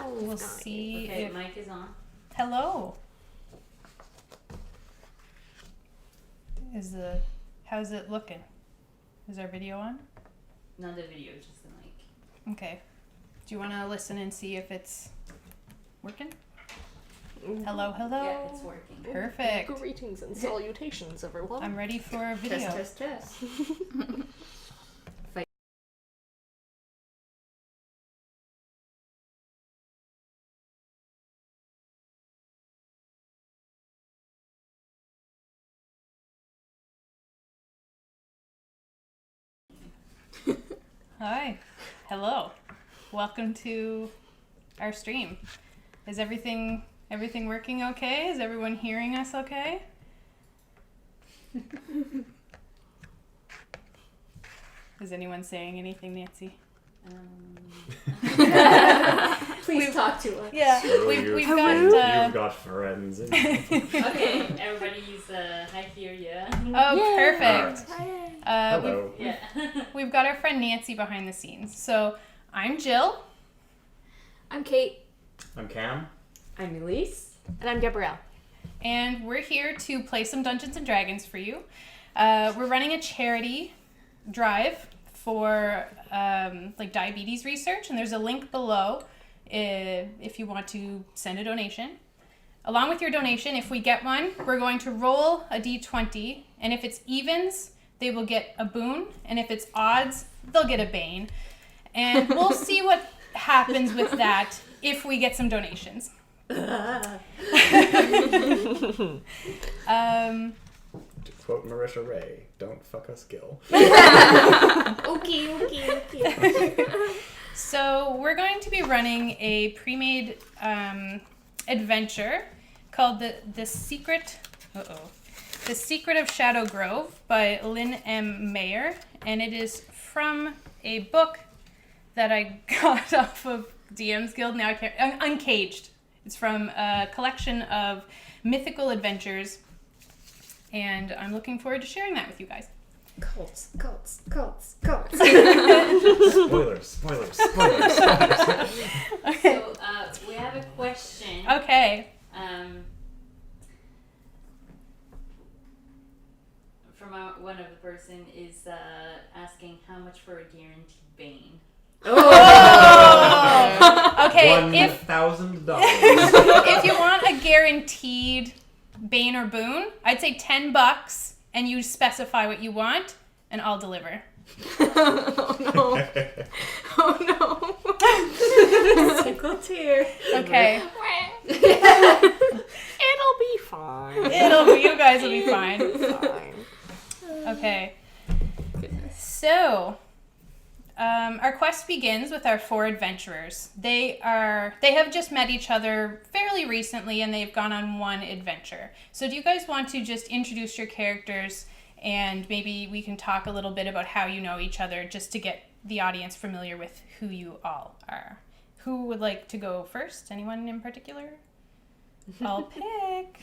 We'll see. Okay, mic is on. Hello. How's it looking? Is our video on? Not the video, just the mic. Okay. Do you want to listen and see if it's working? Hello, hello. Yeah, it's working. Perfect. Greetings and salutations, everyone. I'm ready for a video. Test. Hi. Hello. Welcome to our stream. Is everything working okay? Is everyone hearing us okay? Is anyone saying anything, Nancy? Please talk to us. Yeah, So we've you've got friends. Okay, everybody's hi here, yeah. Oh, Yay. perfect. Hello. Yeah. We've got our friend Nancy behind the scenes. So I'm Jill. I'm Kate. I'm Cam. I'm Elise. And I'm Gabrielle. And we're here to play some Dungeons and Dragons for you. We're running a charity drive for diabetes research, and there's a link below if you want to send a donation. Along with your donation, if we get one, we're going to roll a d20, and if it's evens, they will get a boon, and if it's odds, they'll get a bane. And we'll see what happens with that if we get some donations. To quote Marisha Ray, "Don't fuck us, Gil." Okay. So we're going to be running a pre-made adventure called The Secret of Shadow Grove by Lynn M. Mayer, and it is from a book that I got off of DM's Guild. Now I can't. Uncaged. It's from a collection of mythical adventures, and I'm looking forward to sharing that with you guys. Cults. Spoilers. Okay. So we have a question. Okay. From one of the person is asking how much for a guaranteed bane. Oh! Okay, $1,000. if you want a guaranteed bane or boon, I'd say $10, and you specify what you want, and I'll deliver. Oh no. Single tear. Okay. It'll be fine. You guys will be fine. Fine. Okay. So, our quest begins with our four adventurers. They have just met each other fairly recently, and they've gone on one adventure. So do you guys want to just introduce your characters, and maybe we can talk a little bit about how you know each other, just to get the audience familiar with who you all are? Who would like to go first? Anyone in particular? I'll pick.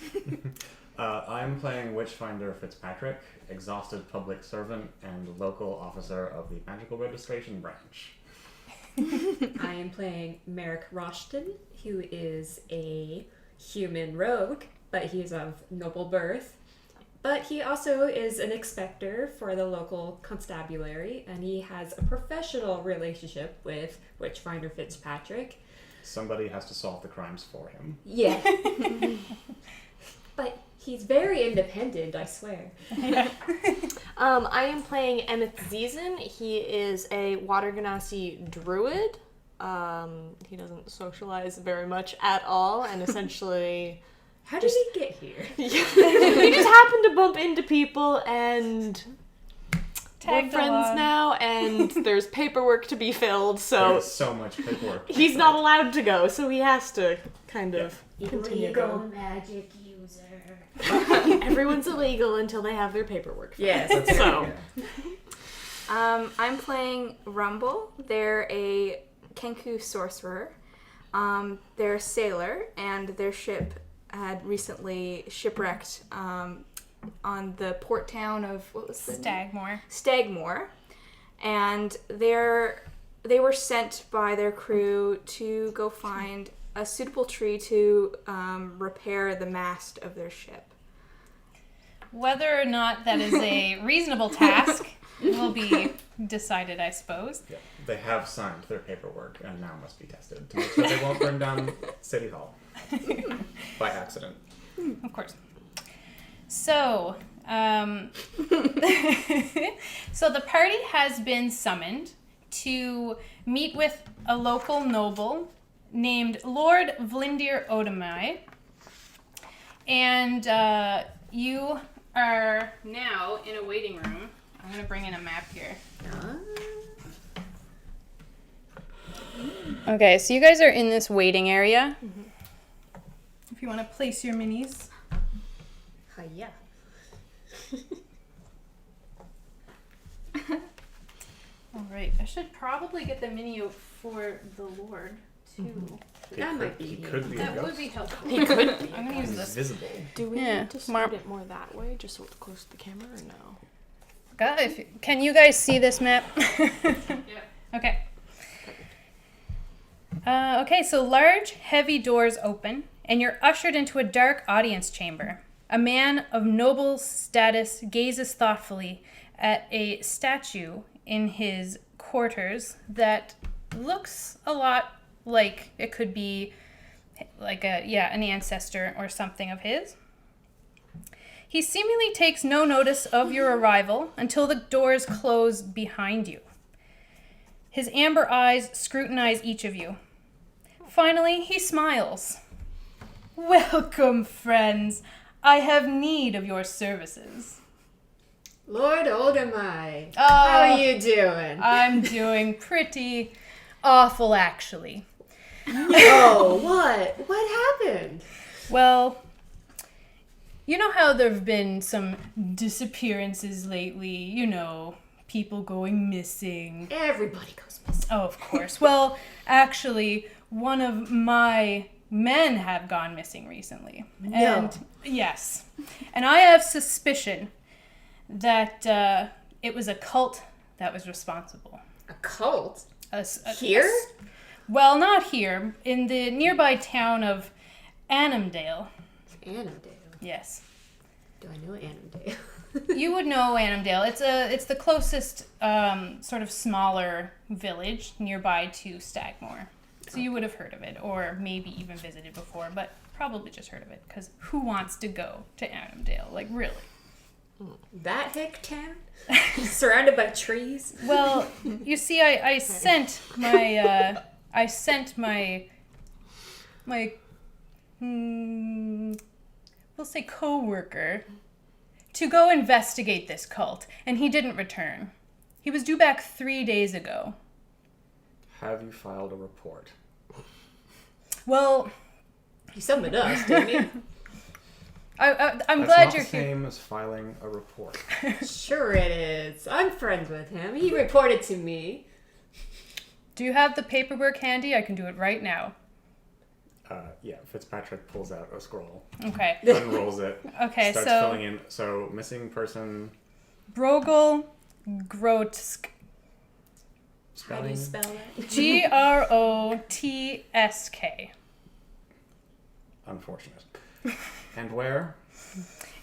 I'm playing Witchfinder Fitzpatrick, exhausted public servant and local officer of the Magical Registration Branch. I am playing Merrick Roshton, who is a human rogue, but he's of noble birth. But he also is an inspector for the local constabulary, and he has a professional relationship with Witchfinder Fitzpatrick. Somebody has to solve the crimes for him. Yeah. But he's very independent, I swear. I am playing Emmett Zeezen. He is a Water Genasi druid. He doesn't socialize very much at all, and essentially... How did he get here? We just happen to bump into people, and we're friends now, and there's paperwork to be filled, so... There's so much paperwork. He's not allowed to go, so he has to kind of continue Illegal going. magic user. Everyone's illegal until they have their paperwork filled. Yes, that's So... I'm playing Rumble. They're a Kenku sorcerer. They're a sailor, and their ship had recently shipwrecked on the port town of, what was the Stagmore. Stagmore. And they're they were sent by their crew to go find a suitable tree to repair the mast of their ship. Whether or not that is a reasonable task will be decided, I suppose. Yeah, they have signed their paperwork and now must be tested to make sure they won't burn down City Hall by accident. Of course. So, so the party has been summoned to meet with a local noble named Lord Vlindir Odamai. And you are now in a waiting room. I'm going to bring in a map here. Okay, so you guys are in this waiting area. Mm-hmm. If you want to place your minis. Yeah. All right, I should probably get the menu for the Lord too. That might be. He could be a That ghost. would be helpful. He could be. I'm gonna use He's this. visible. Do we Yeah, need to scoot Mark. it more that way, just so it's close to the camera, or no? Can you guys see this map? Yeah. Okay. Okay, so large, heavy doors open, and you're ushered into a dark audience chamber. A man of noble status gazes thoughtfully at a statue in his quarters that looks a lot like it could be like an ancestor or something of his. He seemingly takes no notice of your arrival until the doors close behind you. His amber eyes scrutinize each of you. Finally, he smiles. Welcome, friends. I have need of your services. Lord Oldamai, Oh, how are you doing? I'm doing pretty awful, actually. Oh, what? What happened? Well, you know how there have been some disappearances lately, you know, people going missing. Everybody goes missing. Oh, of course. Well, actually, one of my men have gone missing recently. No. And yes. And I have suspicion that it was a cult that was responsible. A cult? A- Here? Well, not here. In the nearby town of Annamdale. Annandale. Yes. Do I know Annandale? You would know Annamdale. It's the closest sort of smaller village nearby to Stagmore. So you would have heard of it, or maybe even visited before, but probably just heard of it, because who wants to go to Annamdale? Like, really? That hick town? Surrounded by trees? Well, you see, I sent my we'll say co-worker to go investigate this cult, and he didn't return. He was due back 3 days ago. Have you filed a report? Well, You summoned us, didn't you? I'm That's glad not you're the here. same as filing a report. Sure it is. I'm friends with him. He reported to me. Do you have the paperwork handy? I can do it right now. Yeah, Fitzpatrick pulls out a scroll, Okay. unrolls it, Okay, starts so filling in. So, missing person, Brogel Grotsk. How do you spelling, spell that? Grotsk. unfortunate. And where?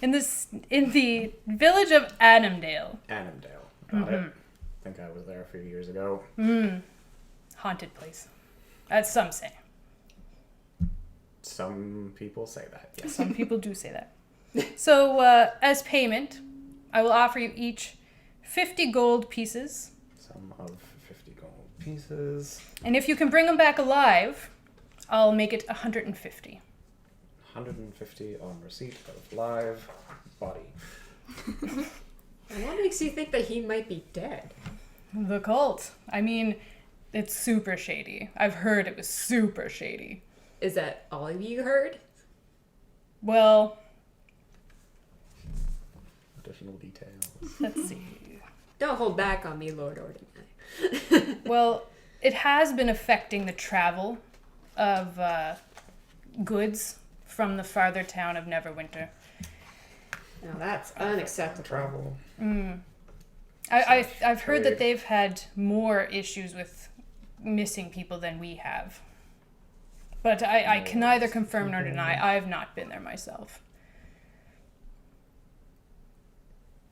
In the village of Annamdale. Annandale. Got it. I think I was there a few years ago. Haunted place. As some say. Some people say that, yes. Some people do say that. So, as payment, I will offer you each 50 gold pieces. Some of 50 gold pieces. And if you can bring them back alive, I'll make it 150. 150 on receipt of live body. And what makes you think that he might be dead? The cult. I mean, it's super shady. I've heard it was super shady. Is that all of you heard? Well, Additional details. let's see. Don't hold back on me, Lord Ordinary. Well, it has been affecting the travel of goods from the farther town of Neverwinter. Now that's unacceptable. Travel. I've heard that Trade. they've had more issues with missing people than we have. But I can neither confirm nor deny. I have not been there myself.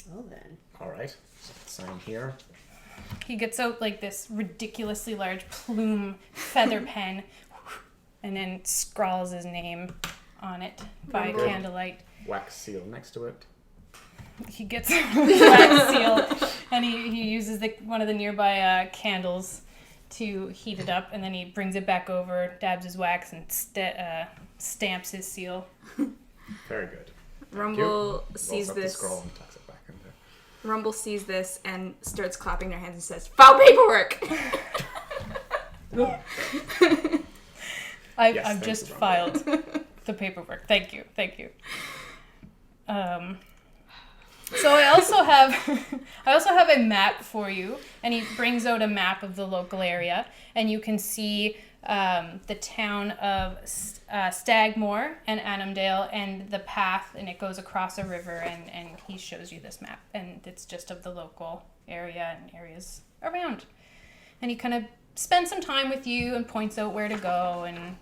Well then. All right. Sign here. He gets out like this ridiculously large plume feather pen and then scrawls his name on it by Good. candlelight. Wax seal next to it. He gets a wax seal and he uses one of the nearby candles to heat it up, and then he brings it back over, dabs his wax, and stamps his seal. Very good. Rumble Rolls sees up the this. scroll and tucks it back in there. Rumble sees this and starts clapping their hands and says, "Foul paperwork!" I've thank just you, filed the paperwork. Thank you. So I also have a map for you, and he brings out a map of the local area, and you can see the town of Stagmore and Annandale and the path, and it goes across a river, and he shows you this map, and it's just of the local area and areas around. And he kind of spends some time with you and points out where to go and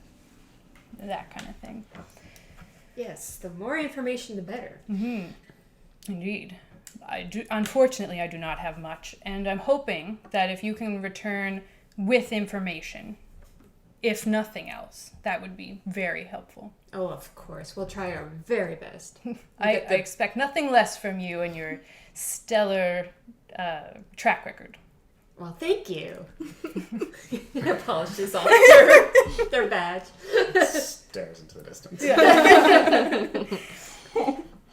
that kind of thing. Yes, the more information, the better. Mm-hmm. Indeed. Unfortunately, I do not have much, and I'm hoping that if you can return with information, if nothing else, that would be very helpful. Oh, of course. We'll try our very best. I expect nothing less from you and your stellar track record. Well, thank you. It polishes off their badge. Stares into the distance.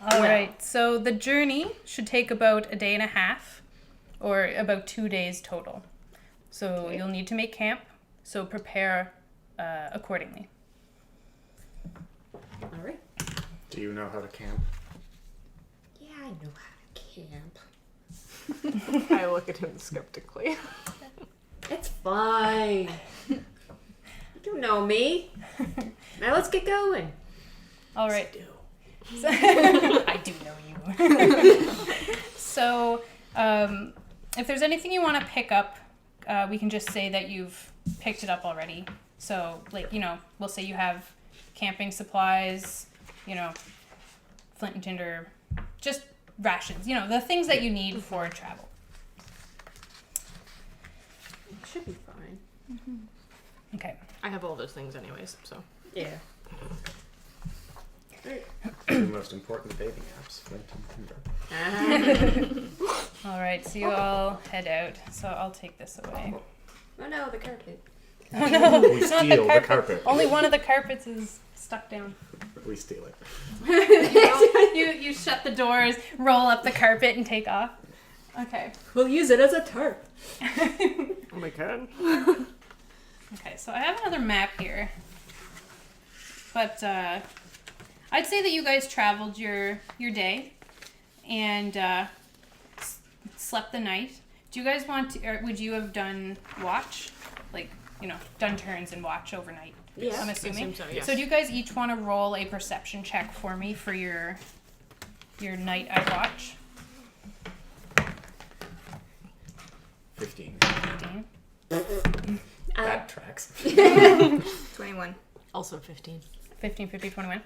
All right, so the journey should take about a day and a half, or about 2 days total. So you'll need to make camp, so prepare accordingly. All right. Do you know how to camp? Yeah, I know how to camp. I look at him skeptically. It's fine. You know me. Now let's get going. All right. So, I do know you. So, if there's anything you want to pick up, we can just say that you've picked it up already. So, like, we'll say you have camping supplies, flint and tinder, just rations, the things that you need for travel. It should be fine. Okay. I have all those things anyways, so. Yeah. The most important dating apps, Flint and Tinder. All right, so you all head out. So I'll take this away. Oh no, the carpet. Oh no, We it's not steal the the carpet. carpet. Only one of the carpets is stuck down. We steal it. You shut the doors, roll up the carpet, and take off. Okay. We'll use it as a tarp. Oh my god. Okay, so I have another map here. But I'd say that you guys traveled your day and slept the night. Do you guys want to, or would you have done watch? Like, done turns and watch overnight? Yeah. I'm assuming. so, yes. So do you guys each want to roll a perception check for me for your night I watch? 15. 15. That tracks. 21. Also 15. 15, 15, 21.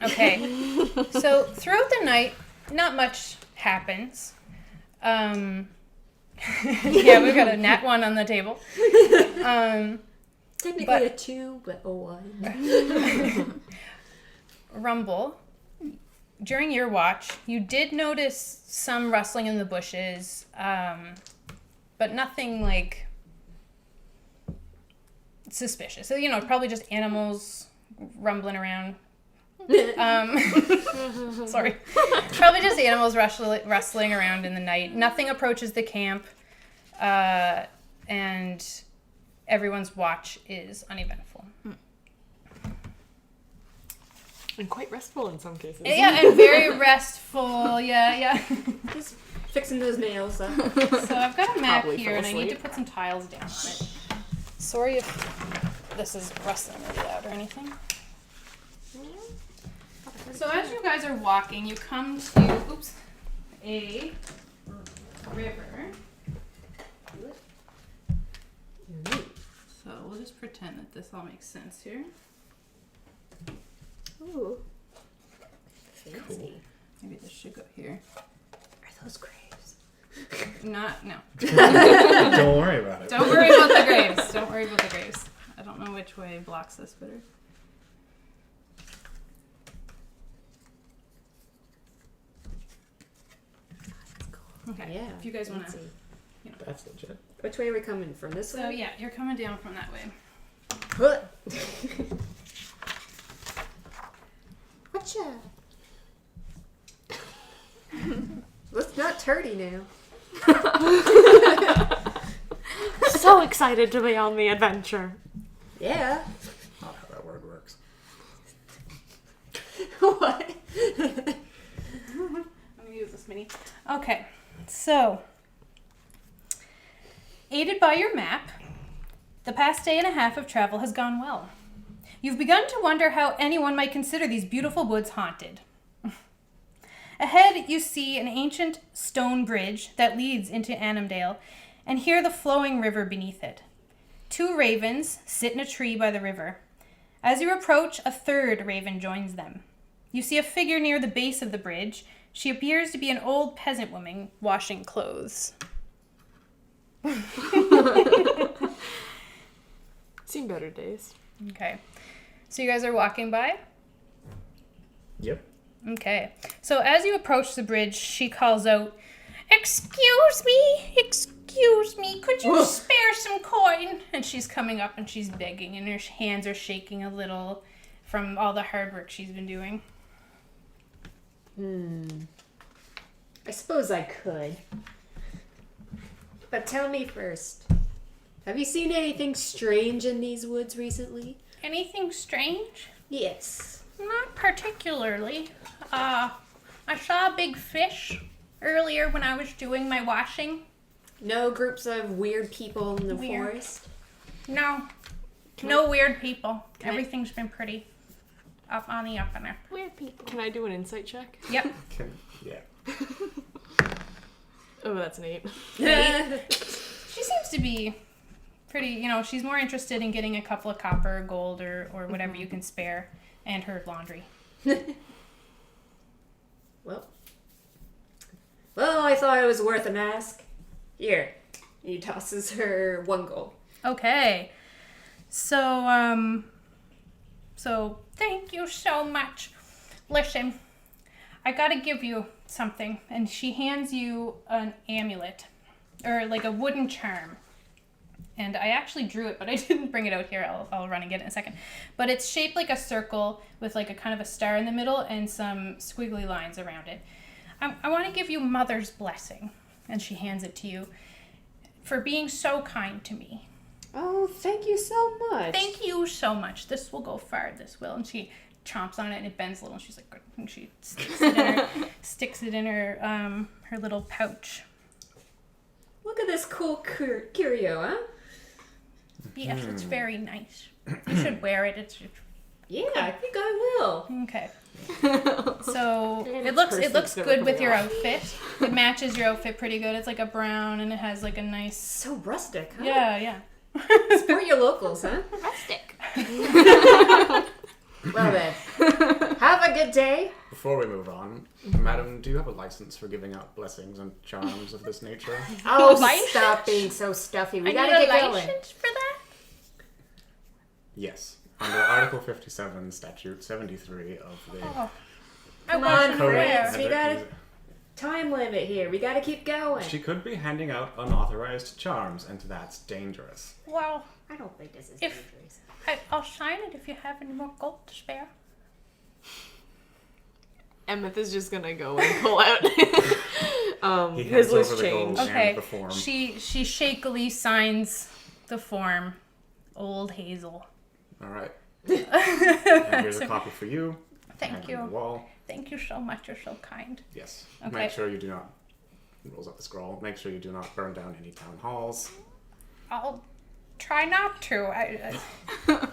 Okay. So throughout the night, not much happens. Yeah, we've got a nat 1 on the table. Technically a 2, but a 1. Rumble, during your watch, you did notice some rustling in the bushes, but nothing like suspicious. So, probably just animals rumbling around. Sorry. Probably just animals rustling around in the night. Nothing approaches the camp, and everyone's watch is uneventful. And quite restful in some cases. Yeah, and very restful. Yeah. Just fixing those nails up. So I've got a map Probably here, fell and I need to asleep. put some tiles down on it. Sorry if this is rustling really loud or anything. So as you guys are walking, you come to a river. we'll just pretend that this all makes sense here. Ooh. Fancy. Maybe this should go here. Are those graves? No. Don't worry about it. Don't worry about the graves. Don't worry about the graves. I don't know which way blocks this better. Okay. Yeah. If you guys want to. fancy. That's legit. Which way are we coming from? This So way? yeah, you're coming down from that way. Whatcha? Let's not turdy now. So excited to be on the adventure. Yeah. Not how that word works. What? I'm gonna use this mini. Okay, so aided by your map, the past day and a half of travel has gone well. You've begun to wonder how anyone might consider these beautiful woods haunted. Ahead, you see an ancient stone bridge that leads into Annamdale, and hear the flowing river beneath it. 2 ravens sit in a tree by the river. As you approach, a 3rd raven joins them. You see a figure near the base of the bridge. She appears to be an old peasant woman washing clothes. Seen better days. Okay. So you guys are walking by? Yep. Okay. So as you approach the bridge, she calls out, "Excuse me, could you spare some coin?" And she's coming up and she's begging, and her hands are shaking a little from all the hard work she's been doing. I suppose I could. But tell me first. Have you seen anything strange in these woods recently? Anything strange? Yes. Not particularly. I saw a big fish earlier when I was doing my washing. No groups of weird people in the Weird. forest? No. No weird people. Everything's been pretty up on the up and up. Weird people. Can I do an insight check? Yep. Yeah. Oh, that's an 8. She seems to be pretty, she's more interested in getting a couple of copper or gold or whatever you can spare and her laundry. Well, I thought it was worth an ask. Here. He tosses her 1 gold. Okay. So thank you so much. Listen, I gotta give you something. And she hands you an amulet, or like a wooden charm. And I actually drew it, but I didn't bring it out here. I'll run and get it in a second. But it's shaped like a circle with like a kind of a star in the middle and some squiggly lines around it. I want to give you Mother's blessing. And she hands it to you for being so kind to me. Oh, thank you so much. Thank you so much. This will go far, this will. And she chomps on it and it bends a little. And she's like, good. And she sticks it in her little pouch. Look at this cool curio, huh? Yes, it's very nice. You should wear it. It's Yeah, I think I will. okay. So And it it's looks perfect, good so with your yeah. outfit. It matches your outfit pretty good. It's like a brown and it has like a nice. So rustic, huh? Yeah. Support your locals, huh? Rustic. Well then, have a good day. Before we move on, Madam, do you have a license for giving out blessings and charms of this nature? Oh, License? stop being so stuffy. We I gotta need a get going. license for that? Yes. Under Article 57, Statute 73 of the Oh. Come I on, wasn't Code. aware. friends. We gotta time limit here. We gotta keep going. She could be handing out unauthorized charms, and that's dangerous. Well, I don't think this is If- dangerous. I'll sign it if you have any more gold to spare. Emmett is just gonna go and pull out He his hands loose over the change. gold Okay. and the form. She shakily signs the form, Old Hazel. All right. And here's a copy for you. Thank Hang on the you. wall. Thank you so much. You're so kind. Yes. Okay. Make sure you do not. Rolls up the scroll. Make sure you do not burn down any town halls. I'll try not to.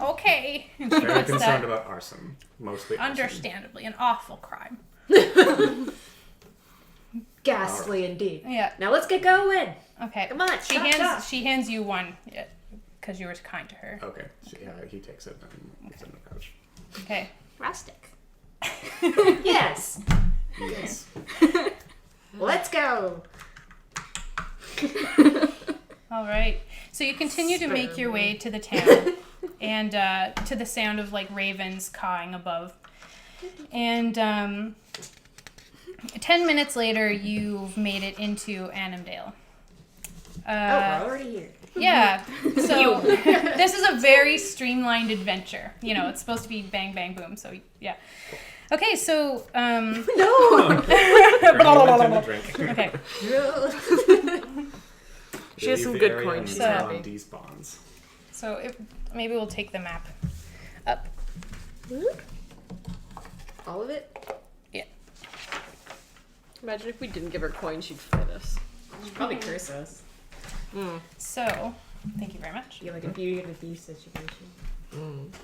Okay. And she Very puts concerned that, about arson. Mostly arson. understandably, an awful crime. Ghastly indeed. Yeah. Now let's get going. Okay. Come on, She stop, hands stop. she hands you one. Yeah. because you were kind to her. Okay. So, yeah, he takes it and it's in the pouch. Okay. Rustic. Yes. Yes. Let's go. All right. So you continue to make your way to the town and to the sound of like ravens cawing above. And 10 minutes later, you've made it into Annandale. We're already here. Yeah. So this is a very streamlined adventure. You know, it's supposed to be bang, bang, boom. So yeah. Okay, so No. Drink. okay. She has some good coins. So- On despawns. So maybe we'll take the map up. All of it? Imagine if we didn't give her coins, she'd fight us. She'd probably curse us. So, thank you very much. You're like a Beauty and the Beast situation.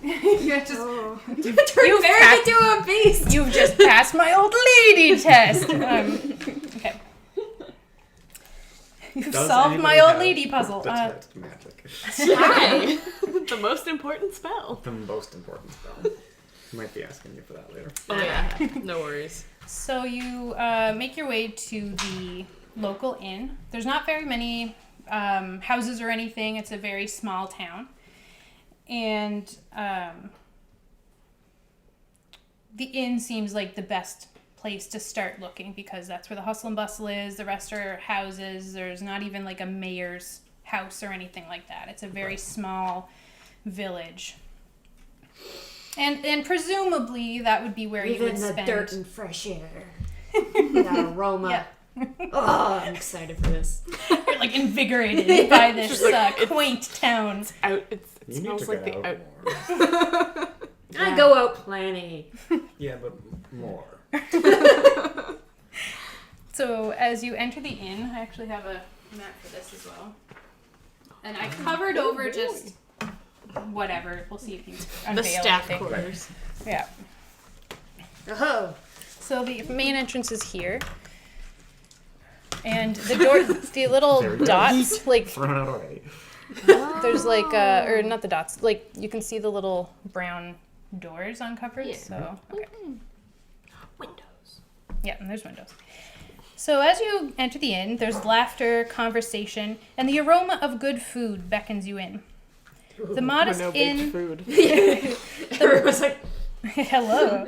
You're just Turn Merrick into a beast! you've just passed my old lady test. Okay. You've Does solved my anybody old have lady puzzle. Detect magic. Hi! The most important spell. The most important spell. Might be asking you for that later. Oh yeah, no worries. So you make your way to the local inn. There's not very many houses or anything. It's a very small town. And the inn seems like the best place to start looking because that's where the hustle and bustle is. The rest are houses. There's not even like a mayor's house or anything like that. It's a very small village. And presumably that would be where you would Even the spend... dirt and fresh air. That aroma. Yeah. Oh, I'm excited for this. You're like invigorated by this quaint town. It You need smells to like get the out out. more. I go out plenty. Yeah, but more. So as you enter the inn, I actually have a map for this as well. And I covered over just whatever. We'll see if you unveil The staff anything. quarters. Yeah. Oh. So the main entrance is here. And the door, the little There we go. dots, like, Thrown out already. there's like, or not the dots, like, you can see the little brown doors on cupboards. Yeah. So, okay. Windows. Yeah, and there's windows. So as you enter the inn, there's laughter, conversation, and the aroma of good food beckons you in. The modest no baked inn... food. Everyone's like, Hello.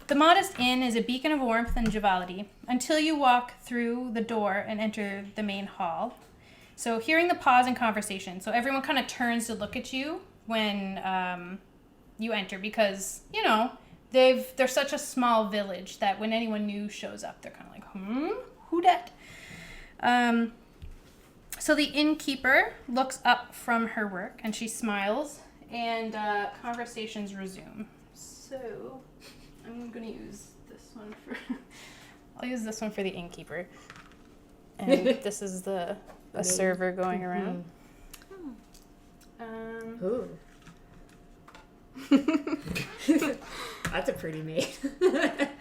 The modest inn is a beacon of warmth and joviality until you walk through the door and enter the main hall. So hearing the pause in conversation. So everyone kind of turns to look at you when you enter because, you know, they're such a small village that when anyone new shows up, they're kind of like, who dat? So the innkeeper looks up from her work and she smiles and conversations resume. So I'm going to use this one for... I'll use this one for the innkeeper. And this is a server going around. ooh. That's a pretty maid.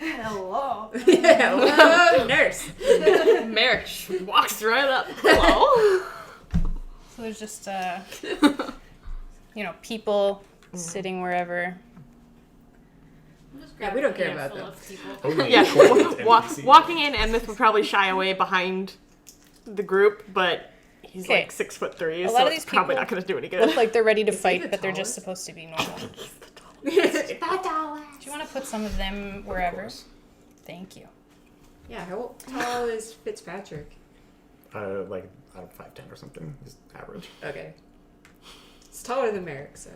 Hello. Yeah, hello, nurse. Merrick walks right up. Hello. So there's just, people sitting wherever. Yeah, we don't care about them. Only Yeah, important NPCs. walking in, Emmett would probably shy away behind the group, but he's Okay. like 6'3", A so lot of it's these probably people not going to do any Look good. like they're ready to he fight, the but they're just tallest? supposed to be normal. Do $5. you want to put some of them wherever? course. Thank you. Yeah, how tall is Fitzpatrick? Like, I don't know, 5'10" or something. Just average. Okay. It's taller than Merrick, so.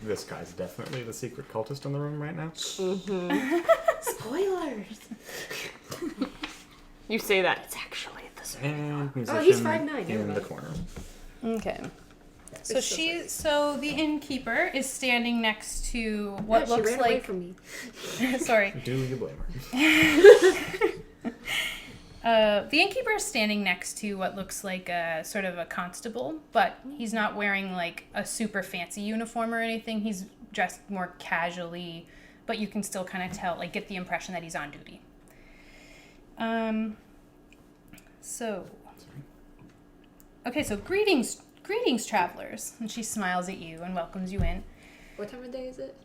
This guy's definitely the secret cultist in the room right now. Spoilers! You say that, it's actually the same. And musician he's 5'9", never in the mind. corner. Okay. So It's so the innkeeper is standing next to what she looks ran away like. from me. Sorry. Do you blame her? The innkeeper is standing next to what looks like a sort of a constable, but he's not wearing like a super fancy uniform or anything. He's dressed more casually, but you can still kind of get the impression that he's on duty. Okay, so greetings, travelers. And she smiles at you and welcomes you in. What time of day is it?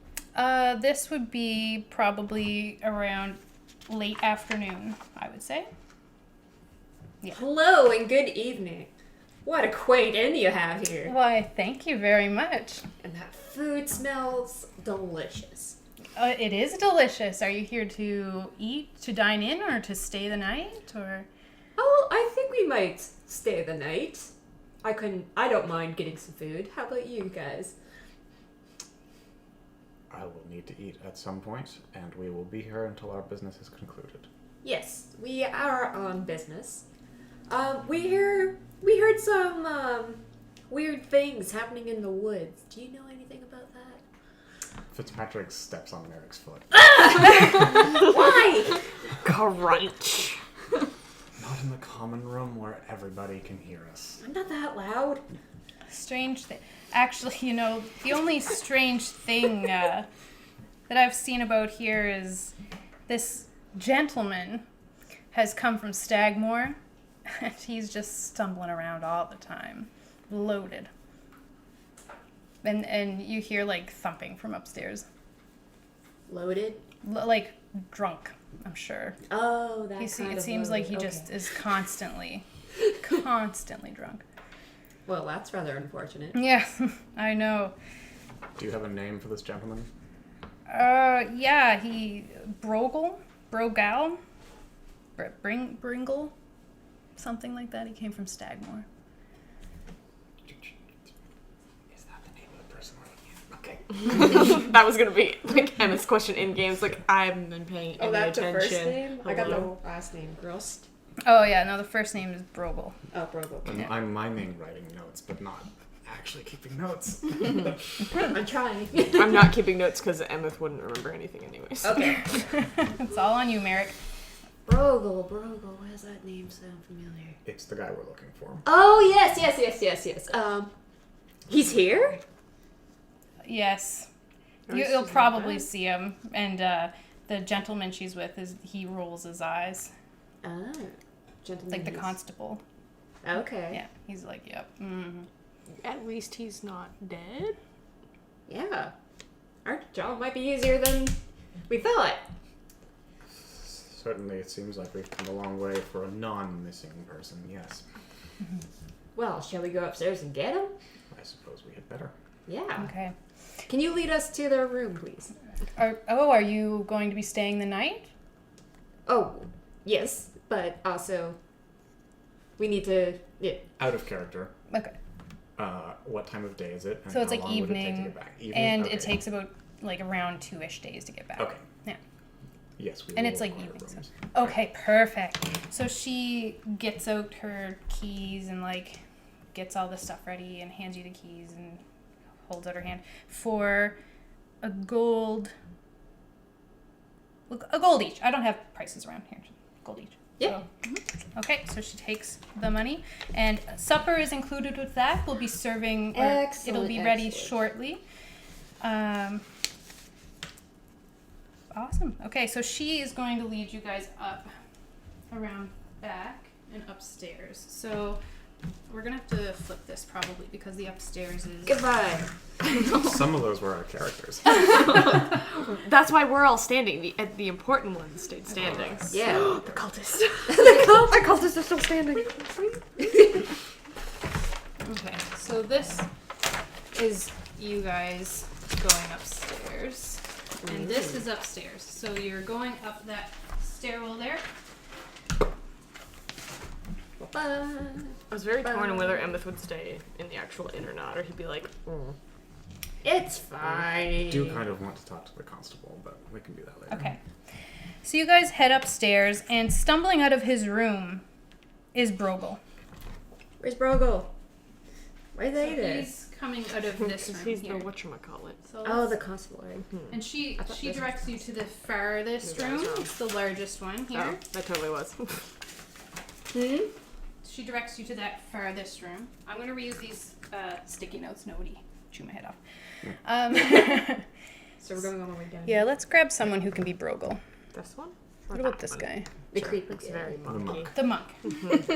This would be probably around late afternoon, I would say. Yeah. Hello and good evening. What a quaint inn you have here. Why, thank you very much. And that food smells delicious. It is delicious. Are you here to eat, to dine in, or to stay the night, or? Oh, I think we might stay the night. I don't mind getting some food. How about you guys? I will need to eat at some point, and we will be here until our business is concluded. Yes, we are on business. We heard some weird things happening in the woods. Do you know anything about that? Fitzpatrick steps on Merrick's foot. Why? Crunch. Not in the common room where everybody can hear us. I'm not that loud. Strange thing. Actually, the only strange thing that I've seen about here is this gentleman has come from Stagmore, and he's just stumbling around all the time, loaded. And you hear, like, thumping from upstairs. Loaded? Like, drunk, I'm sure. Oh, that It seems like he just is constantly drunk. Well, that's rather unfortunate. Yeah, I know. Do you have a name for this gentleman? Yeah, Brogal, Bringle, something like that. He came from Stagmore. Is that the name of the person we're looking at? Okay. That was gonna be like Emma's question in games. Like I haven't been paying any that's attention. the first name? I got Hello? the last name. Grost. Oh yeah, no, the first name is Brogal. Oh, Brogo. And I'm miming writing notes, but not actually keeping notes. I'm trying. I'm not keeping notes because Emma wouldn't remember anything anyways. Okay. It's all on you, Merrick. Brogo. Why does that name sound familiar? It's the guy we're looking for. Oh, yes. He's here? Yes, Nice. you'll probably see him. And the gentleman she's with he rolls his eyes, Ah. Gentleman. like the he's- constable. Okay. Yeah, he's like, yep. Mm-hmm. At least he's not dead. Yeah. Our job might be easier than we thought. Certainly, it seems like we've come a long way for a non-missing person, yes. Well, shall we go upstairs and get him? I suppose we had better. Yeah. Okay. Can you lead us to their room, please? Are you going to be staying the night? Oh, yes, but also we need to. Yeah. Out of character. Okay. What time of day is it? And So it's how like long would it take to evening, get back? and Okay. it takes about like around 2-ish days to get back. Okay. Yeah. Yes, we And will it's like require evening, so- rooms. Okay, perfect. So she gets out her keys and like gets all the stuff ready and hands you the keys and holds out her hand for a gold each. I don't have prices around here. Gold each. Yeah. So, okay, so she takes the money and supper is included with that. We'll be serving. It'll be ready Excellent. shortly. Awesome. Okay, so she is going to lead you guys up, around back, and upstairs. So we're going to have to flip this probably because the upstairs is... Goodbye. Some of those were our characters. That's why we're all standing. The important ones stayed standing. Yeah. The cultist. The cultist is still standing. Okay, so this is you guys going upstairs. And this is upstairs. So you're going up that stairwell there. Bye. I was very torn on whether Emeth would stay in the actual inn or not, or he'd be like, It's fine. I do kind of want to talk to the constable, but we can do that later. Okay. So you guys head upstairs, and stumbling out of his room is Brogal. Where's Brogo? Why are they there? He's coming out of this room he's here. the whatchamacallit. So Oh, let's- the constable. And she I thought this directs you to the farthest Maybe I was room. wrong. It's the largest one here. Oh, that totally was. She directs you to that farthest room. I'm going to reuse these sticky notes. Nobody chew my head off. So we're going all the way down. Yeah, let's grab someone who can be Brogal. This one? What about this guy? The creep Looks looks very The monkey. monk. The monk.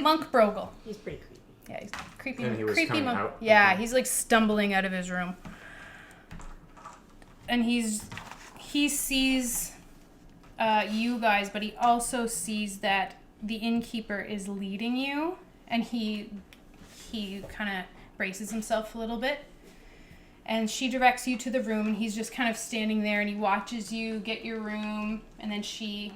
Monk Brogal. He's pretty creepy. Yeah, he's creepy. And he was creepy coming out? Yeah, Okay. he's like stumbling out of his room. And he sees you guys, but he also sees that the innkeeper is leading you, and he kind of braces himself a little bit. And she directs you to the room, and he's just kind of standing there, and he watches you get your room, and then she,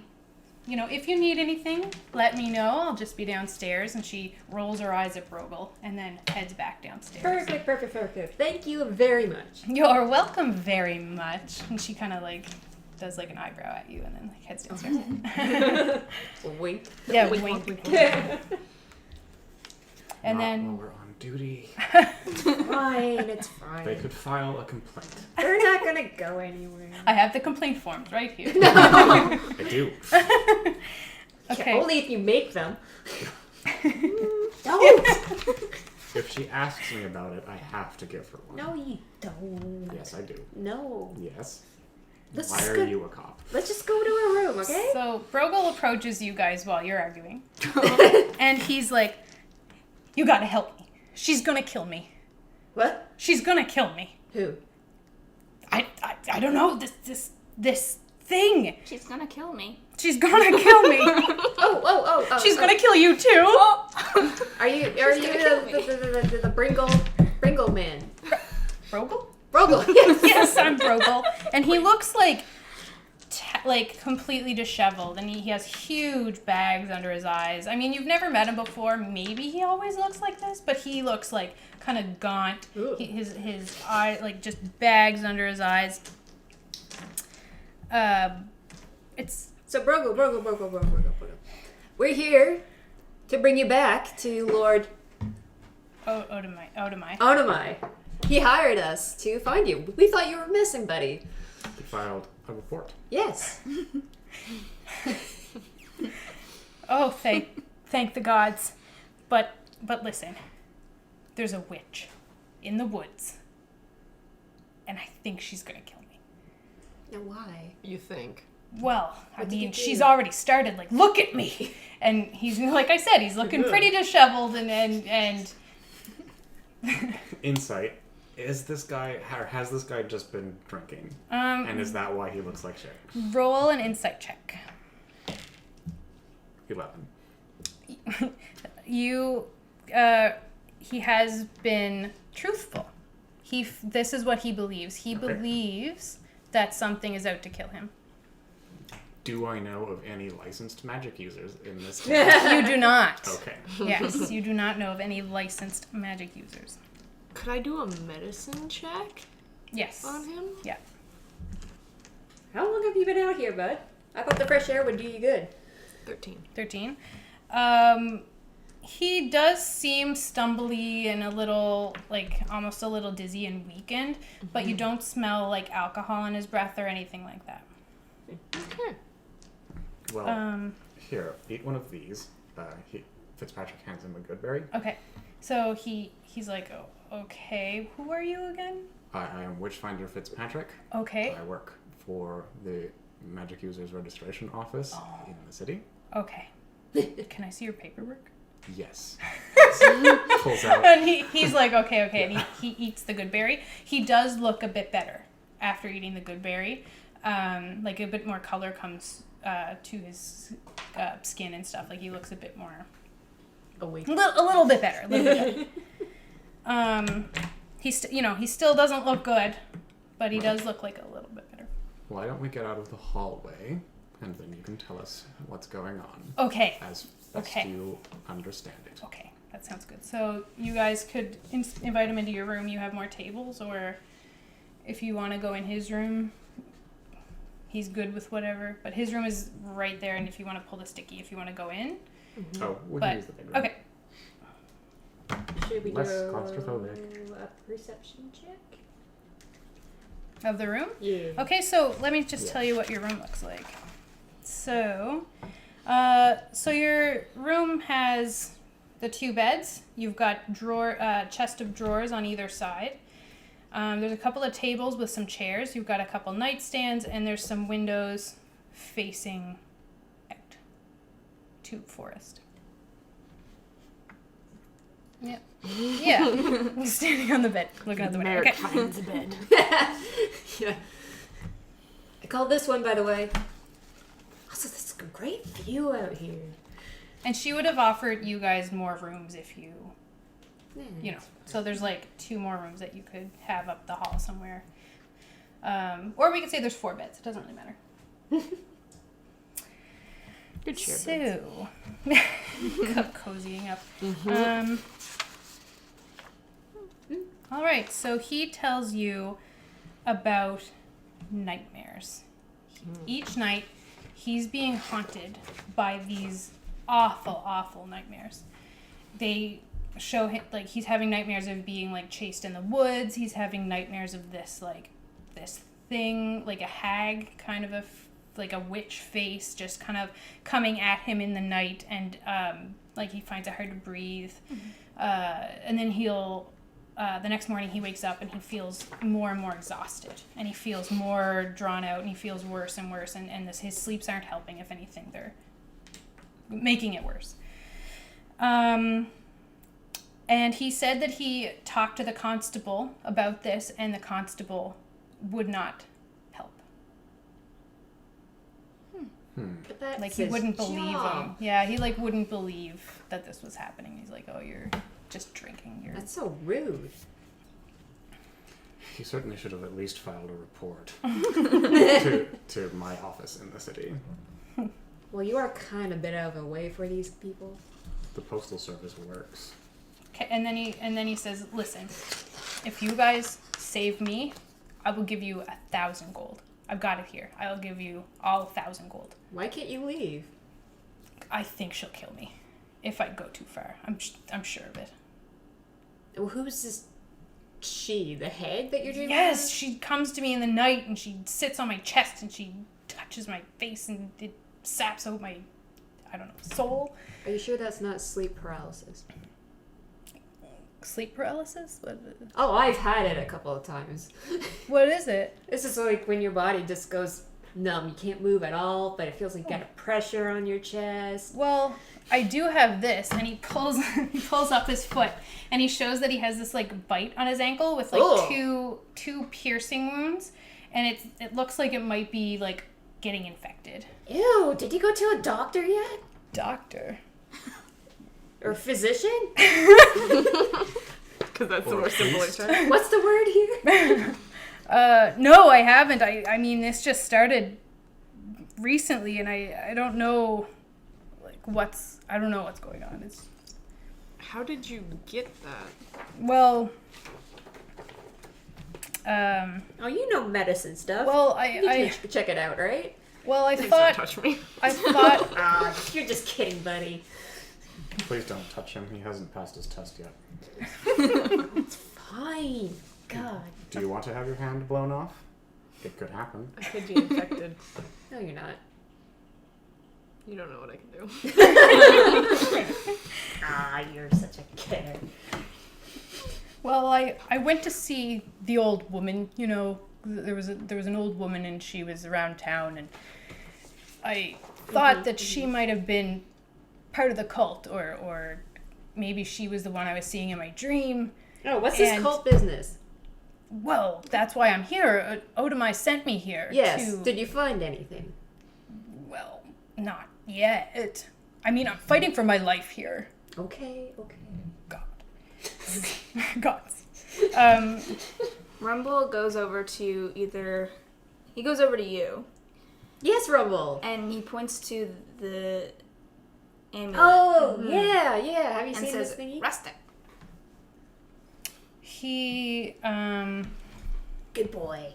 if you need anything, let me know. I'll just be downstairs. And she rolls her eyes at Brogel and then heads back downstairs. Perfect. Thank you very much. You're welcome very much. And she kind of like does like an eyebrow at you and then like heads downstairs. Wink. Yeah, wink. And Not then while we're on duty. Fine, it's fine. They could file a complaint. They're not gonna go anywhere. I have the complaint forms right here. I do. Okay. Only if you make them. Don't. If she asks me about it, I have to give her one. No, you don't. Yes, I do. No. Yes. Let's Why just are go- you a cop? Let's just go to our room, okay? So Brogel approaches you guys while you're arguing. And he's like, you gotta help me. She's gonna kill me. What? She's gonna kill me. Who? I don't know. This thing. She's gonna kill me. She's gonna kill me. Oh. She's gonna kill you too. Are you the Bringle man? Brogel? Brogel. Yes. Yes, I'm Brogel. And he looks like completely disheveled, and he has huge bags under his eyes. I mean, you've never met him before. Maybe he always looks like this, but he looks like kind of gaunt. His eye, like just bags under his eyes. It's So Brogel. We're here to bring you back to Lord Odomai. Onamai. He hired us to find you. We thought you were missing, buddy. He filed a report. Yes. Oh, thank the gods. But listen, there's a witch in the woods, and I think she's gonna kill me. Now why? You think? Well, I What did you mean, do? she's already started. Like, look at me, and he's like I said, he's looking pretty disheveled and. Insight. Is this guy, or has this guy just been drinking? Um, And is that why he looks like shit? roll an insight check. 11. He has been truthful. This is what he believes. He Okay. believes that something is out to kill him. Do I know of any licensed magic users in this town? You do not. Okay. Yes, you do not know of any licensed magic users. Could I do a medicine check Yes. on him? Yeah. How long have you been out here, bud? I thought the fresh air would do you good. 13. 13. He does seem stumbly and a little, like, almost a little dizzy and weakened, but you don't smell, like, alcohol in his breath or anything like that. Okay. Well, here, eat one of these. Fitzpatrick hands him a good berry. Okay. So he's like, oh, okay, who are you again? I am Witchfinder Fitzpatrick. Okay. I work for the Magic Users Registration Office in the city. Okay. Can I see your paperwork? Yes. Pulls out. And he's like, okay, and he eats the good berry. He does look a bit better after eating the good berry. Like a bit more color comes to his skin and stuff. Like he looks a bit more, Awake. a little bit better. He still doesn't look good, but he does look like a little bit better. Why don't we get out of the hallway, and then you can tell us what's going on Okay. as best you understand it. Okay, that sounds good. So you guys could invite him into your room. You have more tables, or if you want to go in his room, he's good with whatever. But his room is right there, and if you want to pull the sticky, if you want to go in. Oh, we But- can use the big room. Okay. Should we Less do claustrophobic. a perception check? Of the room? Yeah. Okay, so let me just tell you what your room looks like. So your room has the 2 beds. You've got chest of drawers on either side. There's a couple of tables with some chairs. You've got a couple nightstands, and there's some windows facing out to forest. Yeah. Yeah. Standing on the bed, looking at the window. Merrick Okay. finds a bed. Yeah. I called this one, by the way. Also, this is a great view out here. And she would have offered you guys more rooms if you, you know. So there's like 2 more rooms that you could have up the hall somewhere. Or we could say there's 4 beds. It doesn't really matter. Good share. So, cozying up. All right. So he tells you about nightmares. Each night, he's being haunted by these awful, awful nightmares. They show him, like, he's having nightmares of being, like, chased in the woods. He's having nightmares of this, like, this thing, like a hag, kind of like a witch face, just kind of coming at him in the night, and, like, he finds it hard to breathe. And then he'll... the next morning he wakes up and he feels more and more exhausted, and he feels more drawn out, and he feels worse and worse, and his sleeps aren't helping. If anything, they're making it worse. And he said that he talked to the constable about this, and the constable would not help. But that's Like, he his wouldn't believe job. him. Yeah, he, like, wouldn't believe that this was happening. He's like, oh, you're just drinking. You're... That's so rude. He certainly should have at least filed a report to my office in the city. Well, you are kind of a bit out of the way for these people. The postal service works. Okay, and then he says, listen, if you guys save me, I will give you 1,000 gold. I've got it here. I'll give you all 1,000 gold. Why can't you leave? I think she'll kill me if I go too far. I'm sure of it. Well, who's this she? The hag that you're dreaming Yes, of? she comes to me in the night and she sits on my chest and she touches my face and it saps out my, I don't know, soul. Are you sure that's not sleep paralysis? Sleep paralysis? Oh, I've had it a couple of times. What is it? This is like when your body just goes numb. You can't move at all, but it feels like you got a pressure on your chest. Well, I do have this, and he pulls up his foot, and he shows that he has this like bite on his ankle with like two piercing wounds, and it looks like it might be like getting infected. Ew, did you go to a doctor yet? Doctor. Or physician? Because that's the more simple answer. What's the word here? No, I haven't. I mean, this just started recently, and I don't know, like, I don't know what's going on. It's... How did you get that? Well, Oh, you know medicine stuff. well, you can check it out, right? well, I Please thought, don't touch me. I thought, You're just kidding, buddy. Please don't touch him. He hasn't passed his test yet. Fine. God. Do you want to have your hand blown off? It could happen. I could be infected. No, you're not. You don't know what I can do. You're such a kidder. well, I went to see the old woman. You know, there was an old woman, and she was around town, and I thought that she might have been part of the cult, or maybe she was the one I was seeing in my dream. Oh, what's this And- cult business? Well, that's why I'm here. Odomai sent me here. Yes. To, Did you find anything? well, not yet. I mean, I'm fighting for my life here. Okay. God. God. Rumble goes over to he goes over to you, Yes, Rumble. and he points to the amulet. Oh, yeah. Have you and seen this says, thingy? "Rest it." He, Good boy.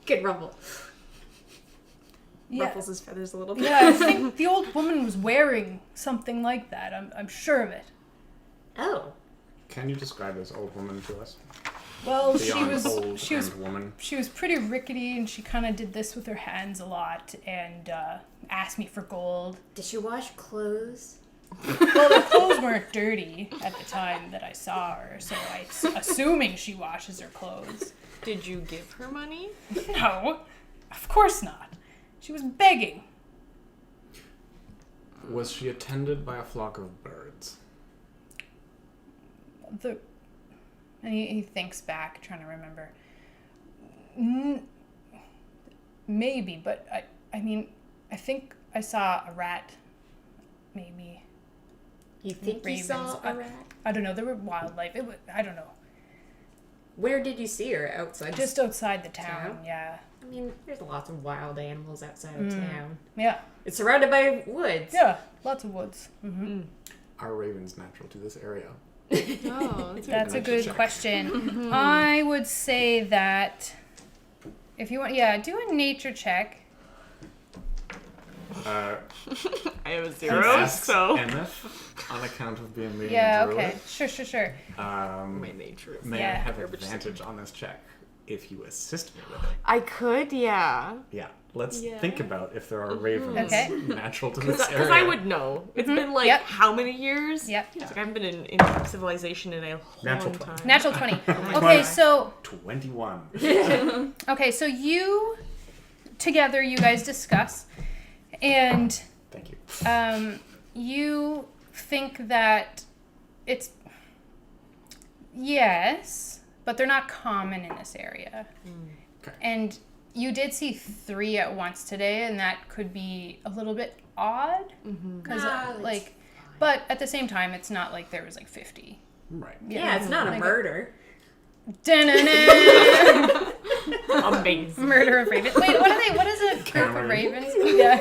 Good Rumble. yeah, Ruffles his feathers a little bit. yeah, I think the old woman was wearing something like that. I'm sure of it. Oh. Can you describe this old woman to us? Well, Beyond old she was and woman. She was pretty rickety, and she kind of did this with her hands a lot, and asked me for gold. Did she wash clothes? Well, the clothes weren't dirty at the time that I saw her, so assuming she washes her clothes. Did you give her money? No, of course not. She was begging. Was she attended by a flock of birds? And he thinks back, trying to remember. Maybe, but I mean, I think I saw a rat. Maybe. You think you saw a rat? I don't know. There were wildlife. I don't know. Where did you see her? Outside? Just outside the town, yeah. I mean, there's lots of wild animals outside of town. Yeah. It's surrounded by woods. Yeah, lots of woods. Mm-hmm. Are ravens natural to this area? Oh, That's a Nature good check. question. I would say that if you want, do a nature check. I have a He 0, asks so MF on account of being a Yeah, druid. okay. Sure. my nature is. May I Yeah. have advantage on this check if you assist me with it? I could, yeah. Yeah. Let's Yeah. think about if there are ravens Okay. natural to this area. Because I would know. It's been like Yep. how many years? Yep. It's like I haven't been in civilization in a whole Natural long 20. time. Natural 20. my Okay, God. so 21. so you together you guys discuss and Thank you. you think that it's yes, but they're not common in this area. Okay. And you did see 3 at once today, and that could be a little bit odd. Because, but at the same time, it's not like there was like 50. Right. Yeah, it's not a Like murder. Da-na-na! Amazing. Murder of ravens. Wait, what are they? What is a group of Cameron. ravens? Yeah.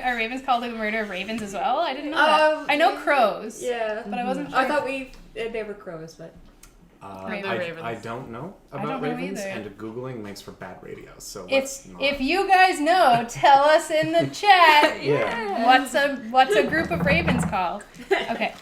Are ravens called a murder of ravens as well? I didn't know that. I know crows. Yeah. But I wasn't sure. I thought they were crows, but Ravens. I don't know I about don't know ravens, either. and Googling makes for bad radio, so If let's not. if you guys know, tell us in the chat. Yeah. What's a group of ravens called? Okay.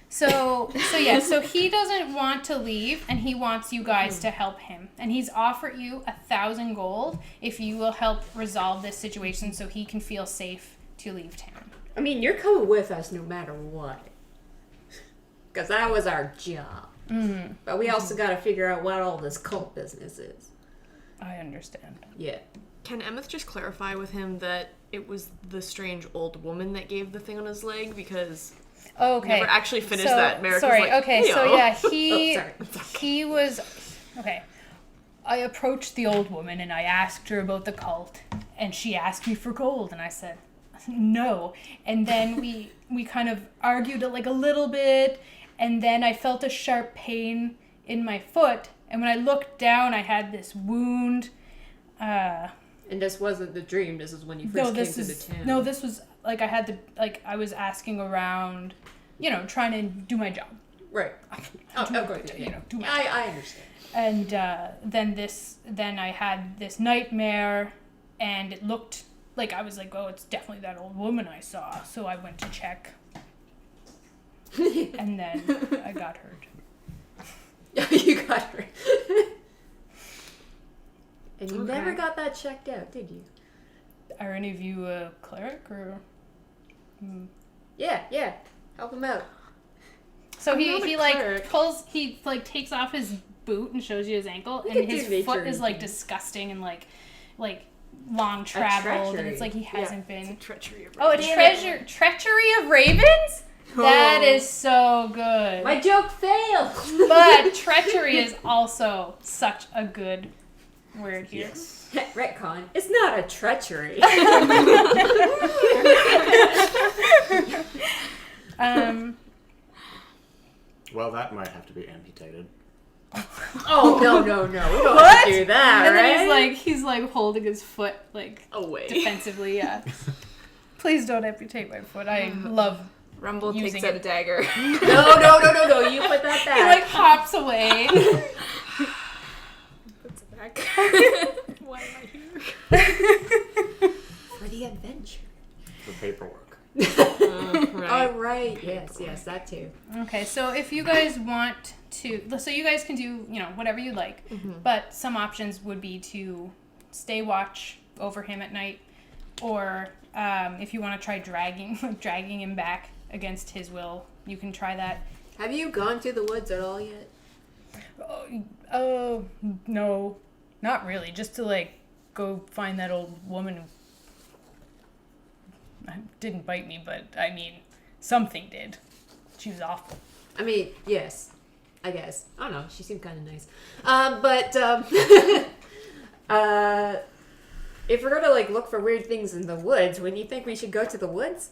So he doesn't want to leave, and he wants you guys to help him, and he's offered you 1,000 gold if you will help resolve this situation, so he can feel safe to leave town. I mean, you're coming with us no matter what. Because that was our job. Mm-hmm. But we also got to figure out what all this cult business is. I understand. Yeah. Can Emmeth just clarify with him that it was the strange old woman that gave the thing on his leg? Because Okay. never actually finished that. Merrick was sorry. like, Okay. So "Yo." yeah, sorry. he was okay. I approached the old woman and I asked her about the cult, and she asked me for gold, and I said no. And then we kind of argued like a little bit, and then I felt a sharp pain in my foot, and when I looked down, I had this wound. And this wasn't the dream. This is when you first came to the town. No, this was like I was asking around, trying to do my job. Right. Oh, of course. Yeah. Do my I understand. And then I had this nightmare, and it looked like I was like, oh, it's definitely that old woman I saw. So I went to check, and then I got hurt. You got her. And you Okay. never got that checked out, did you? Are any of you a cleric or? Yeah. Help him out. So I'm he not a like cleric. takes off his boot and shows you his ankle, We and could do his nature foot is like reading. disgusting and like long traveled, and treachery. it's like he hasn't been. Treachery of Oh, a treachery of ravens? That is so good. My joke failed. But treachery is also such a good word here. Yes. Retcon. It's not a treachery. Well, that might have to be amputated. Oh no! We don't What? have to do that, And right? then he's like holding his foot like away. defensively, yeah. Please don't amputate my foot. I love Rumble Using takes out it. a dagger. No! You put that he back. like hops away. Puts it back. Why am I here? For the adventure. For paperwork. Right. Oh right. Yes, that too. Okay, so if you guys want to, so you guys can do, whatever you like, but some options would be to stay watch over him at night, or if you want to try dragging him back against his will, you can try that. Have you gone to the woods at all yet? Oh, no, not really. Just to go find that old woman who didn't bite me, but I mean, Something did. She was awful. I mean, yes, I guess. I don't know. She seemed kind of nice. If we're gonna like look for weird things in the woods, wouldn't you think we should go to the woods?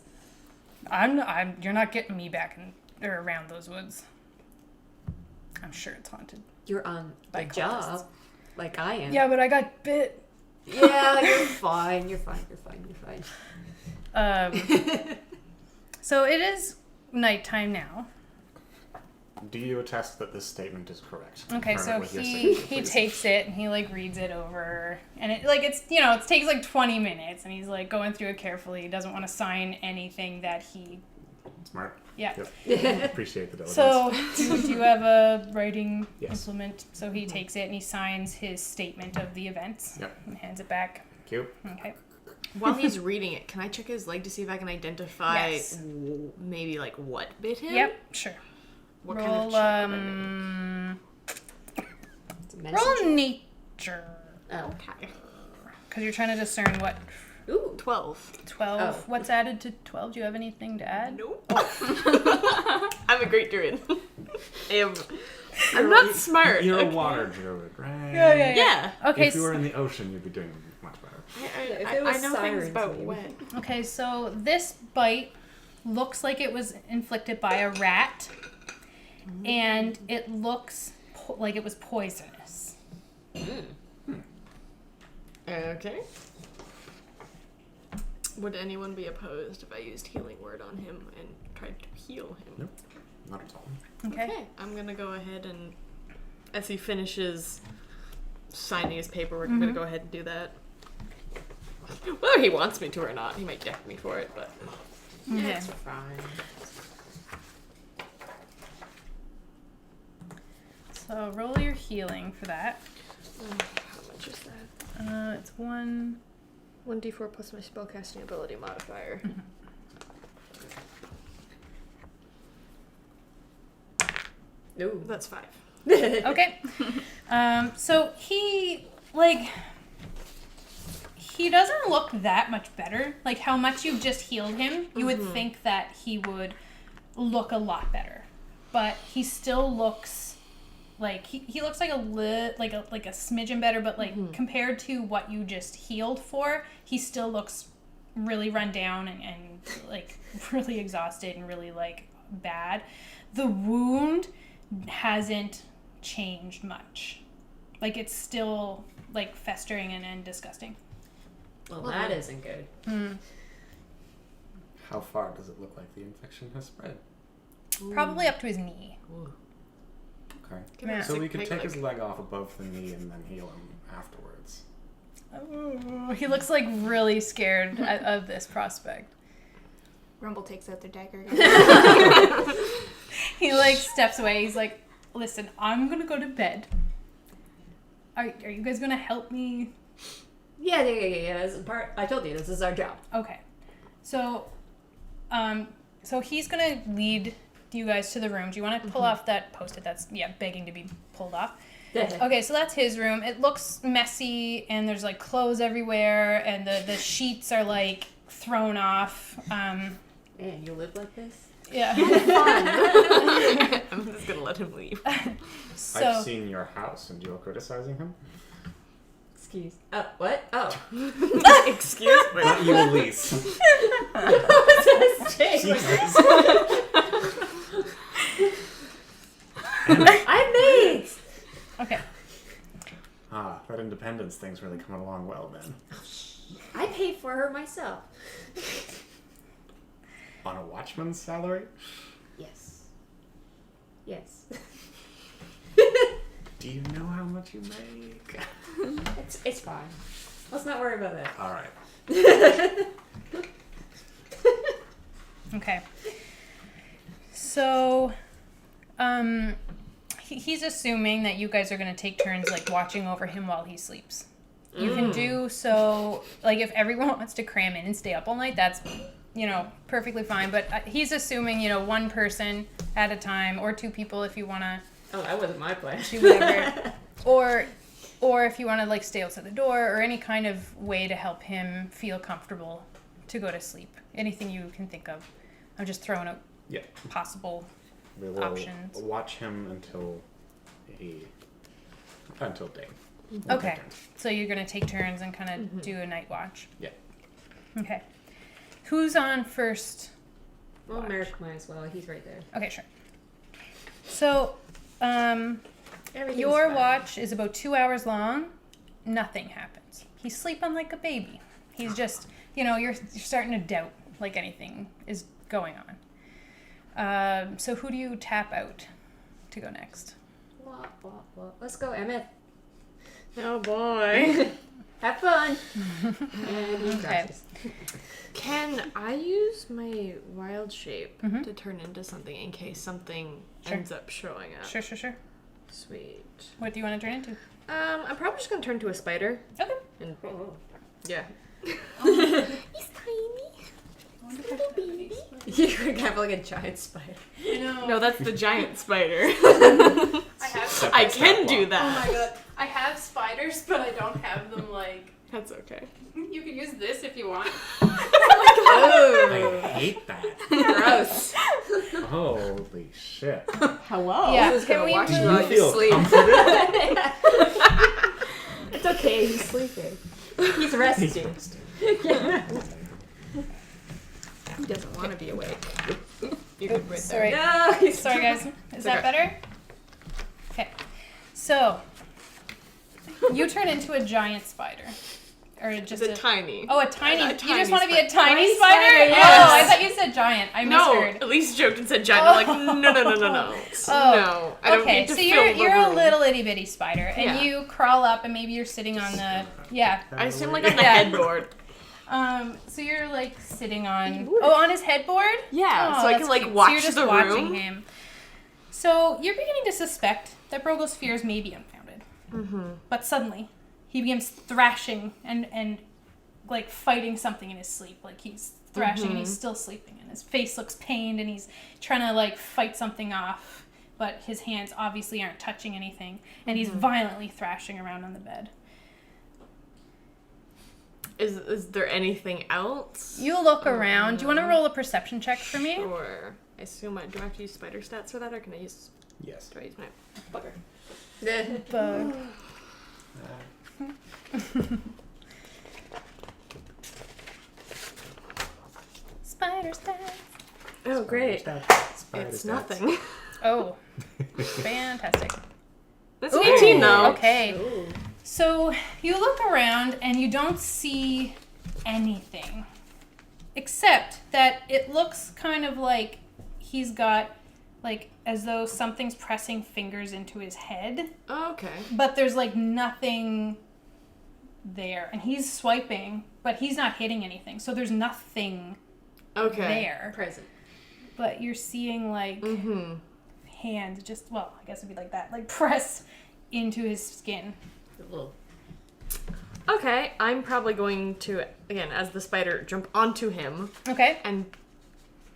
You're not getting me back in or around those woods. I'm sure it's haunted. You're on By the job, cultists. like I am. Yeah, but I got bit. Yeah, you're fine. You're fine. So it is nighttime now. Do you attest that this statement is correct? Okay, Confirm so it with your he signature, please. takes it and he like reads it over, and it takes like 20 minutes, and he's like going through it carefully. He doesn't want to sign anything that he. Smart. Yeah. Yep. Appreciate the diligence. So do you have a writing Yes. implement? So he takes it and he signs his statement of the events. Yep. And hands it back. Cute. Okay. While he's reading it, can I check his leg to see if I can identify Yes. maybe like what bit him? Yep. Sure. What Roll kind of check would I make? It's a medicine roll check. nature. Oh. Okay. Because you're trying to discern what Ooh. 12. 12. Oh. What's added to 12? Do you have anything to add? Nope. I'm a great druid. I'm not smart. You're okay? a water druid, right? Yeah. Okay. If you were in the ocean, you'd be doing much better. If it was I know things sirens, about maybe. wet. Okay, so this bite looks like it was inflicted by a rat, and it looks like it was poisonous. Okay. Would anyone be opposed if I used healing word on him and tried to heal him? Nope. Not at all. Okay. I'm gonna go ahead and, as he finishes signing his paperwork, I'm gonna go ahead and do that. Whether he wants me to or not, he might deck me for it, but Okay. That's fine. So roll your healing for that. how much is that? It's 1. 1d4 plus my spellcasting ability modifier. Ooh. That's 5. Okay. So he doesn't look that much better. Like how much you've just healed him, you would think that he would look a lot better. But he still looks like he looks like like a smidgen better, but like compared to what you just healed for, he still looks really run down and like really exhausted and really like bad. The wound hasn't changed much. Like it's still like festering and disgusting. Well, that isn't good. How far does it look like the infection has spread? Probably up to his knee. Okay. Yeah. So we could take his leg off above the knee and then heal him afterwards. Oh, he looks like really scared of this prospect. Rumble takes out their dagger again. He like steps away. He's like, "Listen, I'm gonna go to bed. Are you guys gonna help me?" Yeah. This is I told you, this is our job. Okay. So, so he's gonna lead you guys to the room. Do you want to pull off that post-it that's begging to be pulled off? Okay, so that's his room. It looks messy and there's like clothes everywhere and the sheets are like thrown off. Man, you live like this? Yeah. I'm just gonna let him leave. So I've seen your house and you're criticizing him? Excuse. What? Oh. Excuse me. Not you, Elise. Jesus. I'm maids! okay. That independence thing's really coming along well then. I paid for her myself. On a watchman's salary? Yes. Yes. Do you know how much you make? It's fine. Let's not worry about that. Alright. Okay. So, he's assuming that you guys are going to take turns, like, watching over him while he sleeps. You can do so, like, if everyone wants to cram in and stay up all night, that's, perfectly fine. But he's assuming, one person at a time, or 2 people if you want to Oh, that wasn't my plan. do whatever. Or if you want to, like, stay outside the door, or any kind of way to help him feel comfortable to go to sleep. Anything you can think of. I'm just throwing out Yeah. possible We will options. watch him until day. Okay. So you're going to take turns and kind of do a night watch. Yeah. Okay. Who's on first? Well, Watch. Merrick might as well. He's right there. Okay, sure. So, Everything's your fine. watch is about 2 hours long. Nothing happens. He's sleeping like a baby. He's just, you're starting to doubt like anything is going on. So who do you tap out to go next? What? Let's go, Emmett. Oh boy. Have fun. And he Okay. crashes. Can I use my wild shape Mhm. to turn into something in case something Sure. ends up showing up? Sure. Sweet. What do you want to turn into? I'm probably just gonna turn into a spider. Okay. And Oh. yeah. He's tiny. Little baby. You could have like a giant spider. No, that's the giant spider. I have. I can do that. Oh my god. I have spiders, but I don't have them like. That's okay. You can use this if you want. Oh. I hate that. Gross. Holy shit. Hello. Yeah. Who's Can gonna we watch move- you Do while you you feel sleep? comforted? It's okay. He's sleeping. He's resting. He doesn't want to be awake. You could right there. Sorry. No, he's Sorry, guys. Is that okay. better? Okay. So, you turn into a giant spider. Or just Just a tiny. Oh, a tiny. A You tiny just want to be a spider. tiny Tiny spider? spider, Oh, yes. I thought you said giant. I No, misheard. at least joked and said giant. I'm like, no. Oh, No. I don't okay, need to so fill you're the a room. little itty bitty spider, and Yeah. you crawl up, and maybe you're sitting on the I assume like on the Yeah. headboard. So you're like sitting on Headboard. on his headboard. Yeah, Oh, so I that's can like cute. watch so you're just the watching room. him. So you're beginning to suspect that Brogel's fears may be unfounded. Mm-hmm. But suddenly, he begins thrashing and like fighting something in his sleep. Like he's thrashing and he's still sleeping, and his face looks pained, and he's trying to like fight something off, but his hands obviously aren't touching anything, and he's violently thrashing around on the bed. Is there anything else? You look around. Do you want to roll a perception check for me? Sure. I assume do I have to use spider stats for that, or can I use? Yes. Do I use my bugger? Bug. Spider stats. Oh, great. Spider It's stats. nothing. Oh, fantastic. That's Ooh, 18 though. Okay. Ooh. So you look around and you don't see anything. Except that it looks kind of like he's got, like, as though something's pressing fingers into his head. Oh, okay. But there's, like, nothing there. And he's swiping, but he's not hitting anything. So there's nothing Okay. there. Present. But you're seeing, like, Mm-hmm. hands just, well, I guess it'd be like that, like, press into his skin. Okay, I'm probably going to, again, as the spider, jump onto him Okay. and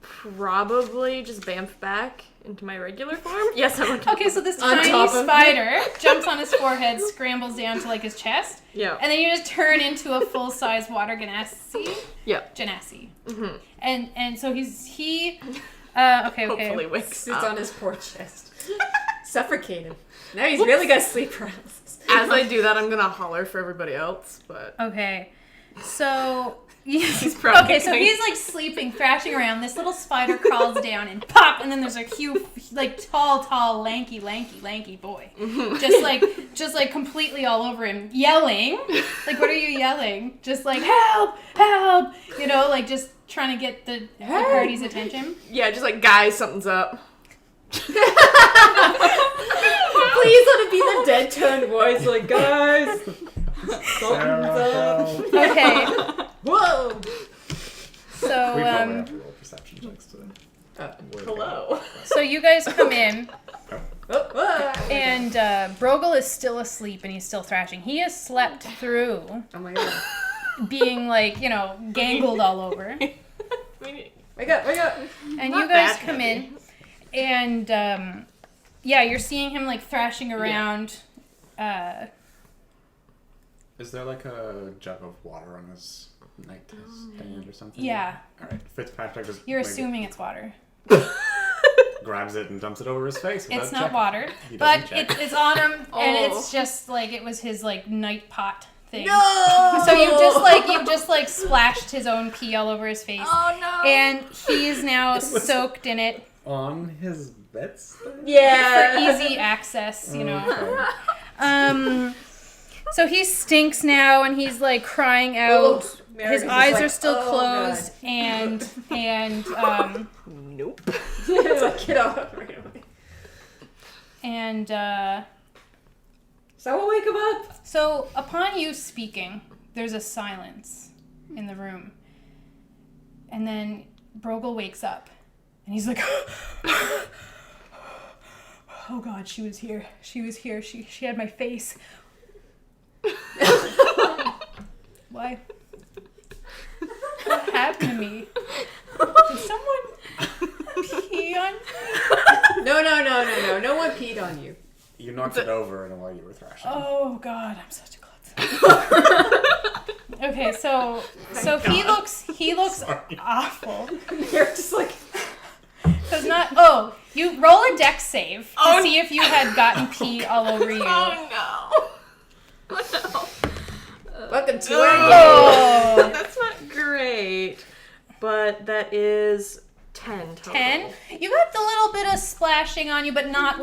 probably just bamf back into my regular form. Yes, I'm on top Okay, of so it. this On tiny top of spider jumps on his forehead, scrambles down to, like, his chest, Yeah. and then you just turn into a full-size water genasi. Yeah. Genasi. Mm-hmm. And so okay. Hopefully wakes Sits up. on his poor chest. Suffocated. Now he's really got sleep paralysis. As I do that, I'm gonna holler for everybody else, but... Okay. So probably okay, so going- he's like sleeping, thrashing around. This little spider crawls down and pop, and then there's a huge, like tall, lanky boy, just like completely all over him, yelling. Like, what are you yelling? Just like help, you know, like just trying to get the party's attention. Yeah, just like, guys, something's up. Please let it be the dead tone voice, like, guys. Sarah, Okay, Whoa. so we probably have to roll perception checks today. Hello. so you guys come in. Oh And Brogel is still asleep and he's still thrashing. He has slept through my god. being like, you know, gangled all over. Wake up. And Not you guys that come heavy. in and yeah, you're seeing him like thrashing around. Is there like a jug of water on his night stand or something? Yeah. All right. Fitzpatrick just You're maybe assuming it's water. grabs it and dumps it over his face. It's without not checking. water, He but doesn't check. it's on him, and Oh. it's just like it was his like night pot thing. No! So you've just like splashed his own pee all over his face, Oh no. and he is now soaked in it On his beds? for Yeah. easy access. You know. Okay. So he stinks now, and he's like crying out. Merrick His is eyes just are like, still "Oh, closed, and Nope. It's like, get off right away. and Someone wake him up. so upon you speaking, there's a silence in the room, and then Brogel wakes up, and he's like, "Oh God, she was here. She was here. She had my face." Why? What happened to me? Did someone pee on me? No. No one peed on you. You knocked it over while you were thrashing. Oh God, I'm such a klutz. Okay, so he looks Sorry. awful. You're just like, Cause not you roll a dex save to see if you had gotten pee all over you. Oh no. welcome to Oh. That's not great. But that is 10 total. 10. You got the little bit of splashing on you, but not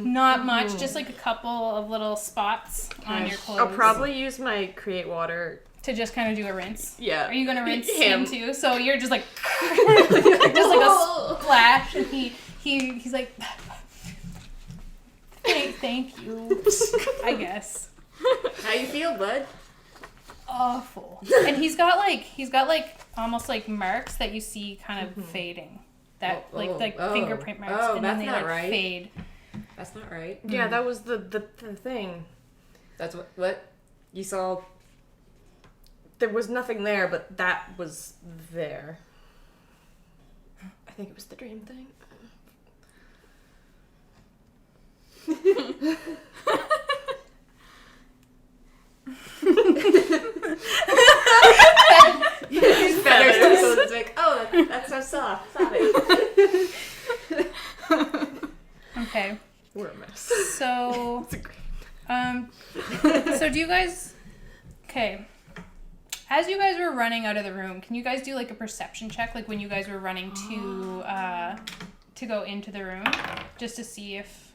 not much. Just like a couple of little spots on your clothes. I'll probably use my create water. to just kind of do a rinse. Yeah. Are you gonna rinse Him. him too? So you're just like just like a splash, and he's like, thank you, I guess. How you feel, bud? Awful. And he's got like almost like marks that you see kind of fading. That fingerprint marks, and then that's they not like right. fade. That's not right. Yeah, that was the thing. That's what you saw. There was nothing there, but that was there. I think it was the dream thing. His feathers. So it's like, oh, that's so soft. Stop it. Okay. We're a mess. So It's a great. so do you guys okay. As you guys were running out of the room, can you guys do like a perception check, like when you guys were running to go into the room, just to see if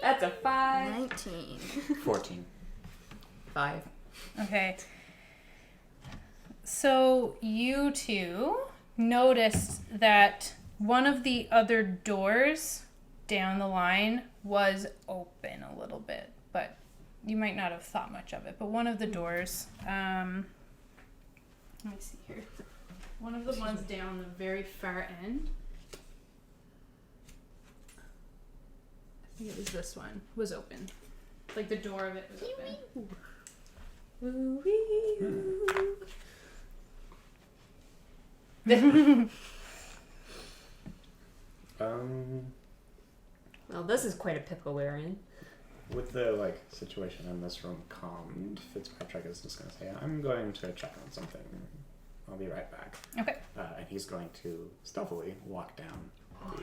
That's a 5. 19. 14. 5. okay. So you two noticed that one of the other doors down the line was open a little bit, but you might not have thought much of it. But one of the doors, let me see here. One of the ones down the very far end, I think it was this one, was open. Like the door of it was open. Well, this is quite a pickle we're in. With the situation in this room calmed, Fitzpatrick is just going to say, "I'm going to check on something. I'll be right back." Okay. And he's going to stealthily walk down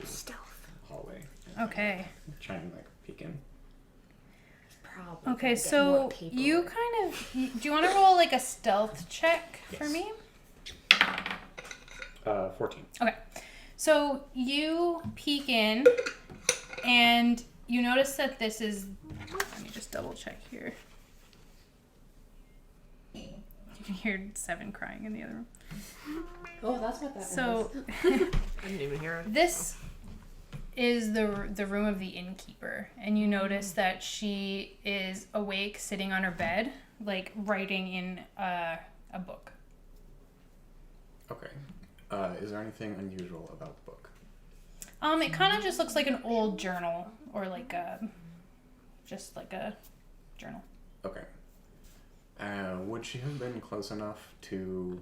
the Stealth. hallway. And, Okay. try and peek in. Probably. Okay, get so more people. you kind of... Do you want to roll like a stealth check for Yes. me? 14. Okay. So you peek in and you notice that this is... Let me just double check here. You can hear Seven crying in the other room. Oh, that's what that So I didn't even hear it. this is the room of the innkeeper, and you notice that she is awake, sitting on her bed, like writing in a book. Okay. Is there anything unusual about the book? It kind of just looks like an old journal, or just like a journal. Okay. Would she have been close enough to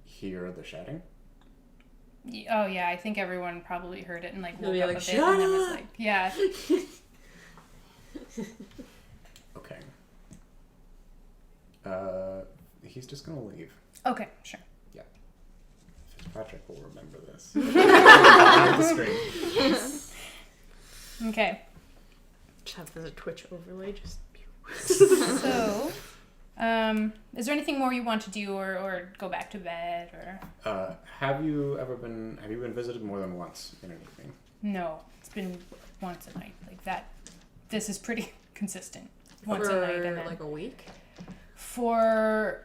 hear the shouting? Oh yeah, I think everyone probably heard it and woke They'll be up like, a bit, "Shut and then was up!" like, yeah. Okay. he's just gonna leave. Okay, sure. Fitzpatrick will remember this. The screen. Okay. Just have the Twitch overlay. Just. So, is there anything more you want to do, or go back to bed, or? Have you been visited more than once in an evening? No, it's been once a night. Like that. This is pretty consistent. Once a night, and then like a week. for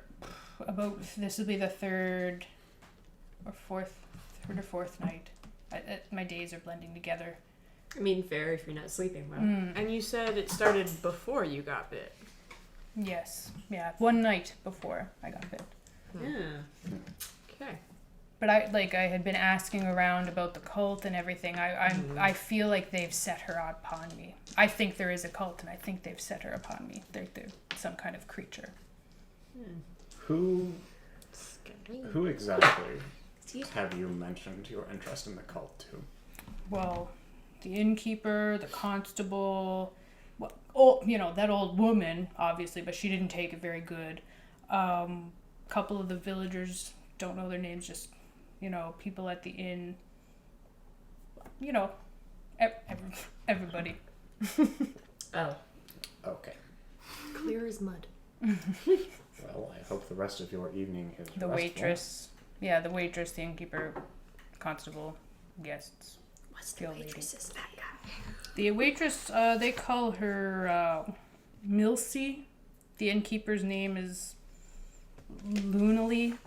about this will be the third or fourth night. My days are blending together. I mean, fair if you're not sleeping well. And you said it started before you got bit. Yes, yeah, one night before I got bit. Yeah. Okay. But I had been asking around about the cult and everything. I feel like they've set her upon me. I think there is a cult, and I think they've set her upon me. They're some kind of creature. Who exactly have you mentioned your interest in the cult to? Well, the innkeeper, the constable, that old woman, obviously, but she didn't take it very good. Couple of the villagers, don't know their names, just, people at the inn. Everybody. Oh. Okay. Clear as mud. Well, I hope the rest of your evening is The restful. waitress. Yeah, the waitress, the innkeeper, constable, guests. What's the the lady. waitress's that guy? The waitress, they call her Milsey. The innkeeper's name is Lunelli.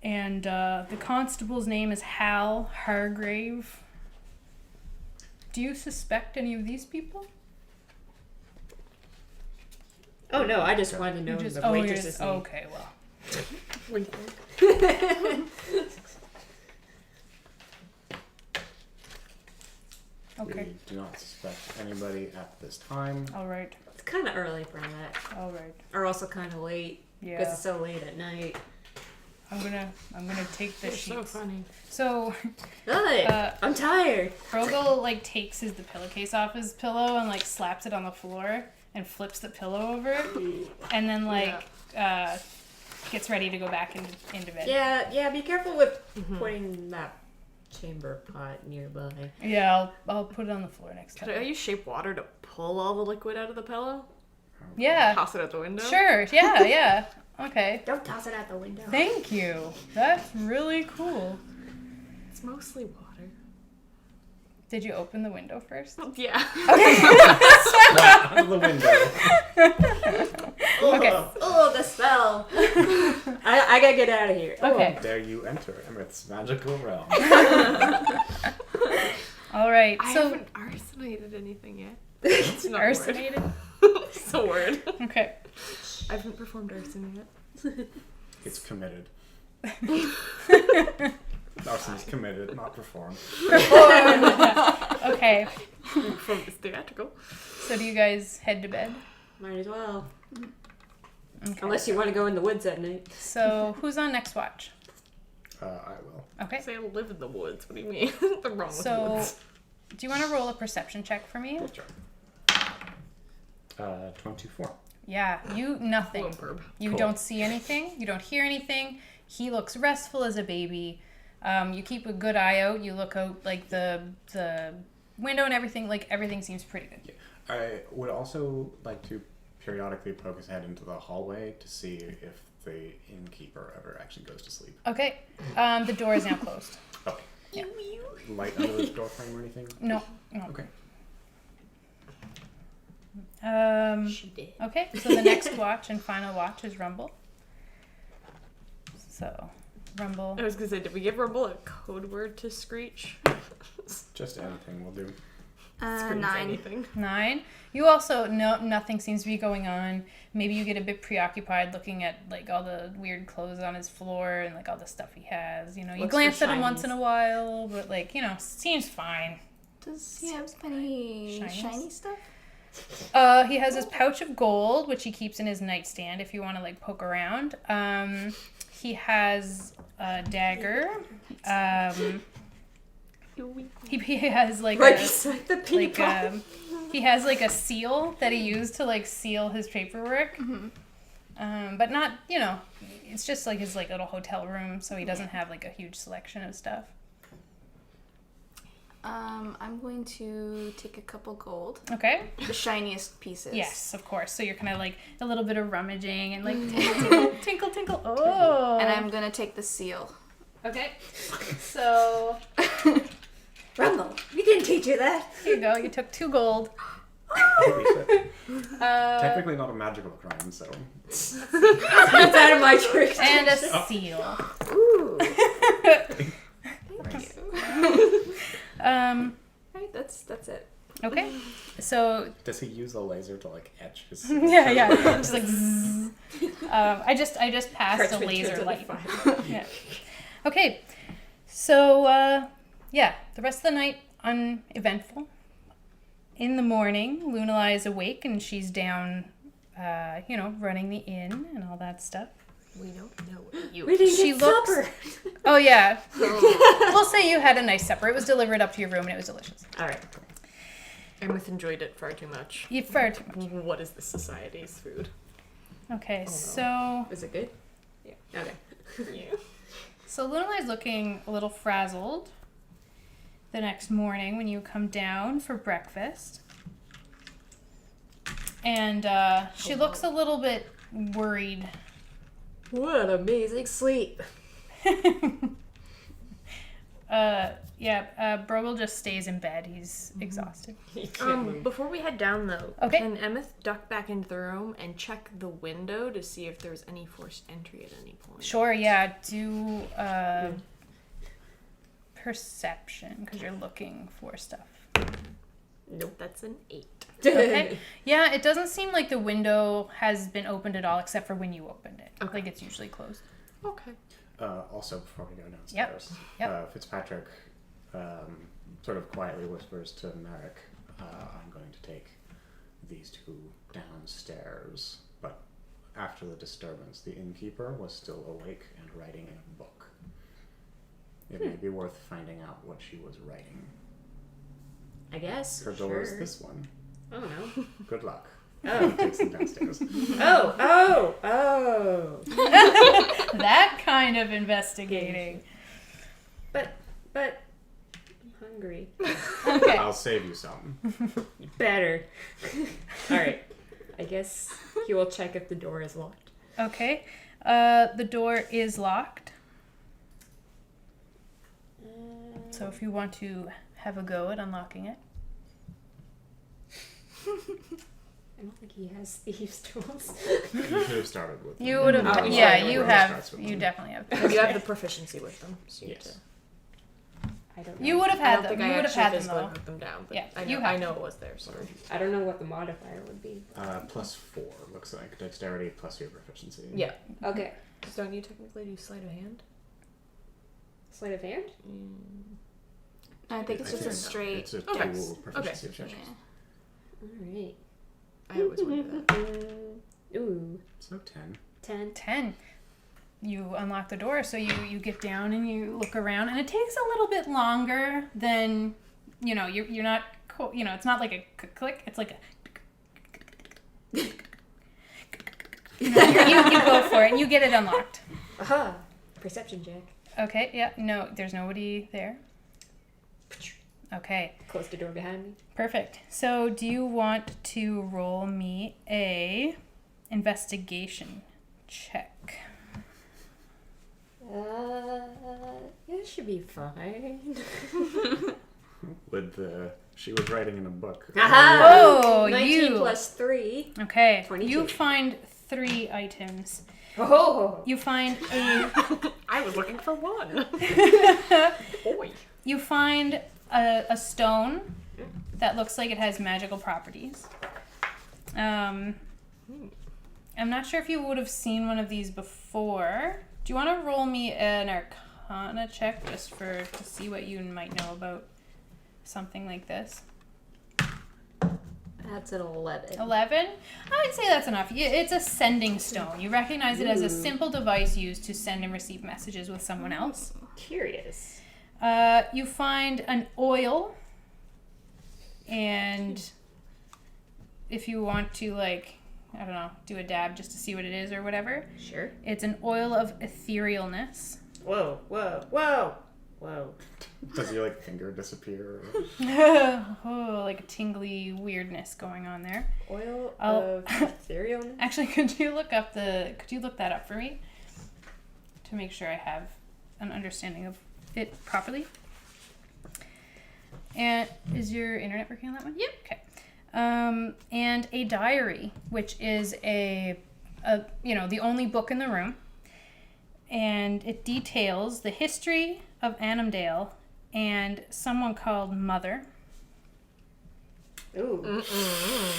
And the constable's name is Hal Hargrave. Do you suspect any of these people? Oh no, I just wanted to know the waitress's name. Okay, well. Okay. We do not suspect anybody at this time. All right. It's kind of early for that. All right. Or also kind of late. Yeah. Because it's so late at night. I'm gonna take the You're sheets. so funny. So Good. I'm tired. Frogel takes the pillowcase off his pillow and slaps it on the floor and flips the pillow over, and then gets ready to go back into bed. Yeah. Be careful with putting that chamber pot nearby. Yeah, I'll put it on the floor next Could I time. use shape water to pull all the liquid out of the pillow? Yeah. Toss it out the window? Sure. Yeah. Okay. Don't toss it out the window. Thank you. That's really cool. It's mostly water. Did you open the window first? Yeah. Out of the window. Okay. Oh, the spell. I gotta get out of here. Okay. Dare you enter Emmett's magical realm? All right. I So haven't arsonated anything yet. It's not arsonated. a word. It's a word. Okay. I haven't performed arson yet. It's committed. Arson's committed, not performed. Okay. Performed is theatrical. So do you guys head to bed? Might as well. Okay. Unless you want to go in the woods at night. So who's on next watch? I will. Okay. Say I live in the woods. What do you mean? The wrong with So, woods. do you want to roll a perception check for me? Sure. 24. Yeah, nothing. Little burb. You Cool. don't see anything. You don't hear anything. He looks restful as a baby. You keep a good eye out. You look out the window and everything. Everything seems pretty good. Yeah. I would also like to periodically poke his head into the hallway to see if the innkeeper ever actually goes to sleep. Okay. The door is now closed. Okay. Yeah. Light under the door frame or anything? No. Okay. She did. Okay. So the next watch and final watch is Rumble. So, Rumble. I was gonna say, did we give Rumble a code word to Screech? Just anything will do. Screams 9. anything. 9. You also nothing seems to be going on. Maybe you get a bit preoccupied looking at all the weird clothes on his floor and all the stuff he has. You Looks glance for at him once shinies. in a while, but seems fine. Does he have any Shinies? shiny stuff? He has his pouch of gold, which he keeps in his nightstand if you want to poke around. He has a dagger. He has Right beside the like peapod. He has like a seal that he used to like seal his paperwork. But not, it's just like his like little hotel room, so he doesn't have like a huge selection of stuff. I'm going to take a couple gold. Okay. The shiniest pieces. Yes, of course. So you're kind of like a little bit of rummaging and like tinkle, tinkle, tinkle. Oh. And I'm going to take the seal. Okay. So Rumble, we didn't teach you that. here you go. You took 2 gold. Holy shit. Uh, Technically not a magical crime, so. It's out of my jurisdiction. and a seal. Ooh. Nice. Right, that's it. Okay. So Does he use a laser to like etch his? yeah. Just like zzz. I just passed a Parchment laser turns light. into fire. Yeah. Okay. So the rest of the night uneventful. In the morning, Lunala is awake and she's down, running the inn and all that stuff. We don't know you. We didn't She get looks- supper. Oh yeah. We'll say you had a nice supper. It was delivered up to your room and it was delicious. All right. Emeth enjoyed it far too much. You far too much. What is the society's food? Okay, no. so Is it good? Yeah. Okay. Yeah. So Lunala is looking a little frazzled the next morning when you come down for breakfast. And she looks a little bit worried. What amazing sleep. Brogel just stays in bed. He's exhausted. Before we head down though, Okay. can Emeth duck back into the room and check the window to see if there's any forced entry at any point? Sure, yeah. Do perception because you're looking for stuff. Nope, that's an 8. Okay. Yeah, it doesn't seem like the window has been opened at all except for when you opened it. Okay. Like it's usually closed. Okay. Also, before we go downstairs, Yep. Fitzpatrick sort of quietly whispers to Merrick, I'm going to take these 2 downstairs. But after the disturbance, the innkeeper was still awake and writing in a book. It may be worth finding out what she was writing. I guess. Her door is this one. I don't know. Good luck. Oh. He takes them downstairs. Oh. That kind of investigating. But I'm hungry. Okay. I'll save you some. Better. All right. I guess he will check if the door is locked. Okay. The door is locked. So if you want to have a go at unlocking it. I don't think he has thieves' tools. You could have started with. You would have. Oh, yeah, sorry. you Whoever have. starts with You them. definitely have. But you have the proficiency with them. So you Yes. have to- I don't know. You would have I had don't them. think You I would have actually had them physically though. put them down, but Yeah, I you know, have I know them. it was there. So. I don't know what the modifier would be. +4 looks like dexterity plus your proficiency. Yeah. Okay. Don't you technically do sleight of hand? Sleight of hand? I think it's just a straight. It's a Okay. dual proficiency Yeah. check. Alright. I always wondered that. Ooh. So 10. 10. 10. You unlock the door, so you get down and you look around, and it takes a little bit longer than, you're not, it's not like a click, it's like a, you go for it, and you get it unlocked. Aha! Perception check. Okay, yeah, no, there's nobody there. Okay, Close the door behind me. perfect. So do you want to roll me a investigation check? Yeah, it should be fine. She was writing in a book. Aha! Oh, 19 you. plus 3. Okay, 22. you find 3 items. Oh! You find a I was looking for one. Boy. you find a stone that looks like it has magical properties. I'm not sure if you would have seen one of these before. Do you want to roll me an Arcana check just to see what you might know about something like this? That's an 11. 11? I'd say that's enough. It's a sending stone. You recognize it as a simple device used to send and receive messages with someone else. Curious. You find an oil and if you want to, like, I don't know, do a dab just to see what it is or whatever. Sure. It's an oil of etherealness. Whoa, whoa, whoa, whoa. Does your like finger disappear? Oh, like a tingly weirdness going on there. Oil I'll- of etherealness? Actually, could you look that up for me? To make sure I have an understanding of it properly. And is your internet working on that one? Yep. Okay. And a diary, which is the only book in the room. And it details the history of Annandale and someone called Mother. Ooh.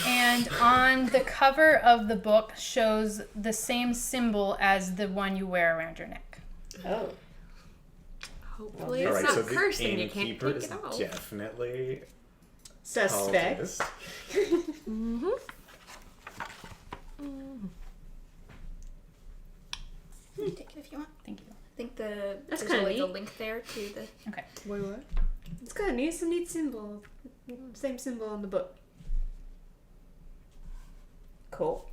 And on the cover of the book shows the same symbol as the one you wear around your neck. Oh. Hopefully All it's right, not so the cursing. You can't innkeeper take is it off. definitely Suspect. cultist. You can take it if you want. Thank you. I think That's there's kinda always a neat. link there to the. Okay. Wait, what? It's got a neat symbol. Same symbol on the book. Cool.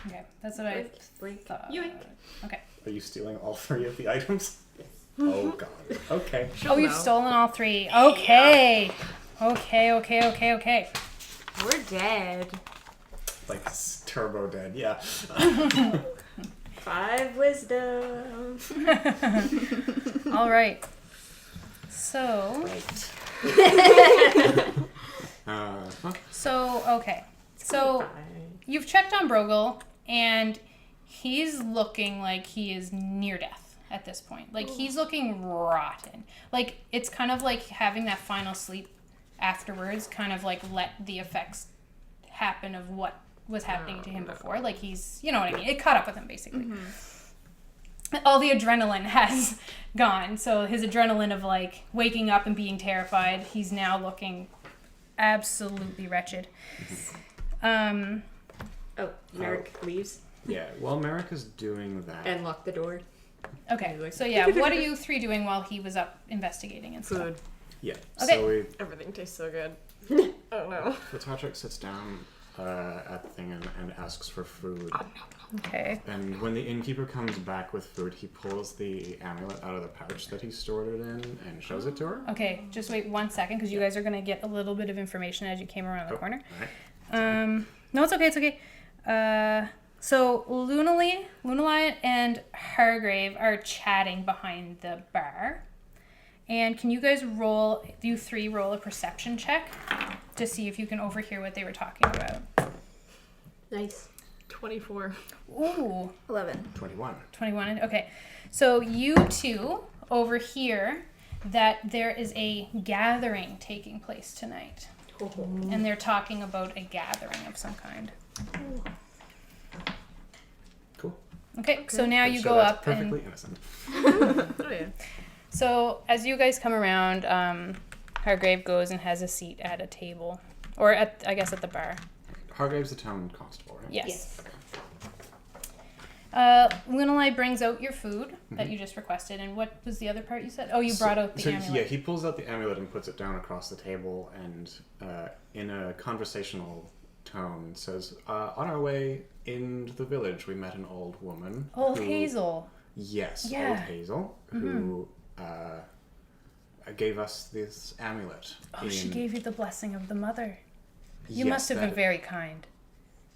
Okay. That's what I Blink. thought. Yoink. Okay. Are you stealing all 3 of the items? Oh god. Okay. Oh, you've stolen all 3. Okay. Okay. We're dead. Like turbo dead. Yeah. 5 wisdom. All right. So, okay. So, you've checked on Brogel, and he's looking like he is near death at this point. Like, he's looking rotten. Like, it's kind of like having that final sleep afterwards, kind of like let the effects happen of what was happening to him before. Like, he's, you know what I mean? It caught up with him, basically. All the adrenaline has gone. So his adrenaline of, like, waking up and being terrified, he's now looking absolutely wretched. Oh, Merrick leaves Yeah, while Merrick is doing that, and lock the door. Okay, so yeah, what are you 3 doing while he was up investigating and stuff? Food. yeah, Okay. so Everything tastes so good. Oh no. Fitzpatrick sits down at the thing and asks for food. Okay. And when the innkeeper comes back with food, he pulls the amulet out of the pouch that he stored it in and shows it to her. Okay, just wait 1 second because you guys are going to get a little bit of information as you came around the corner. All right. No, it's okay. So Lunali and Hargrave are chatting behind the bar. And can you guys you 3 roll a perception check to see if you can overhear what they were talking about? Nice. 24. Ooh, 11. 21. 21. Okay. So you 2 overhear that there is a gathering taking place tonight. And they're talking about a gathering of some kind. Cool. Okay, so now you So go that's up perfectly and... innocent. Oh yeah. So as you guys come around, Hargrave goes and has a seat at a table. Or at the bar. Hargrave's the town constable, right? Yes. Lunali brings out your food that you just requested. And what was the other part you said? Oh, you brought out the amulet. Yeah, he pulls out the amulet and puts it down across the table and in a conversational tone says, on our way into the village, we met an old woman. Old Hazel. Yes, Yeah. old Hazel, who gave us this amulet. Oh, she gave you the blessing of the mother. You Yes, must have been that- very kind.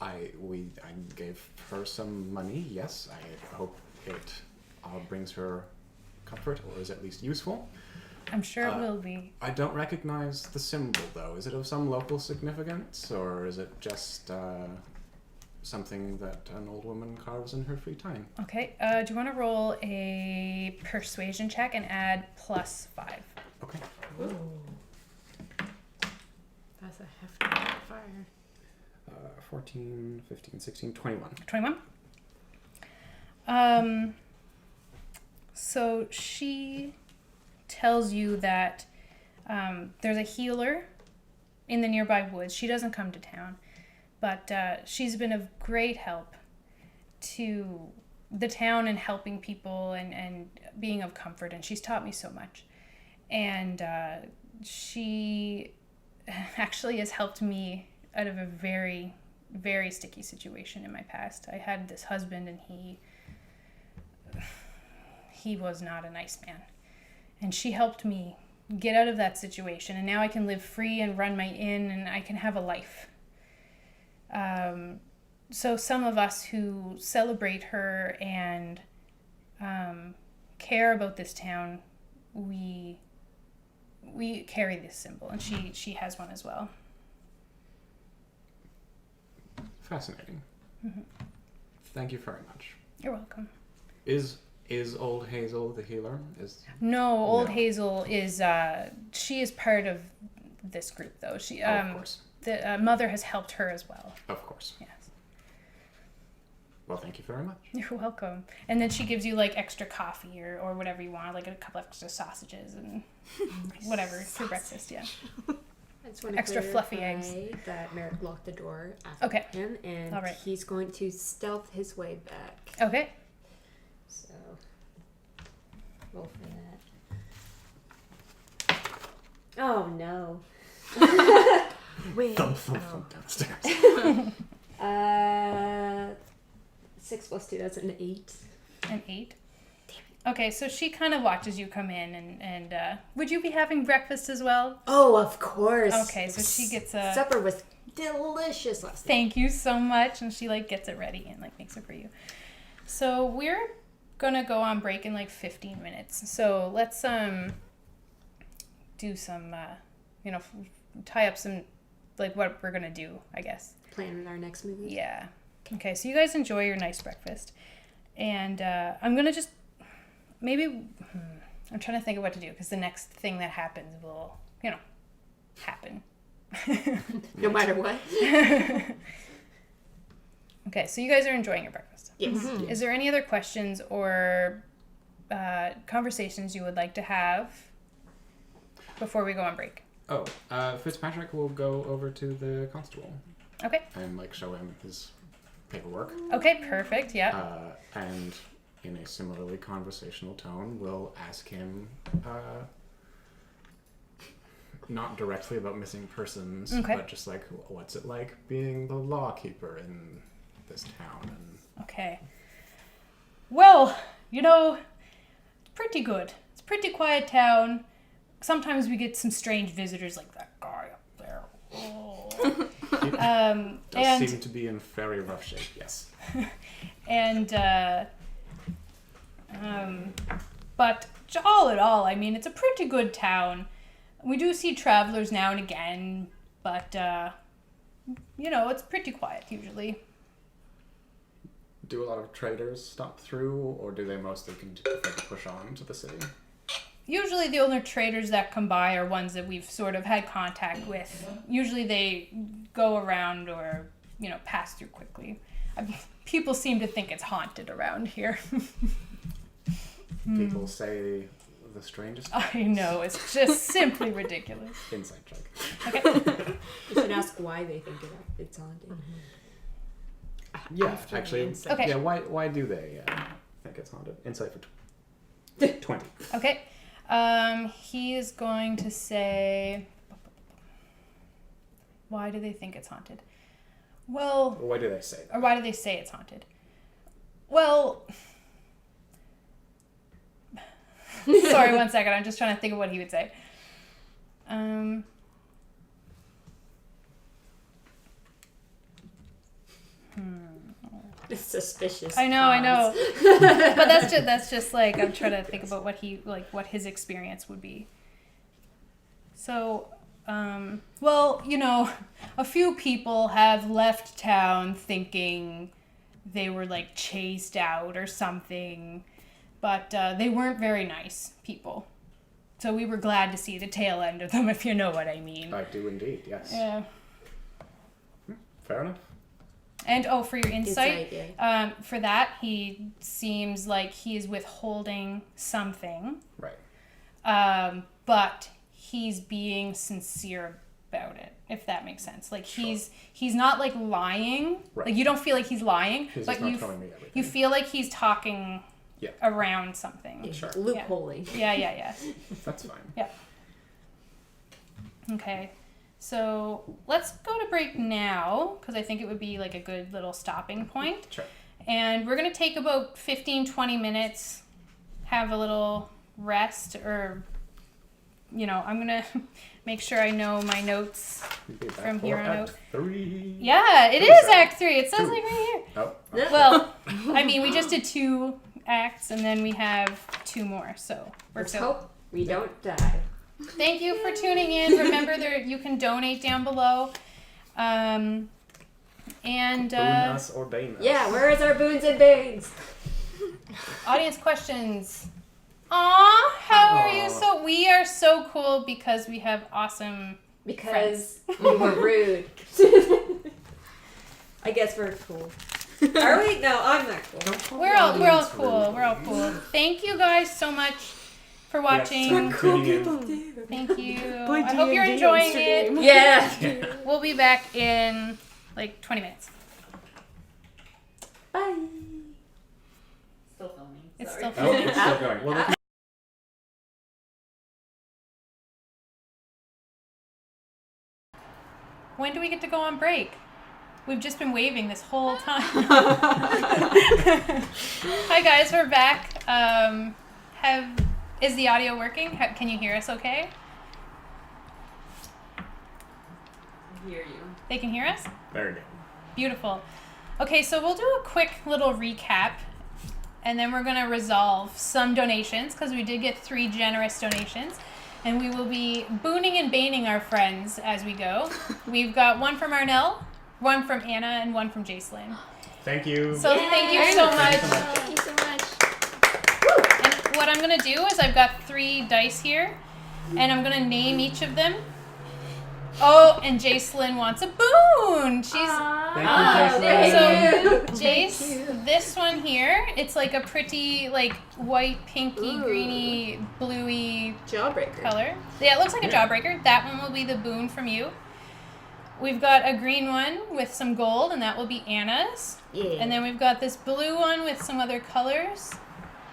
I gave her some money. Yes, I hope it brings her comfort, or is at least useful. I'm sure it will be. I don't recognize the symbol, though. Is it of some local significance, or is it just something that an old woman carves in her free time? Okay, do you want to roll a persuasion check and add +5? Okay. That's a hefty modifier. 14, 15, 16, 21. 21? So she tells you that there's a healer in the nearby woods. She doesn't come to town, but she's been of great help to the town and helping people and being of comfort, and she's taught me so much. And she actually has helped me out of a very, very sticky situation in my past. I had this husband, and he was not a nice man. And she helped me get out of that situation, and now I can live free and run my inn, and I can have a life. So some of us who celebrate her and care about this town, we carry this symbol, and she has one as well. Fascinating. Mm-hmm. Thank you very much. You're welcome. Is Old Hazel the healer? No, Old No. Hazel is she is part of this group, though. She of course. the mother has helped her as well. Of course. Yes. Well, thank you very much. You're welcome. And then she gives you like extra coffee or whatever you want, like a couple extra sausages and whatever for breakfast. Yeah. I just want to Extra fluffy clarify that Merrick locked the door after Okay. him, and All right. he's going to stealth his way back. Okay. So, roll for that. Oh no. Wait. Thump, thump, thump downstairs. 6 plus 2, that's an 8. An 8. Okay, so she kind of watches you come in, and would you be having breakfast as well? Oh, of course. Okay, so she gets a supper was delicious last night. thank you so much, and she like gets it ready and like makes it for you. So we're gonna go on break in like 15 minutes. So let's do some tie up some like what we're gonna do, I guess. Planning our next movie. Yeah. Okay, so you guys enjoy your nice breakfast. And I'm going to just maybe I'm trying to think of what to do because the next thing that happens will, happen. No matter what. Okay, so you guys are enjoying your breakfast. Yes. Mm-hmm. Is there any other questions or conversations you would like to have before we go on break? Oh, Fitzpatrick will go over to the constable Okay. and show him his paperwork. Okay, perfect. Yeah. And in a similarly conversational tone, we'll ask him not directly about missing persons, Okay. but just like what's it like being the lawkeeper in this town. And Okay. Well, it's pretty good. It's a pretty quiet town. Sometimes we get some strange visitors like that guy up there. Oh. does seem to be in very rough shape. Yes. And but all in all, I mean, it's a pretty good town. We do see travelers now and again, but it's pretty quiet usually. Do a lot of traders stop through, or do they mostly continue to push on to the city? Usually the only traders that come by are ones that we've sort of had contact with. Usually they go around or, pass through quickly. People seem to think it's haunted around here. People say the strangest I know, it's just simply ridiculous. insight check. Okay. You should ask why they think it's haunted. Yeah, After the actually. insight. Okay. Yeah, why do they think it's haunted? Insight for 20. Okay. He is going to say, why do they think it's haunted? Well, Why do they say that? or why do they say it's haunted? Well, sorry, one second. I'm just trying to think of what he would say. It's suspicious. I know. But that's just like I'm trying to think about what his experience would be. So, a few people have left town thinking they were like chased out or something, but they weren't very nice people. So we were glad to see the tail end of them, if you know what I mean. I do indeed, yes. Yeah. Fair enough. And for your insight, yeah. for that, he seems like he is withholding something, Right. but he's being sincere about it, if that makes sense. Like he's not like lying. Right. Like you don't feel like he's lying, He's but just not telling me everything. you feel like he's talking Yeah. around something. Yeah, Sure. loopholing. Yeah. That's fine. Yeah. Okay. So let's go to break now, because I think it would be like a good little stopping point. Sure. And we're going to take about 15-20 minutes, have a little rest, or, I'm going to make sure I know my notes from here on out. Act 3. Yeah, it Who's is that? Act 3. It says like right here. Oh. Well, I mean, we just did 2 acts, and then we have 2 more, so Let's works out. hope we don't die. Thank you for tuning in. Remember, you can donate down below. And Boon us or bane us. Yeah, where is our boons and banes? audience questions. Aw, how are you? Aw. We are so cool because we have awesome. Because we were rude. I guess we're cool. Are we? No, I'm not cool. We're all cool. We're all cool. Thank you guys so much for watching. Yes, Cool tuning in. people. Thank you. Play I hope you're D&D enjoying on it. stream. Yeah. We'll be back in like 20 minutes. Bye. Still filming. It's Sorry. still Oh, it's still going. Well, they When do we get to go on break? We've just been waving this whole time. Hi guys, we're back. Is the audio working? Can you hear us okay? I hear you. They can hear us? Very good. Beautiful. Okay, so we'll do a quick little recap, and then we're going to resolve some donations, because we did get 3 generous donations, and we will be booning and baning our friends as we go. We've got 1 from Arnell, 1 from Anna, and 1 from Jacelyn. Thank you. So thank you so much. Thank you so much. Thank you so much. And what I'm going to do is I've got 3 dice here, and I'm going to name each of them. Oh, and Jacelyn wants a boon. She's... Thank you, Oh, Jason. So, Jace, this one here, it's like a pretty, like, white, pinky, Ooh. greeny, bluey Jawbreaker. color. Yeah, it looks like a Yeah. jawbreaker. That one will be the boon from you. We've got a green one with some gold, and that will be Anna's. Yeah. And then we've got this blue one with some other colors.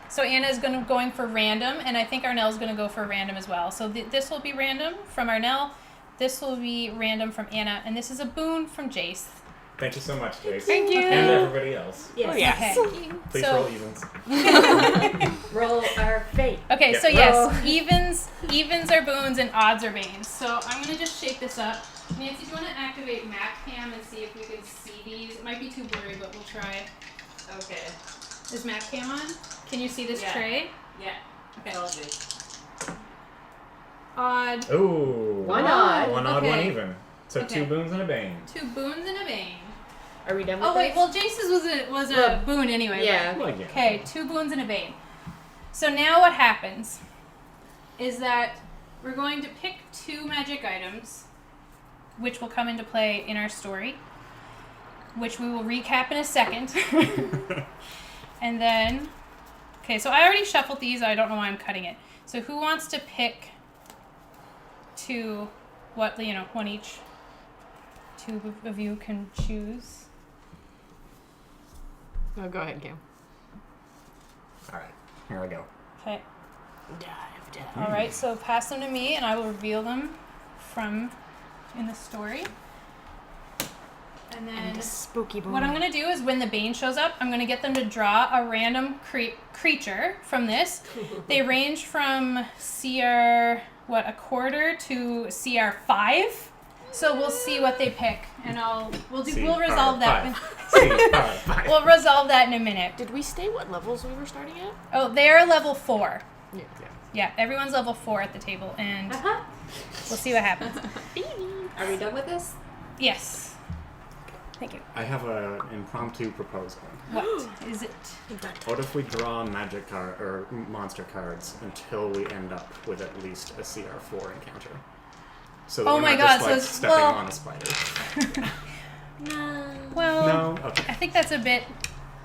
So Anna's going for random, and I think Arnell's going to go for random as well. So this will be random from Arnell. This will be random from Anna, and this is a boon from Jace. Thank you so much, Jace. Thank you. And everybody else. Yes. Oh, yeah. Okay. Please So- roll evens. Roll our fate. Okay, Yeah. so yes, evens are boons and odds are banes. So I'm gonna just shake this up. Nancy, do you want to activate map cam and see if we can see these? It might be too blurry, but we'll try. Okay. Is map cam on? Can you see this Yeah. tray? Yeah. Okay. All good. Odd. Ooh. One odd. One odd, one Okay. even. So Okay. 2 boons and a bane. 2 boons and a bane. Are we done with Oh wait, this? well Jace's was a Yeah. boon anyway. Yeah. Well, yeah. Okay, 2 boons and a bane. So now what happens is that we're going to pick 2 magic items, which will come into play in our story, which we will recap in a second. And then, okay, so I already shuffled these. I don't know why I'm cutting it. So who wants to pick 2? What, one each. 2 of you can choose. Oh, go ahead, Cam. All right. Here I go. Okay. Dive. All right, so pass them to me, and I will reveal them from in the story. And then And a spooky boy. what I'm gonna do is, when the Bane shows up, I'm gonna get them to draw a random creature from this. They range from CR a quarter to CR 5. So we'll see what they pick, and we'll resolve that. We'll resolve that in a minute. Did we say what levels we were starting at? Oh, they're level 4. Yeah. Yeah, everyone's level 4 at the table, and Uh-huh. we'll see what happens. Are we done with this? Yes. Thank you. I have an impromptu proposal. What is it? What if we draw magic card or monster cards until we end up with at least a CR4 encounter? So that Oh we're my not God, just, so like, it's- stepping well- on a spider. Well, No. Okay. I think that's a bit.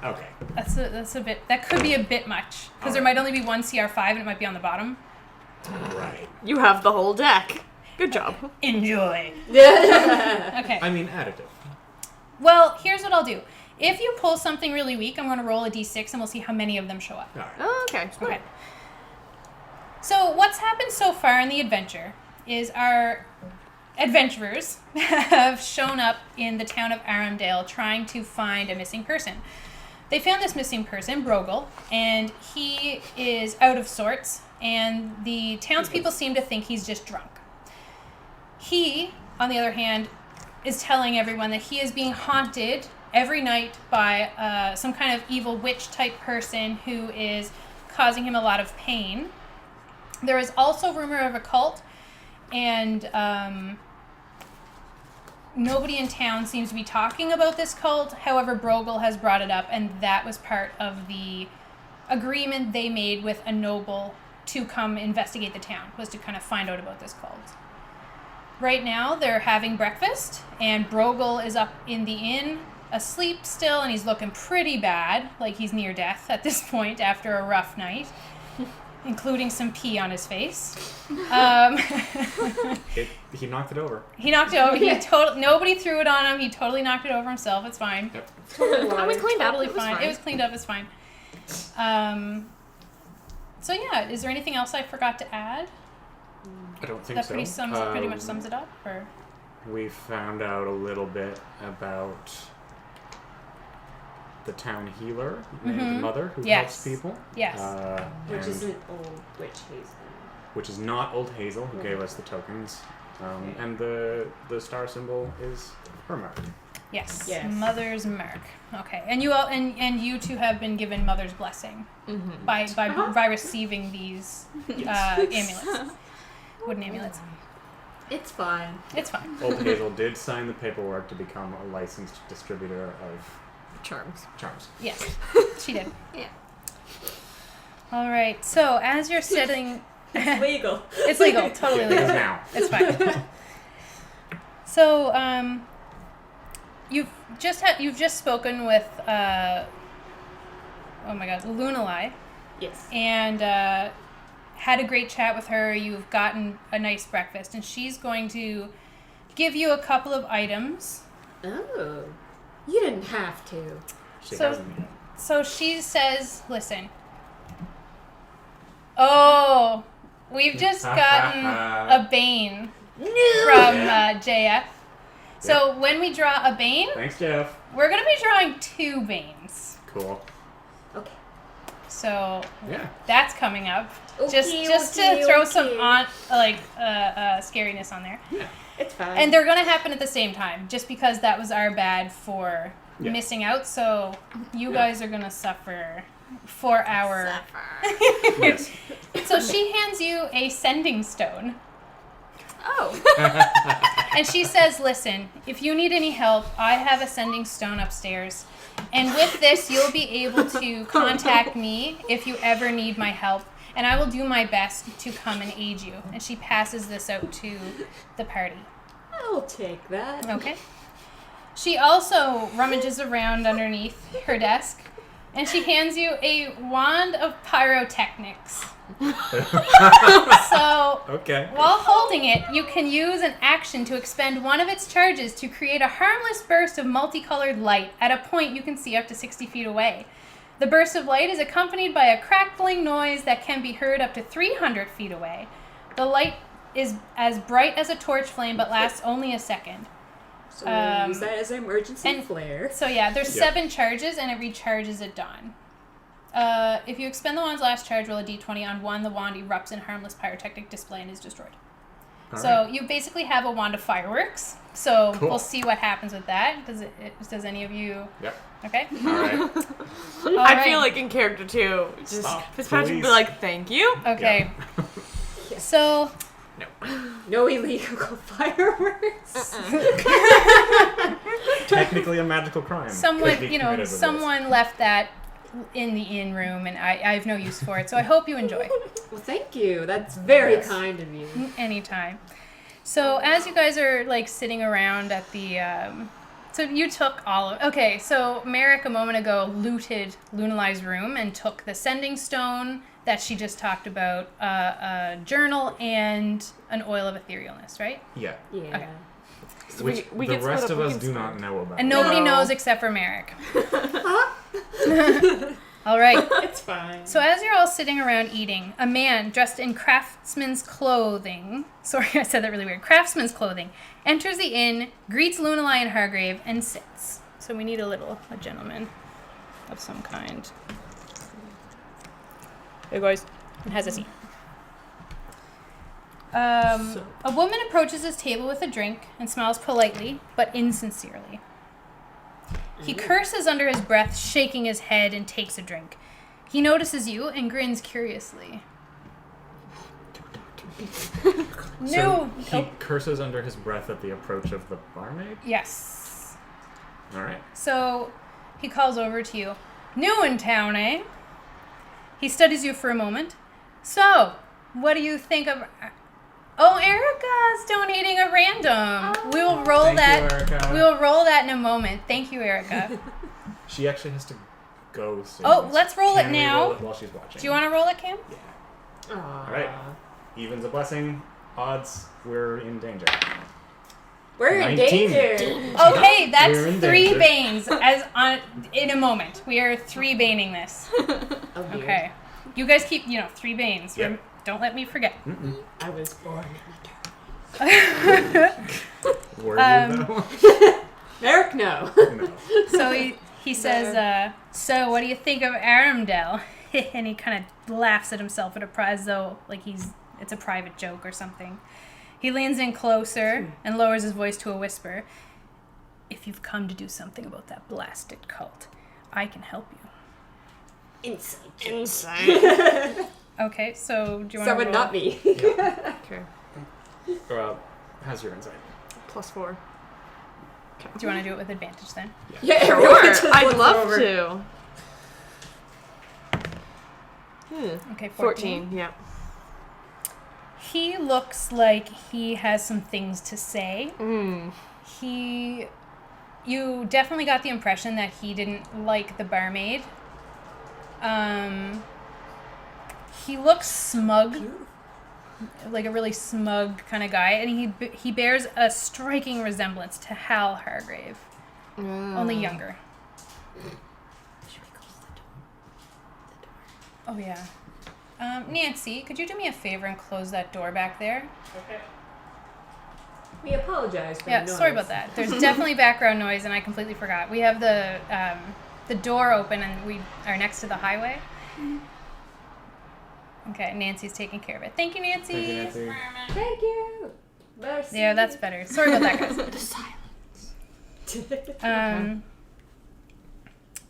Okay. That's a bit. That could be a bit much, because there might only be 1 CR5, and it might be on the bottom. Right. You have the whole deck. Good job. Enjoy. Yeah. Okay. I mean, additive. Well, here's what I'll do. If you pull something really weak, I'm going to roll a d6, and we'll see how many of them show up. All right. Oh, okay. Okay. So what's happened so far in the adventure is our adventurers have shown up in the town of Arundel trying to find a missing person. They found this missing person, Brogel, and he is out of sorts, and the townspeople seem to think he's just drunk. He, on the other hand, is telling everyone that he is being haunted every night by some kind of evil witch-type person who is causing him a lot of pain. There is also rumor of a cult, and nobody in town seems to be talking about this cult. However, Brogel has brought it up, and that was part of the agreement they made with a noble to come investigate the town, was to kind of find out about this cult. Right now, they're having breakfast, and Brogel is up in the inn, asleep still, and he's looking pretty bad, like he's near death at this point after a rough night, including some pee on his face. He knocked it over. He knocked it over. Nobody threw it on him. He totally knocked it over himself. It's fine. Yep. And we cleaned up. Totally It was fine. fine. It was cleaned up. It's fine. So yeah, is there anything else I forgot to add? I don't think That so. pretty much sums it up. Or We found out a little bit about the town healer named Mother who Yes. helps people. yes, Which and- isn't old witch hazel. which is not Old Hazel who gave us the tokens. And the star symbol is her mark. yes, Yes. Mother's mark. Okay, and you all and you two have been given Mother's blessing by receiving these amulets, wooden amulets. It's fine. It's fine. Old Hazel did sign the paperwork to become a licensed distributor of Charms. charms. Yes, she did. Yeah. All right. So as you're sitting, It's legal. it's legal, totally It is legal. now. It's fine. So, you've just spoken with Lunalai, Yes. and had a great chat with her. You've gotten a nice breakfast, and she's going to give you a couple of items. Oh. You didn't have to. She So- hasn't yet. So she says, "Listen. Oh, we've just gotten a Bane from JF. So when we draw a Bane, Thanks, Jeff. we're going to be drawing 2 Banes. Cool. Okay. So Yeah. that's coming up. Okay, Just okay, to throw okay. some scariness on there. It's fine. And they're going to happen at the same time, just because that was our bad for Yeah. missing out. So you guys are going to suffer for our... Yes. So she hands you a sending stone. Oh. And she says, "Listen, if you need any help, I have a sending stone upstairs. And with this, you'll be able to contact me if you ever need my help. And I will do my best to come and aid you." And she passes this out to the party. I'll take that. Okay. She also rummages around underneath her desk, and she hands you a wand of pyrotechnics. So, Okay. while holding it, you can use an action to expend one of its charges to create a harmless burst of multicolored light at a point you can see up to 60 feet away. The burst of light is accompanied by a crackling noise that can be heard up to 300 feet away. The light is as bright as a torch flame but lasts only a second. So we'll use that as an emergency and- flare. So yeah, there's Yeah. 7 charges and it recharges at dawn. If you expend the wand's last charge, roll a d20. On 1, the wand erupts in harmless pyrotechnic display and is destroyed. All So right. you basically have a wand of fireworks. So Cool. we'll see what happens with that. Does any of you? Yep. Okay. All right. All I right. feel like in character too. Just Stop, Fitzpatrick would be please. like, "Thank you." Okay. Yeah. So No illegal fireworks. Technically a magical crime. someone, Could be committed with this. someone left that in the inn room, and I have no use for it. So I hope you enjoy. Well, thank you. That's very Yes. kind of you. Anytime. So as you guys are like sitting around at the so you took all of okay, so Merrick a moment ago looted Lunalai's room and took the sending stone that she just talked about, a journal and an oil of etherealness, right? Yeah. Yeah. Okay. So Which we the can split rest up, of we us can do split not up. know about. And nobody No. knows except for Merrick. All right. It's fine. So as you're all sitting around eating, a man dressed in craftsman's clothing, sorry, I said that really weird, craftsman's clothing, enters the inn, greets Lunalai and Hargrave, and sits. So we need a gentleman of some kind. Hey guys, and has a seat. A woman approaches his table with a drink and smiles politely, but insincerely. He curses under his breath, shaking his head, and takes a drink. He notices you and grins curiously. No. So he curses under his breath at the approach of the barmaid? Yes. All right. So he calls over to you. New in town, eh? He studies you for a moment. So, what do you think of... Oh, Erica's donating a random. We will roll Thank that. you, Erica. We will roll that in a moment. Thank you, Erica. She actually has to go soon. Oh, let's roll it Can we now. roll it while she's watching? Do you want to roll it, Cam? Yeah. All right. Even's a blessing. Odds, we're in danger. We're in 19. danger. Okay, that's We're in 3 danger. banes in a moment. We are 3 baning this. Oh, dear. Okay. You guys keep, 3 banes. Yep. Don't let me forget. I was born. Were you though? Merrick, no. No. So he says, so what do you think of Arundel? And he kind of laughs at himself as though like it's a private joke or something. He leans in closer and lowers his voice to a whisper. If you've come to do something about that blasted cult, I can help you. Inside. Okay, so do you want Someone to roll? not me. Okay. How's your insight? +4. Do you want to do it with advantage then? Yeah, Sure. everyone just I'd looks love over. to. Okay, 14. Yeah. He looks like he has some things to say. You definitely got the impression that he didn't like the barmaid. He looks smug, like a really smug kind of guy, and he bears a striking resemblance to Hal Hargrave, only younger. Oh yeah. Nancy, could you do me a favor and close that door back there? Okay. We apologize for Yeah, the noise. sorry about that. There's definitely background noise, and I completely forgot. We have the door open, and we are next to the highway. Okay, Nancy's taking care of it. Thank you, Nancy. Thank you, Nancy. Thank you. Mercy. Yeah, that's better. Sorry about that, guys. The silence.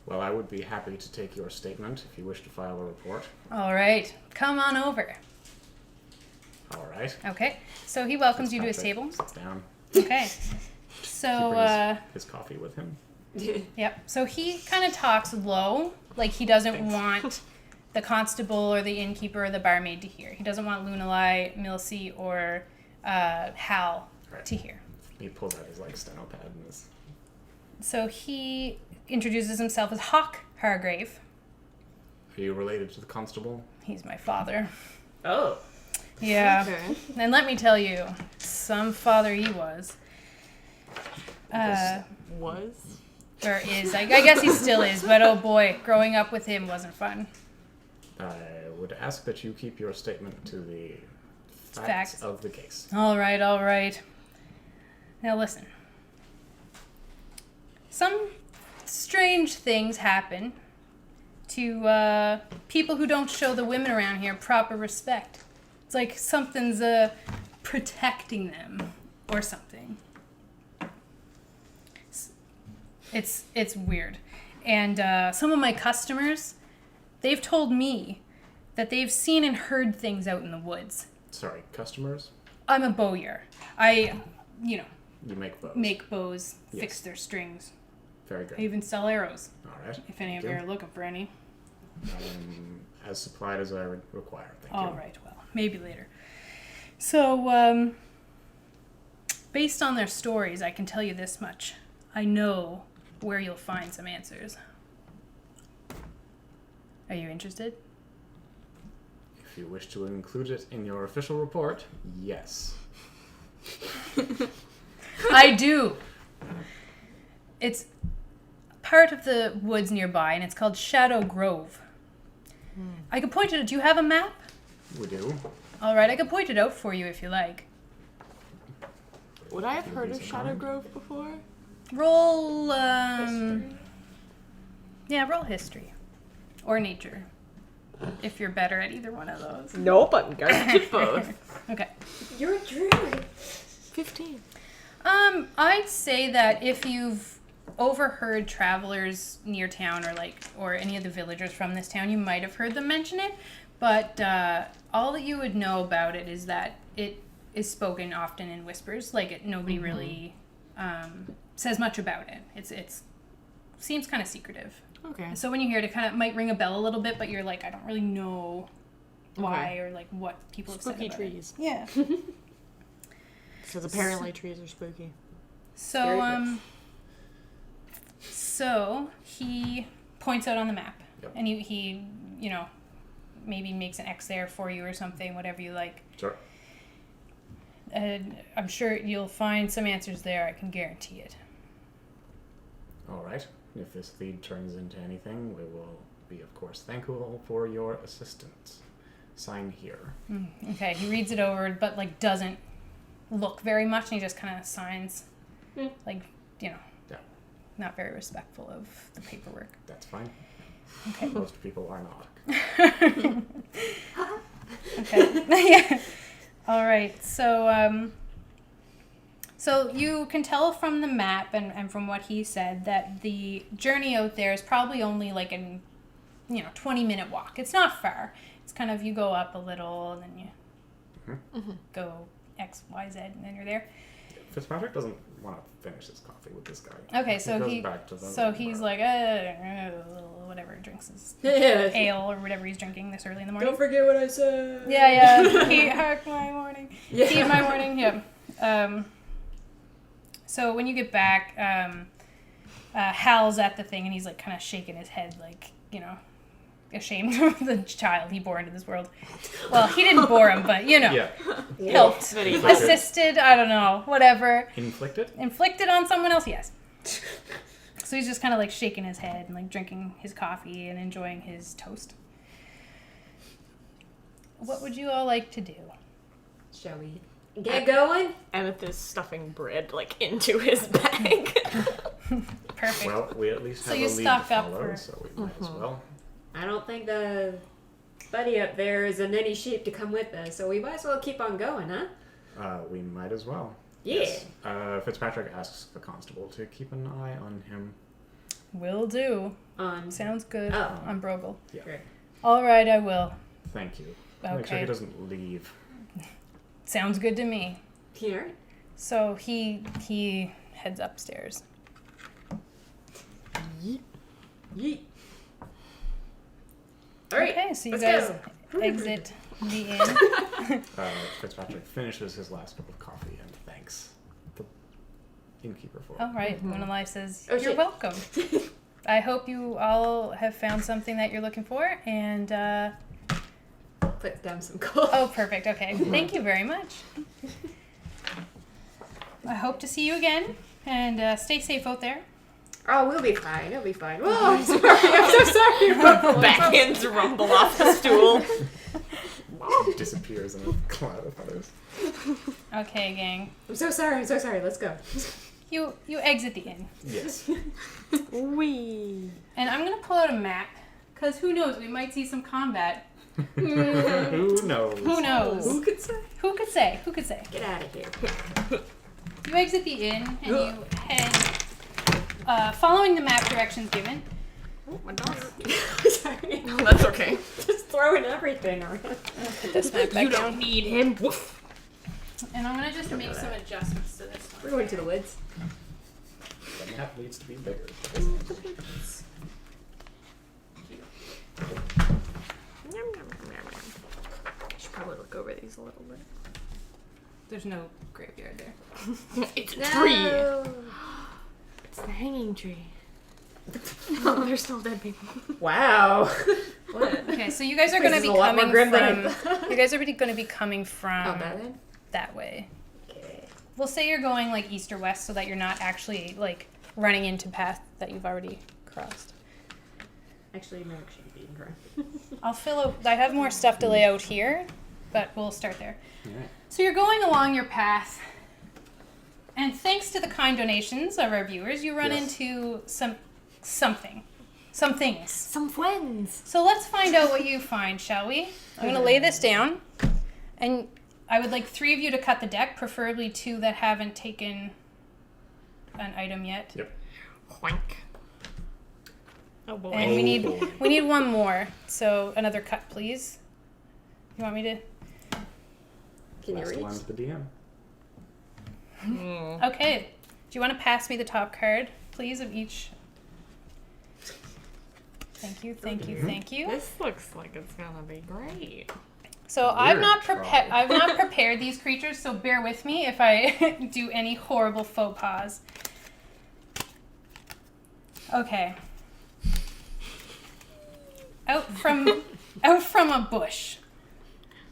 Well, I would be happy to take your statement if you wish to file a report. All right, come on over. All right. Okay, so he welcomes you to his Patrick table. sits down. Okay, He so brings his coffee with him. yep. So he kind of talks low, like he doesn't want the constable or the innkeeper or the barmaid to hear. He doesn't want Lunalai, Milsey, or Hal to hear. He pulls out his steno pad and is. So he introduces himself as Hawk Hargrave. Are you related to the constable? He's my father. Oh. Yeah. Okay. And let me tell you, some father he was. Was? Or is. I guess he still is, but oh boy, growing up with him wasn't fun. I would ask that you keep your statement to the Facts. facts of the case. All right, all right. Now listen. Some strange things happen to people who don't show the women around here proper respect. It's like something's protecting them or something. It's weird. And some of my customers, they've told me that they've seen and heard things out in the woods. Sorry, customers? I'm a bowyer. You make bows. Make bows, Yes. fix their strings. Very I good. even sell arrows, All right. if any of Thank you are looking for any. As supplied as I would require. Thank you. All right, well, maybe later. So, based on their stories, I can tell you this much. I know where you'll find some answers. Are you interested? If you wish to include it in your official report, yes. I do. It's part of the woods nearby, and it's called Shadow Grove. I could point it out. Do you have a map? We do. All right, I could point it out for you if you like. Would I have heard of Shadow Grove before? Roll, yeah, roll history. Or nature. If you're better at either one of those. Nope, I'm garbage at both. Okay. You're a druid. 15. I'd say that if you've overheard travelers near town or any of the villagers from this town, you might have heard them mention it. But all that you would know about it is that it is spoken often in whispers. Nobody really says much about it. It's seems kind of secretive. Okay. So when you hear it, it kind of might ring a bell a little bit, but you're like, I don't really know why or what people have said Spooky about trees. it. Yeah. Because apparently trees are spooky. So so he points out on the map, Yep. and he maybe makes an X there for you or something, whatever you like. Sure. And I'm sure you'll find some answers there. I can guarantee it. All right. If this lead turns into anything, we will be, of course, thankful for your assistance. Sign here. Okay, he reads it over, but doesn't look very much, and he just kind of signs, Yeah. not very respectful of the paperwork. That's fine. Okay. Most people are not. Okay. Yeah. All right. So so you can tell from the map and from what he said that the journey out there is probably only like an 20-minute walk. It's not far. It's kind of, you go up a little and then you go X, Y, Z, and then you're there. Fitzpatrick doesn't want to finish his coffee with this guy. Okay, so goes back to the he's like whatever, drinks his Yeah. ale or whatever he's drinking this early in the morning. Don't forget what I said. Yeah. Heat my morning. Yeah. Heat my morning. Yeah. So when you get back, Hal's at the thing and he's like kind of shaking his head, ashamed of the child he bore into this world. Well, he didn't bore him, but Yeah. helped, assisted. I don't know, whatever. Inflicted on someone else. Yes. So he's just kind of shaking his head and drinking his coffee and enjoying his toast. What would you all like to do? Shall we get going? Amethyst stuffing bread into his bag. Perfect. Well, we at least So have you a lead to stock up follow, for- so we might as well. I don't think the buddy up there is in any shape to come with us, so we might as well keep on going, huh? We might as well. Yeah. Yes. Fitzpatrick asks the constable to keep an eye on him. Will do. On Sounds good. Oh. On Brogel. Yeah. Great. All right, I will. Thank you. Make sure Okay. he doesn't leave. Sounds good to me. Here. So he heads upstairs. Yeet. All right. Okay, so you let's guys go. exit the inn. Fitzpatrick finishes his last cup of coffee and thanks the innkeeper for it. All right, Moonalight says, Oh, "You're shit. welcome. I hope you all have found something that you're looking for." And Put down some coal. oh, perfect. Okay, thank you very much. I hope to see you again, and stay safe out there. Oh, we'll be fine. It'll be fine. Whoa, I'm sorry. I'm so sorry. Backhands rumble off the stool. Disappears in a cloud of feathers. Okay, gang. I'm so sorry. I'm so sorry. Let's go. You exit the inn, Yes. Wee. and I'm gonna pull out a map, cause who knows? We might see some combat. Who knows? Who knows? Who could say? Who could say? Who could say? Get out of here. You exit the inn and you head, following the map directions given. Oh, my dog. Sorry. No, that's okay. Just throwing everything around. Put this map back You down. don't need him. Woof. And I'm gonna just make some adjustments to this We're one. going to the woods. The map needs to be bigger. I should probably look over these a little bit. There's no graveyard there. It's a tree. It's the hanging tree. Oh, there's still dead people. Wow. What? Okay, so you guys are This gonna is be a lot more coming grim than I from. You guys are gonna be coming from Oh, that then? that way. Okay. We'll say you're going east or west, so that you're not actually running into path that you've already crossed. Actually, Merrick should be eating corn. I'll fill out. I have more stuff to lay out here, but we'll start there. Alright. So you're going along your path, and thanks to the kind donations of our viewers, you run Yes. into some things. Some friends. So let's find out what you find, shall we? I'm going to lay this down, and I would like 3 of you to cut the deck, preferably 2 that haven't taken an item yet. Yep. Wank. Oh boy. And we need 1 more. So another cut, please. You want me to? Can you Last reach? one to the DM. Okay. Do you want to pass me the top card, please, of each? Thank you, thank you, thank you. This looks like it's gonna be great. So I've We're not in trouble. prepared. I've not prepared these creatures, so bear with me if I do any horrible faux pas. Okay. Out from a bush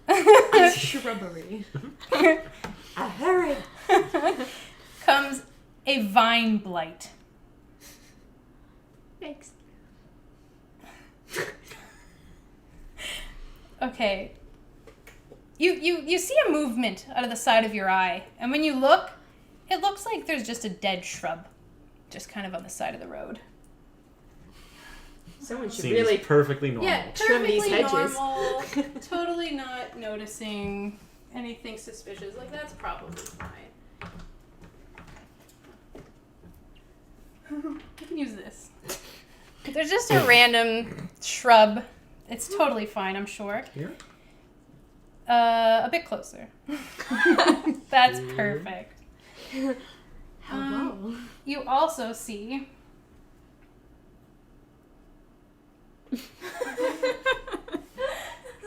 Shrubbery. Hurry! comes a vine blight. Thanks. Okay. You see a movement out of the side of your eye, and when you look, it looks like there's just a dead shrub, just kind of on the side of the road. Someone should Seems really perfectly normal. Yeah, Trim these perfectly hedges. normal. Totally not noticing anything suspicious. Like, that's probably fine. You can use this. There's just a random shrub. It's totally fine, I'm sure. Here? A bit closer. That's perfect. Hello. You also see...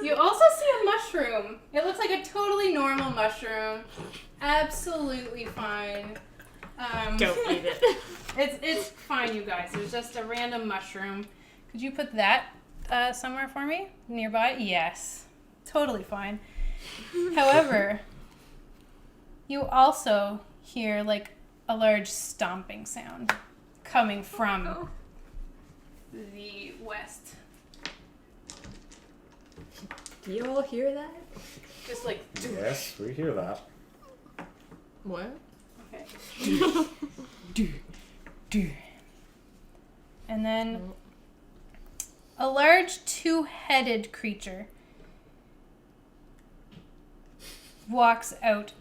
You also see a mushroom. It looks like a totally normal mushroom. Absolutely fine. Don't eat it. It's fine, you guys. There's just a random mushroom. Could you put that somewhere for me? Nearby? Yes. Totally fine. However, you also hear like a large stomping sound coming from the west. Do you all hear that? Just like, Yes, we hear that. What? okay. And then a large 2-headed creature walks out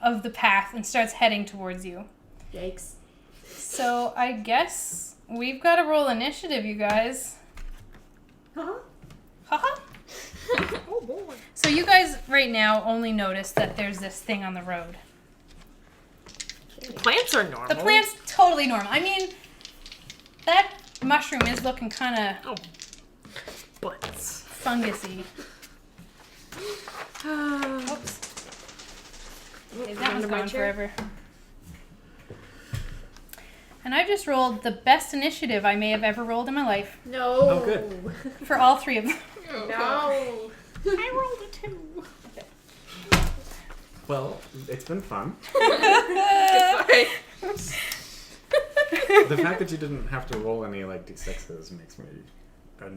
of the path and starts heading towards you. Yikes. So I guess we've got to roll initiative, you guys. Huh? Haha. Oh boy. So you guys right now only notice that there's this thing on the road. Plants are normal. The plant's totally normal. I mean, that mushroom is looking kind of Oh. Butts. fungusy. Oops. Okay, that one's Under my gone chair. forever. And I just rolled the best initiative I may have ever rolled in my life No. Oh, good. for all 3 of them. No. I rolled a 2. Well, it's been fun. Goodbye. The fact that you didn't have to roll any like d6s makes me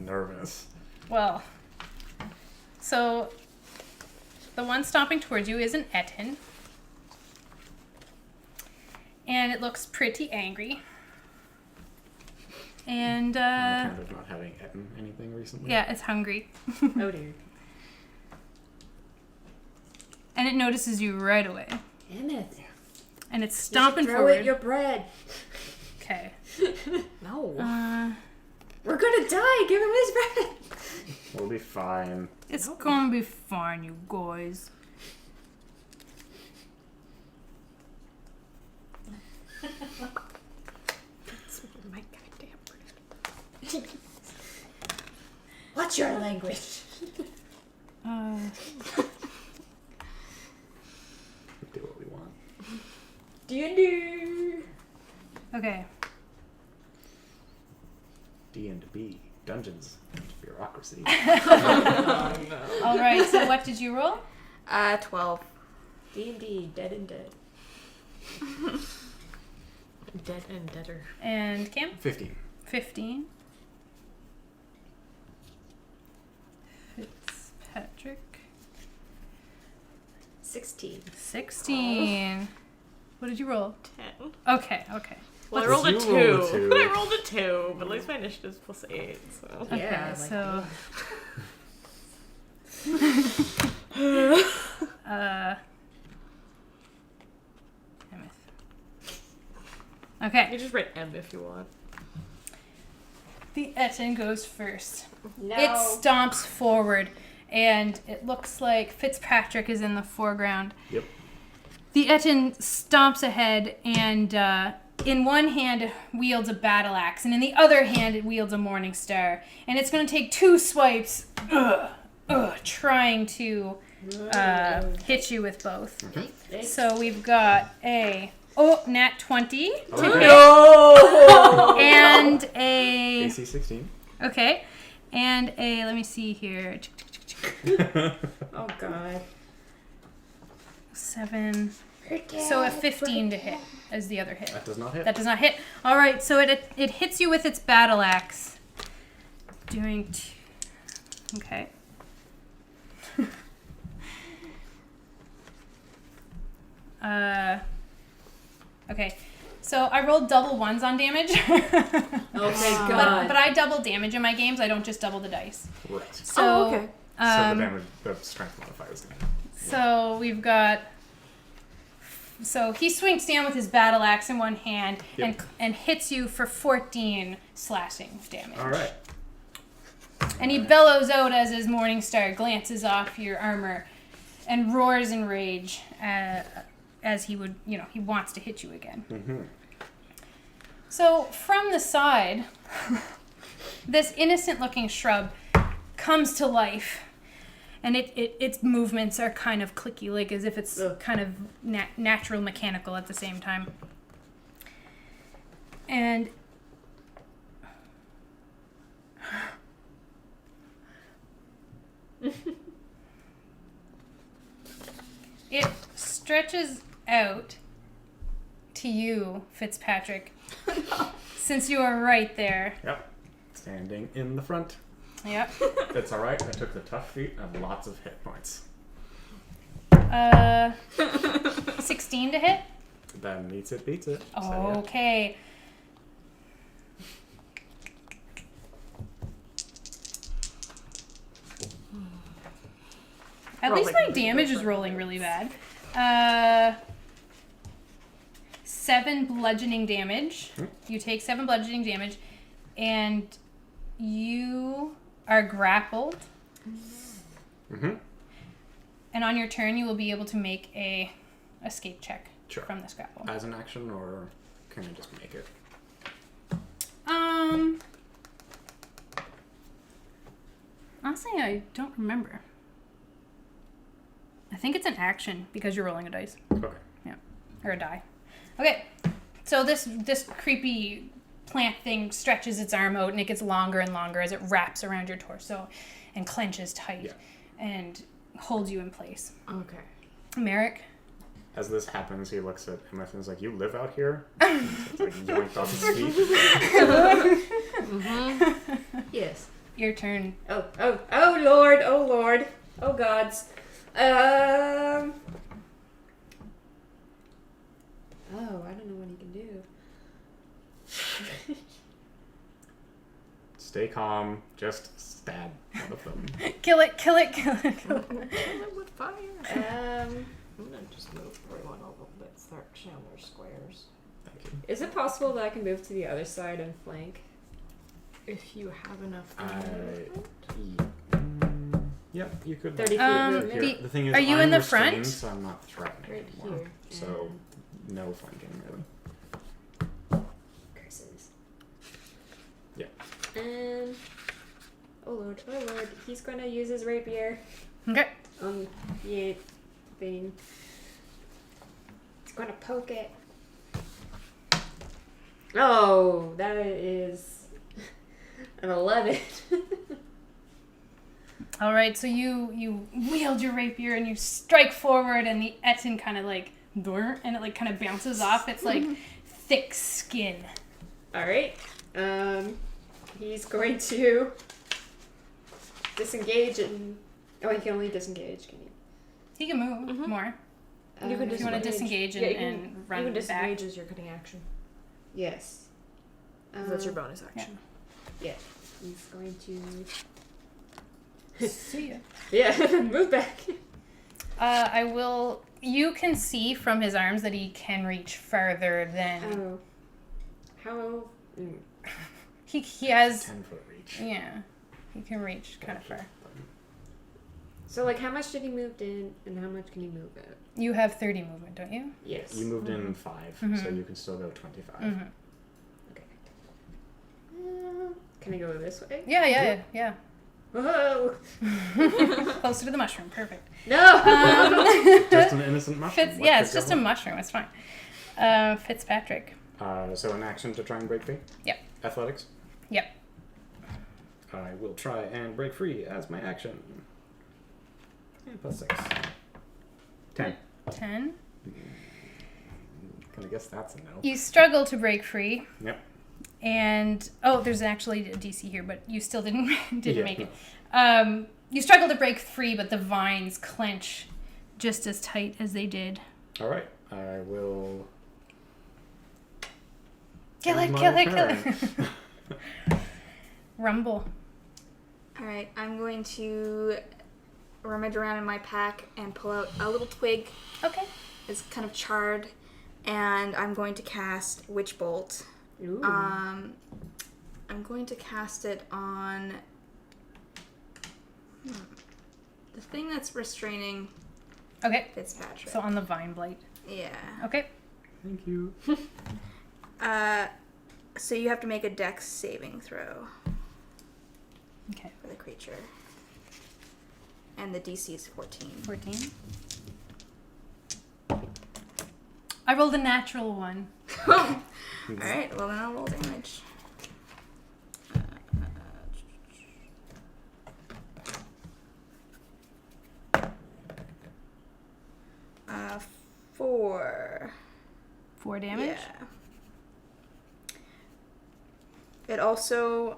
nervous. Well, so the one stomping towards you is an Etin. And it looks pretty angry. And, On account of not having eaten anything recently. yeah, it's hungry. Oh dear. And it notices you right away. Emmett. And it's You should stomping throw forward. it your bread. Okay. No. We're gonna die. Give him his bread. We'll be fine. It's gonna be fine, you guys. My goddamn bread. What's your language? We do what we want. D&D. Okay. D&B. Dungeons and bureaucracy. All right. So what did you roll? 12. D&D. Dead and dead. Dead and deader. And Cam? 15. 15. Fitzpatrick. 16. 16. What did you roll? 10. Okay. Well, I What's rolled a you 2. roll a two? I rolled a 2, but at least my initiative's plus 8, so. Okay, Yeah, so okay. You just write M if you want. The Etten goes first. No. It stomps forward, and it looks like Fitzpatrick is in the foreground. Yep. The Etten stomps ahead, and in one hand it wields a battle axe, and in the other hand it wields a morning star. And it's going to take 2 swipes, trying to hit you with both. So we've got a nat 20 to hit, No! and a AC 16. okay, and a let me see here, Oh god. 7. So a 15 to hit as the other hit. That does not hit. That does not hit. All right, so it hits you with its battle axe. Doing okay. Okay. So I rolled double ones on damage. Oh thank god. but I double damage in my games. I don't just double the dice. Right. So Oh, okay. So the damage, the strength modifier is going to. So we've got. So he swings down with his battle axe in one hand Yep. and hits you for 14 slashing damage. All right. And he bellows out as his morning star glances off your armor and roars in rage as he would, he wants to hit you again. Mm-hmm. So from the side, this innocent-looking shrub comes to life. And its movements are kind of clicky, like as if it's kind of natural mechanical at the same time. And it stretches out to you, Fitzpatrick, since you are right there. Yep. Standing in the front. Yep. That's all right. I took the tough feat and have lots of hit points. 16 to hit. That meets it, beats it. So, yeah. Okay. At least my damage is rolling really bad. 7 bludgeoning damage. You take 7 bludgeoning damage, and you are grappled. Mm-hmm. And on your turn, you will be able to make a escape check Sure. from this grapple. As an action, or can I just make it? Honestly, I don't remember. I think it's an action because you're rolling a dice. Okay. Yeah. Or a die. Okay. So this creepy plant thing stretches its arm out and it gets longer and longer as it wraps around your torso and clenches tight and holds you in place. Okay. Merrick? As this happens, he looks at him and is like, "You live out here?" It's like yoinked off his feet. Yes. Your turn. Oh lord, oh lord. Oh gods. Oh, I don't know what he can do. Stay calm. Just stab one of them. Kill it. With fire. Um, I'm gonna just move everyone a little bit, start showing their squares. Thank you. is it possible that I can move to the other side and flank? If you have enough Yep, you could. 30 feet movement. Here, the thing is, Are you I'm in the restrained, front? So I'm not threatening Right anymore. here. So no flanking really. Curses. Yeah. Oh lord, he's gonna use his rapier Okay. on the thing. He's gonna poke it. Oh, that is an 11. All right, so you wield your rapier and you strike forward, and the Etten kind of like, and it like kind of bounces off. It's like thick skin. All right. He's going to disengage and Oh, he can only disengage, can he? He can move more. You can If you want to disengage and, run you can back. disengage as your cutting action. Yes. That's your bonus action. Yeah. He's going to... See ya. Yeah, move back. I will. You can see from his arms that he can reach further than Oh. How... he has. 10-foot reach. Yeah, he can reach kind of far. So, like, how much did he move in, and how much can he move out? You have 30 movement, don't you? Yes. You moved in 5, so you can still go 25. Mm-hmm. Okay. Can I go this way? Yeah. Whoa! Closer to the mushroom. Perfect. No! Just an innocent mushroom. What it's could just go a wrong? mushroom. It's fine. Fitzpatrick. So an action to try and break free? Yep. Athletics? Yep. I will try and break free as my action. And plus 6. 10. 10. Can I guess that's a no? You struggle to break free. Yep. And there's actually a DC here, but you still didn't Yeah, make it. no. You struggle to break free, but the vines clench just as tight as they did. All right. I will. Kill it! end Kill my it! Kill turn. it! Rumble. All right, I'm going to rummage around in my pack and pull out a little twig. Okay. It's kind of charred, and I'm going to cast Witch Bolt. Ooh. I'm going to cast it on the thing that's restraining Okay. Fitzpatrick. So on the vine blight. Yeah. Okay. Thank you. So you have to make a dex saving throw Okay. for the creature. And the DC is 14. 14. I rolled a natural one. Alright, well then I'll roll damage. 4. 4 damage. Yeah. It also,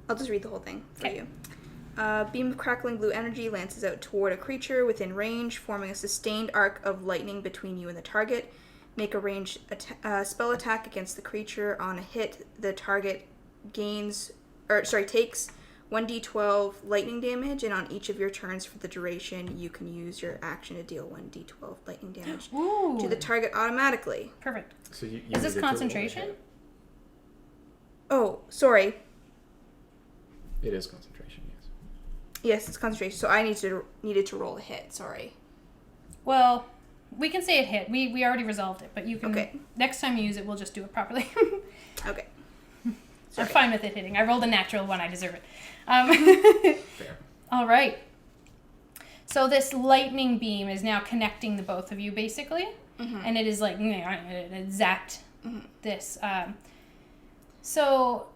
I'll just read the whole thing for Okay. you. Beam of crackling blue energy lances out toward a creature within range, forming a sustained arc of lightning between you and the target. Make a ranged spell attack against the creature. On a hit, the target takes 1d12 lightning damage, and on each of your turns for the duration, you can use your action to deal 1d12 lightning damage Ooh. to the target automatically. Perfect. So you Is this needed to roll a concentration? hit. Oh, sorry. It is concentration, yes. Yes, it's concentration. So I needed to roll a hit. Sorry. Well, we can say it hit. We already resolved it, but you can. Okay. Next time you use it, we'll just do it properly. Okay. I'm Sorry. fine with it hitting. I rolled a natural one. I deserve it. Fair. All right. So this lightning beam is now connecting the both of you, basically, and it is like it zapped this. So.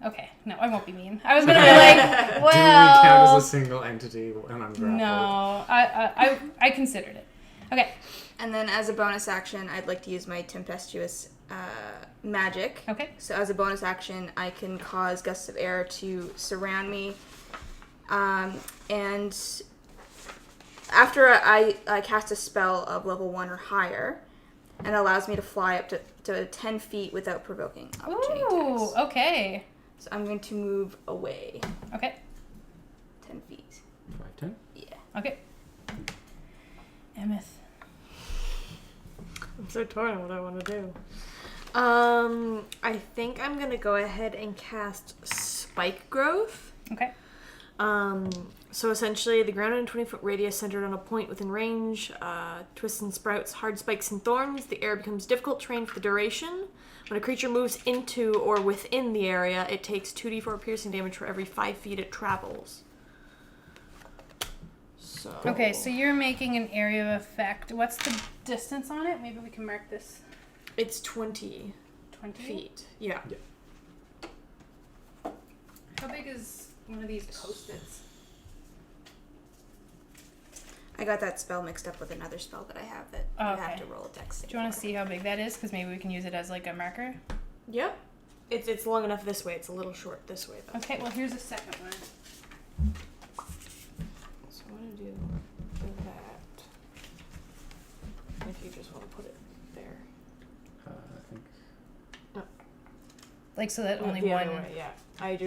Okay, no, I won't be mean. I was gonna be like, Do we count well, as a single entity when I'm grappled? no, I considered it. Okay, And then as a bonus action, I'd like to use my tempestuous magic. okay, So as a bonus action, I can cause gusts of air to surround me. And after I cast a spell of level 1 or higher, and it allows me to fly up to 10 feet without provoking opportunity ooh, attacks. okay, So I'm going to move away okay, 10 feet. 5, 10? Yeah. okay. Emeth. I'm so torn on what I want to do. I think I'm gonna go ahead and cast Spike Growth. Okay, So essentially, the ground in a 20-foot radius centered on a point within range. Twists and sprouts, hard spikes and thorns. The air becomes difficult terrain for the duration. When a creature moves into or within the area, it takes 2d4 piercing damage for every 5 feet it travels. So. okay. So you're making an area of effect. What's the distance on it? Maybe we can mark this. It's 20 20 feet. Yeah. How big is one of these post-its? I got that spell mixed up with another spell that I have that you have Okay. to roll a dex save. Do you want to for. see how big that is? Because maybe we can use it as like a marker. Yep. It's long enough this way. It's a little short this way though. Okay, well here's a second one. So I'm gonna do that. If you just want to put it there. I think. Like so that only The one. other way, yeah.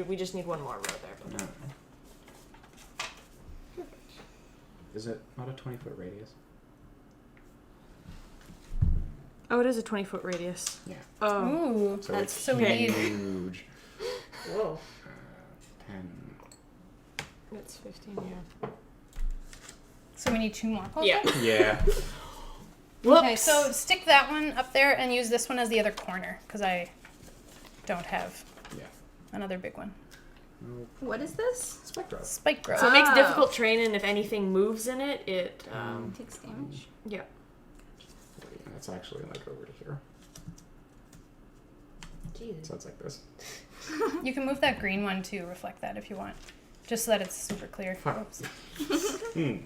We just need one more row there. But No. Is it not a 20-foot radius? Oh, it is a 20-foot radius. Yeah. Oh. Ooh. So That's it's so we need- huge. Whoa. 10. That's 15, yeah. So we need 2 more. Okay. Yeah. Yeah. Okay, so stick that one up there and use this one as the other corner because I don't have Yeah. another big one. Oh, What is this? Spectro. Spike growth. So it makes Oh. difficult terrain, and if anything moves in it, it Takes damage. yeah. That's actually like over to here. Jesus. So it's like this. You can move that green one to reflect that if you want. Just so that it's super clear. Huh. Oops.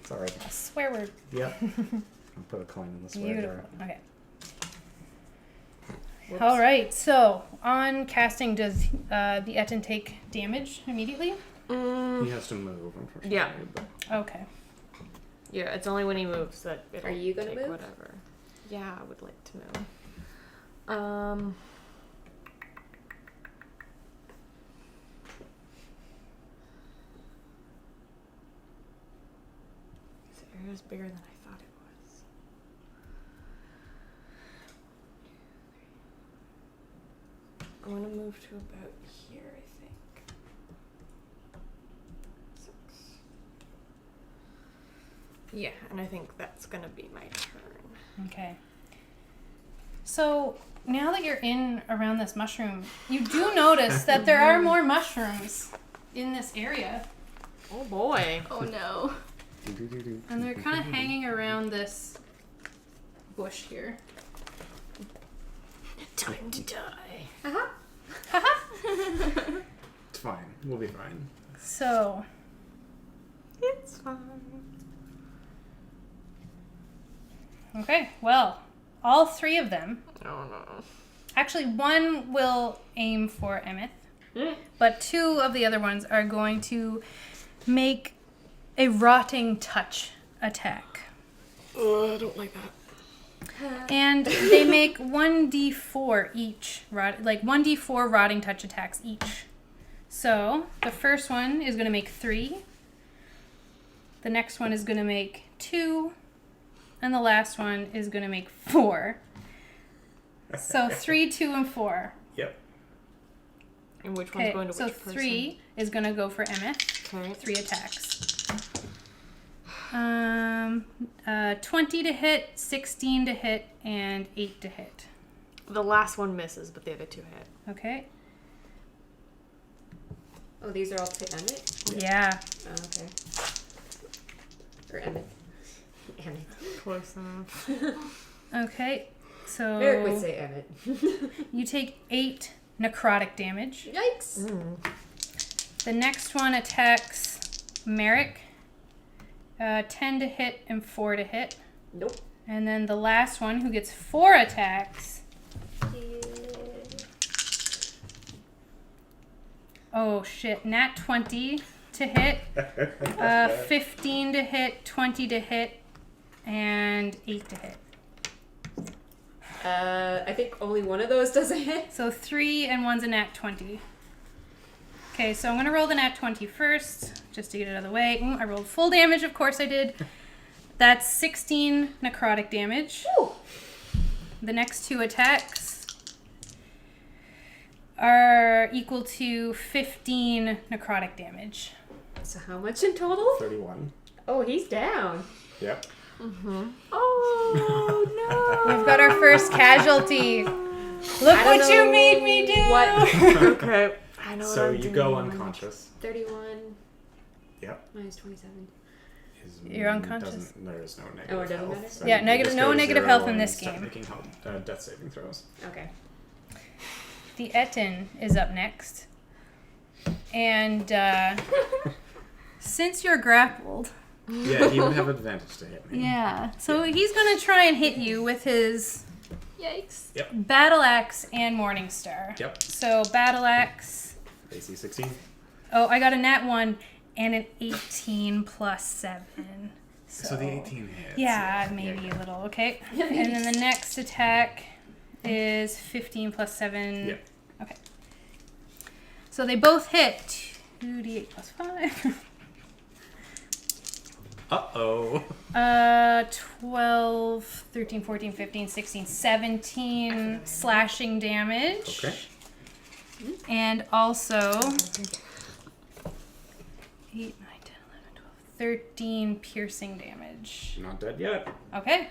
Sorry. A swear word. Yep. I'll put a coin in the square Beautiful. jar. Okay. Whoops. All right. So on casting, does the Etten take damage immediately? He has to move, unfortunately. Yeah. But Okay. Yeah, it's only when he moves that it'll Are you gonna take move? whatever. Yeah, I would like to move. This area is bigger than I thought it was. I'm gonna move to about here, I think. 6. Yeah, and I think that's gonna be my turn. Okay. So now that you're in around this mushroom, you do notice that there are more mushrooms in this area, Oh boy. Oh no. and they're kind of hanging around this bush here. Time to die. it's fine. We'll be fine. So It's fine. okay, well, all 3 of them. Oh no. Actually, one will aim for Emmett, but 2 of the other ones are going to make a rotting touch attack. Oh, I don't like that. And they make 1d4 each, like 1d4 rotting touch attacks each. So the first one is going to make 3. The next one is going to make 2. And the last one is going to make 4. So 3, 2, and 4. Yep. And which one's Okay, going to so which person? 3 is going to go for Emmett. Okay. 3 attacks. 20 to hit, 16 to hit, and 8 to hit. The last one misses, but the other 2 hit. Okay. Oh, these are all to Emmett? Yeah. Oh, okay. Or Emmett. Emmett. Close enough. Okay. So Eric would say Emmett. you take 8 necrotic damage. Yikes! The next one attacks Merrick. 10 to hit and 4 to hit. Nope. And then the last one, who gets 4 attacks. Oh shit! Nat 20 to hit, 15 to hit, 20 to hit, and 8 to hit. I think only one of those does a hit. So 3 and 1's a nat 20. Okay, so I'm going to roll the nat 20 first, just to get it out of the way. I rolled full damage, of course I did. That's 16 necrotic damage. Woo. The next 2 attacks are equal to 15 necrotic damage. So how much in total? 31. Oh, he's down. Yep. Oh no! We've got our first casualty. Look I don't what you know made me do! what- Okay. I know So what I'm you doing. go unconscious. 31 Yep. minus 27. You're unconscious. There is no negative Oh, it doesn't health. matter? So Yeah, you negative- just no go to negative 0 health in and this start game. making death saving throws. Okay. The Etten is up next. And since you're grappled, Yeah, he would have advantage to hit me. Yeah. So he's gonna try and hit you with his Yikes. battle axe and morning star. Yep. So battle axe. AC 16. Oh, I got a nat 1 and an 18 plus 7. So the 18 hits. Yeah, maybe a little. Okay. And then the next attack is 15 plus 7. Yep. Okay. So they both hit 2d8 plus 5. Uh-oh. 12, 13, 14, 15, 16, 17 slashing damage. Okay. And also 8, 9, 10, 11, 12, 13 piercing damage. Not dead yet. Okay.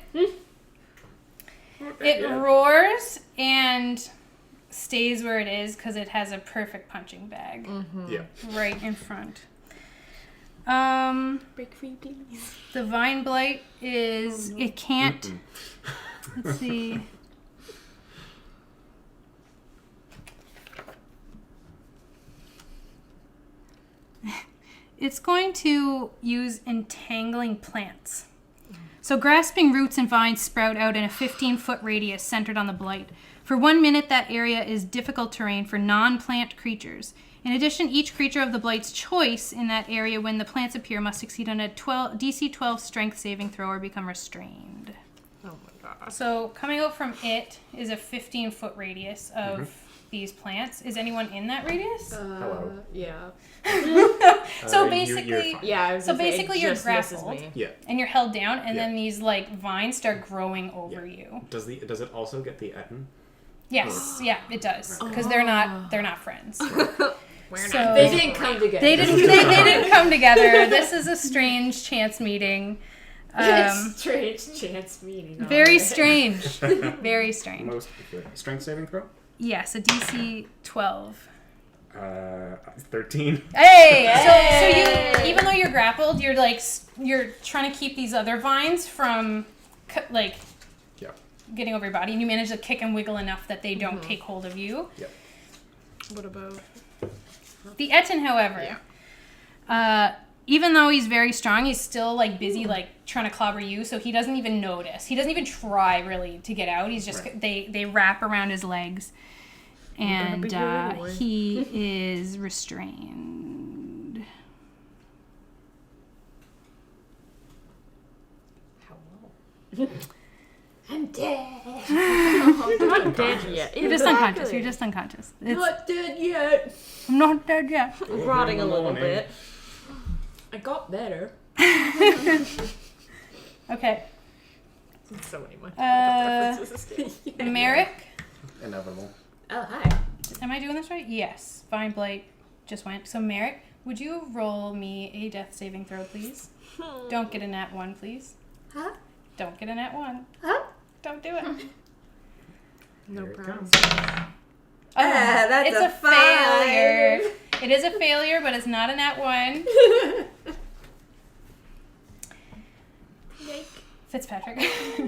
Not dead It yet. roars and stays where it is because it has a perfect punching bag Yeah. right in front. Break free, please. The vine blight is it can't. Let's see. It's going to use entangling plants. So grasping roots and vines sprout out in a 15-foot radius centered on the blight. For 1 minute, that area is difficult terrain for non-plant creatures. In addition, each creature of the blight's choice in that area when the plants appear must succeed on a DC 12 strength saving throw or become restrained. Oh my god. So coming out from it is a 15-foot radius of these plants. Is anyone in that radius? Hello. Yeah. So You're basically, fine. Yeah, I was So gonna say, it basically you're just misses grappled. me. Yeah. and you're held down, and Yeah. then these like vines start growing over you. Does it also get the Etten? Yes, yeah, it does because they're not friends. We're So not. They didn't come together. they didn't come together. This is a strange chance meeting. Strange chance meeting. Very strange. Very strange. Most strength saving throw? Yes, a DC 12. 13. Hey! So you, even though you're grappled, you're like you're trying to keep these other vines from like Yeah. getting over your body, and you manage to kick and wiggle enough that they don't take hold of you. What about? The Etten, however, even though he's very strong, he's still like busy like trying to clobber you, so he doesn't even notice. He doesn't even try really to get out. He's just they wrap around his legs, and be here anyway. he is restrained. I'm dead. I'm not dead yet. You're just unconscious. You're just unconscious. Not dead yet. I'm not dead yet. rotting a little bit. I got better. Okay. So many much references. Merrick, Inevitable. Oh, hi. am I doing this right? Yes. Vine Blight just went. So Merrick, would you roll me a death saving throw, please? Don't get a nat 1, please. Huh? Don't get a nat 1. Huh? Don't do it. No Here it problem. comes. Oh, that's it's a a failure. It is a failure, but it's not a nat 1. Fitzpatrick.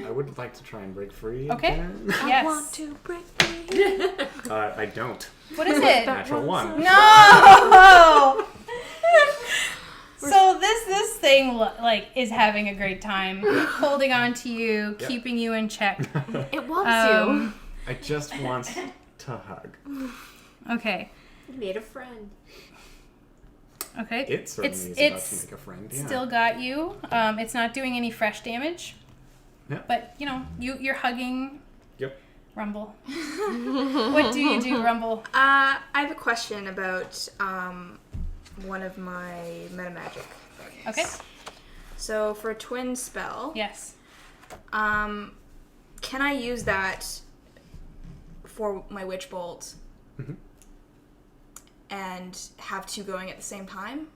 I would like to try and break free. Okay. Again. Yes. I want to break free. I don't. What is it? Natural 1. No. So this thing like is having a great time, holding on to you, Yep. keeping you in check. It wants I just want to hug. Okay. Made a friend. Okay. It certainly It's- is about to it's make a friend. Yeah. Still got you. It's not doing any fresh damage. Yeah. But you know, you're hugging Yep. Rumble. What do you do, Rumble? I have a question about one of my meta magic. Okay. So for a twin spell, Yes. can I use that for my witch bolt Mhm. and have two going at the same time,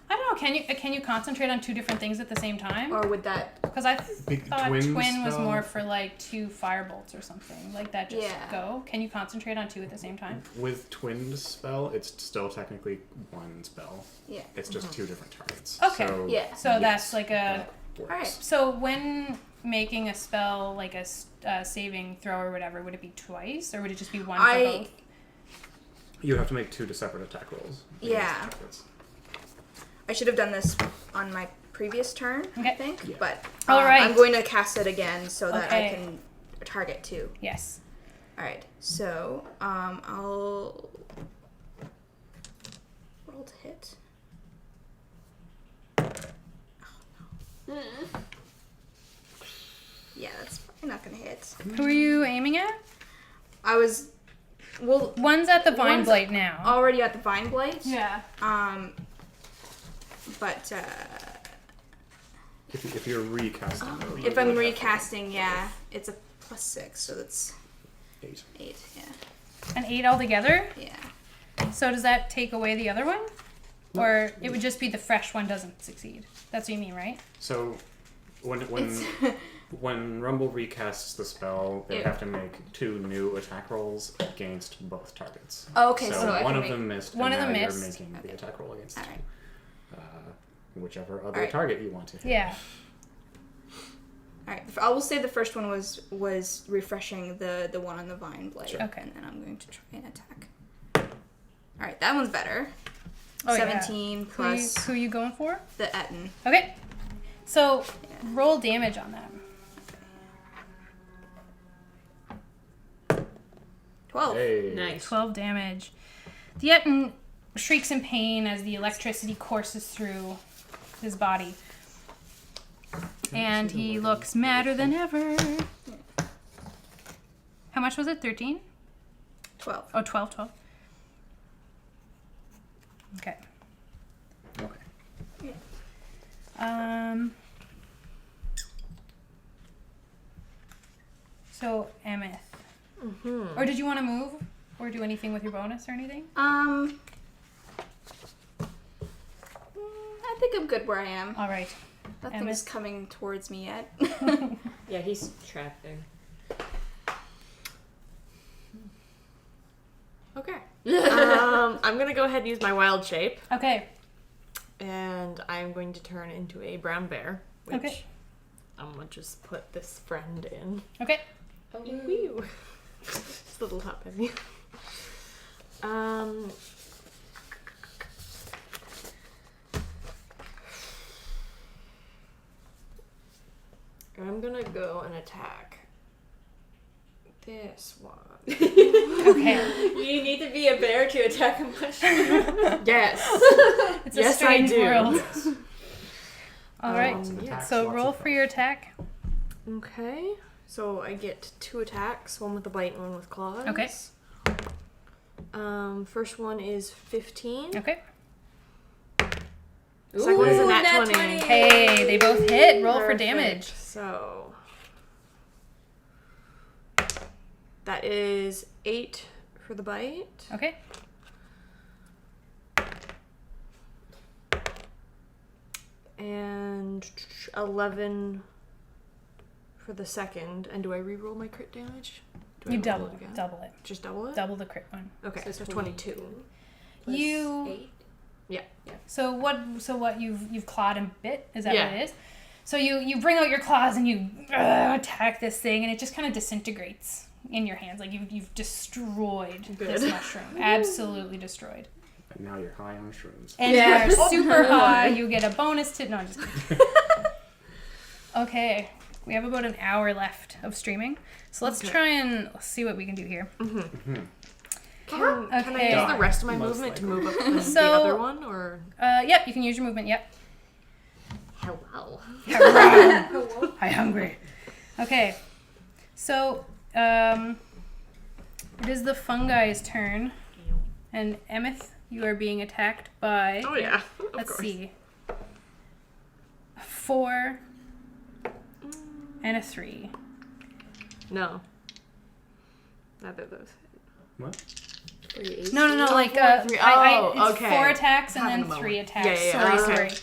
I don't know. Can you concentrate on two different things at the same time? or would that? Because I Big thought twin twin was spell? more for like 2 firebolts or something like that. Just Yeah. go. Can you concentrate on 2 at the same time? With twinned spell, it's still technically one spell. Yeah. It's just 2 different targets. Okay. So, Yeah. So yes, that's like a. that works. Alright. So when making a spell like a saving throw or whatever, would it be twice or would it just be one for both? You have to make 2 separate attack rolls. against Yeah. targets. I should have done this on my previous turn, I Okay. think. Yeah. But All right. I'm going to cast it again so that I Okay. can target 2. Yes. All right. So I'll roll to hit. Yeah, that's probably not gonna hit. Who are you aiming at? I was One's at the Vine One's Blight now. already at the Vine Blight. Yeah. But If you're recasting, though, you if I'm would have recasting, yeah, it's a +6, so that's 8. 8. Yeah. An 8 altogether? Yeah. So does that take away the other one? Or it would just be the fresh one doesn't succeed. That's what you mean, right? So when Rumble recasts the spell, they Yeah. have to make 2 new attack rolls against both targets. Oh, okay, So, so I one can of make- them missed. One and of them now missed. You're making Okay. the attack roll against All right. whichever other Alright. target you want to hit. Yeah. All right. I will say the first one was refreshing the one on the Vine Blade. Sure. Okay. And then I'm going to try and attack. All right, that one's better. Oh, yeah. 17 Who are you, plus who are you going for? the Etten. Okay. So Yeah. roll damage on that. 12. Hey. Nice. 12 damage. The Etten shrieks in pain as the electricity courses through his body. And he looks madder than ever. How much was it? 13? 12. Oh, 12. Okay. Okay. So, Emeth. Mm-hmm. Or did you want to move? Or do anything with your bonus or anything? I think I'm good where I am. All right. Nothing's coming towards me yet. Yeah, he's trapped there. Okay. I'm gonna go ahead and use my wild shape, Okay. and I'm going to turn into a brown bear. Which Okay. I'm gonna just put this friend in. Okay. Woo. It's a little top heavy. I'm gonna go and attack this one. Okay. You need to be a bear to attack a mushroom. Yes. It's a Yes, I strange do. world. All right. Attacks, So lots roll of for your attack. Okay. So I get 2 attacks, one with the bite and one with claws. Okay. First one is 15. Okay. Second one is a Ooh, nat nat 20. 20. Hey, they both hit. Roll for Perfect. damage. So that is 8 for the bite. Okay. And 11 for the second. And do I re-roll my crit damage? Do I You roll double it again? double it. Just double it? Double the crit one. Okay, So so 22. Plus You- 8. So what you've clawed and bit? Is that Yeah. what it is? So you bring out your claws and you attack this thing and it just kind of disintegrates in your hands. Like you've destroyed this Good. mushroom. Absolutely destroyed. And now you're high on shrooms. And Yeah. you're super high. You get a bonus to... No, I'm just kidding. Okay. We have about an hour left of streaming. So let's Okay. try and see what we can do here. Can I Okay. use the rest of my Most movement to likely. move up to the So- other one, or? Yep, you can use your movement. Yep. Hello. I'm hungry. Okay. So, it is the fungi's turn. And Emeth, you are being attacked by... Oh yeah. Let's see. 4 and a 3. No. Neither of those. What? No, Oh, like 4 and 3. it's Okay. 4 attacks and Having then a 3 moment. attacks. Yeah, Sorry. okay.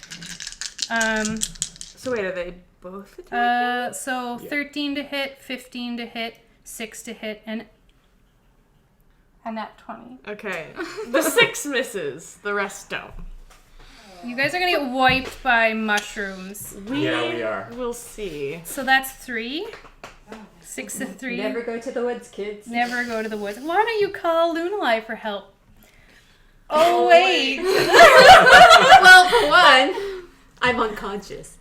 So wait, are they both attacking? So Yeah. 13 to hit, 15 to hit, 6 to hit, and that 20. Okay. The 6 misses. The rest don't. You guys are gonna get wiped by mushrooms. We are. will see. So that's 3. 6 to 3. Never go to the woods, kids. Never go to the woods. Why don't you call Lunali for help? Oh, wait. Well, for one, I'm unconscious.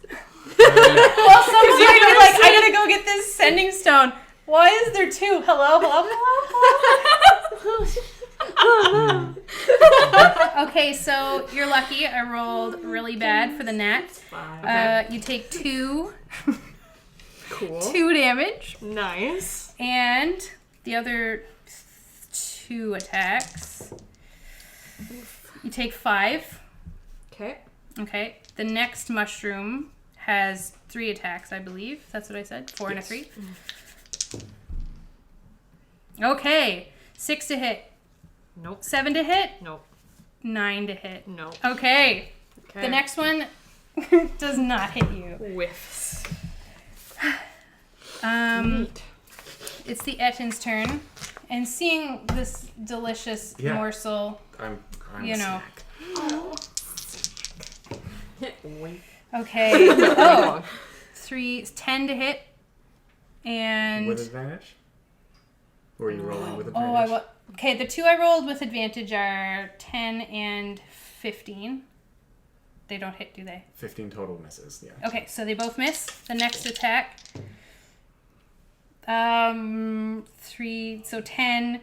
Well, someone's gonna be like, I gotta go get this sending stone. Why is there two? Hello? Okay, so you're lucky. I rolled really bad for the net. You take 2 damage. Nice. And the other 2 attacks. You take 5. Okay. Okay. The next mushroom has 3 attacks, I believe. That's what I said. 4 and a 3. Okay. 6 to hit. Nope. 7 to hit. Nope. 9 to hit. Nope. Okay. Okay. The next one does not hit you. Whiffs. Neat. It's the Ettin's turn. And seeing this delicious morsel, I'm you know. Wink. Okay. Oh. 10 to hit. And with advantage? Or are you rolling with advantage? okay, the 2 I rolled with advantage are 10 and 15. They don't hit, do they? 15 total misses, yeah. Okay, so they both miss. The next attack. 3, so 10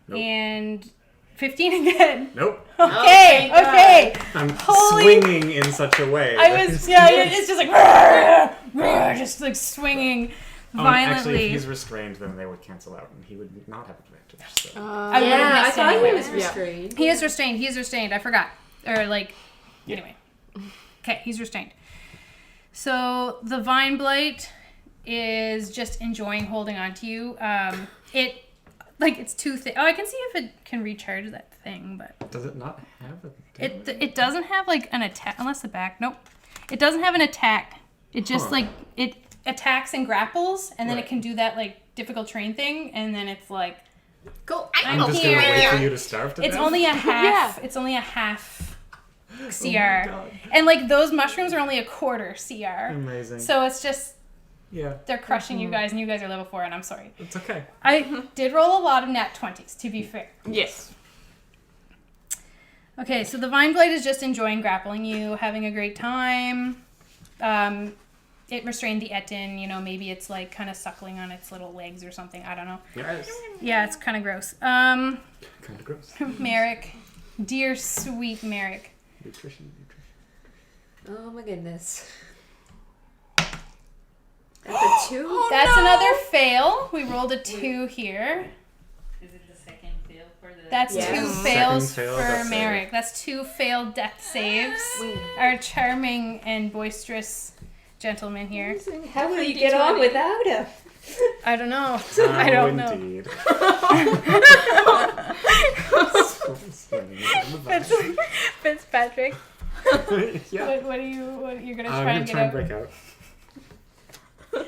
Nope. and 15 again. Nope. Okay. I'm Holy- swinging in such a way. It's just like, just like swinging violently. Actually, if he's restrained, then they would cancel out, and he would not have advantage. So. I would have I missed thought anyway. he was restrained. He is restrained. He is restrained. I forgot. Or anyway. Okay, he's restrained. So the Vine Blight is just enjoying holding on to you. It's too thick. Oh, I can see if it can recharge that thing, but Does it not have a... it doesn't have an attack unless the back. Nope. It doesn't have an attack. It just it attacks and grapples, and then it can do that difficult terrain thing, and then it's like, Go. I'm just here. gonna wait for you to starve to It's death? only a half. It's only a half CR. God. And those mushrooms are only a quarter CR. Amazing. So it's just Yeah, they're crushing you guys, and you guys are level 4, and I'm sorry. it's okay. I did roll a lot of nat 20s, to be fair. Yes. Okay, so the Vine Blade is just enjoying grappling you, having a great time. It restrained the Ettin, maybe it's kind of suckling on its little legs or something. I don't know. Yes. Yeah, it's kind of gross. Kind of gross. Merrick. Dear sweet Merrick. Nutrition. Oh my goodness. That's a 2? That's another fail. We rolled a 2 here. Is it the second fail for the... That's Yes. 2 Second fails fail, for death Merrick. That's 2 failed death saves. Our charming and boisterous gentleman here. How will you get on without him? I don't know. I don't know. Indeed. Fitzpatrick, Yeah. what you're gonna I'm try gonna and try and get break out? out.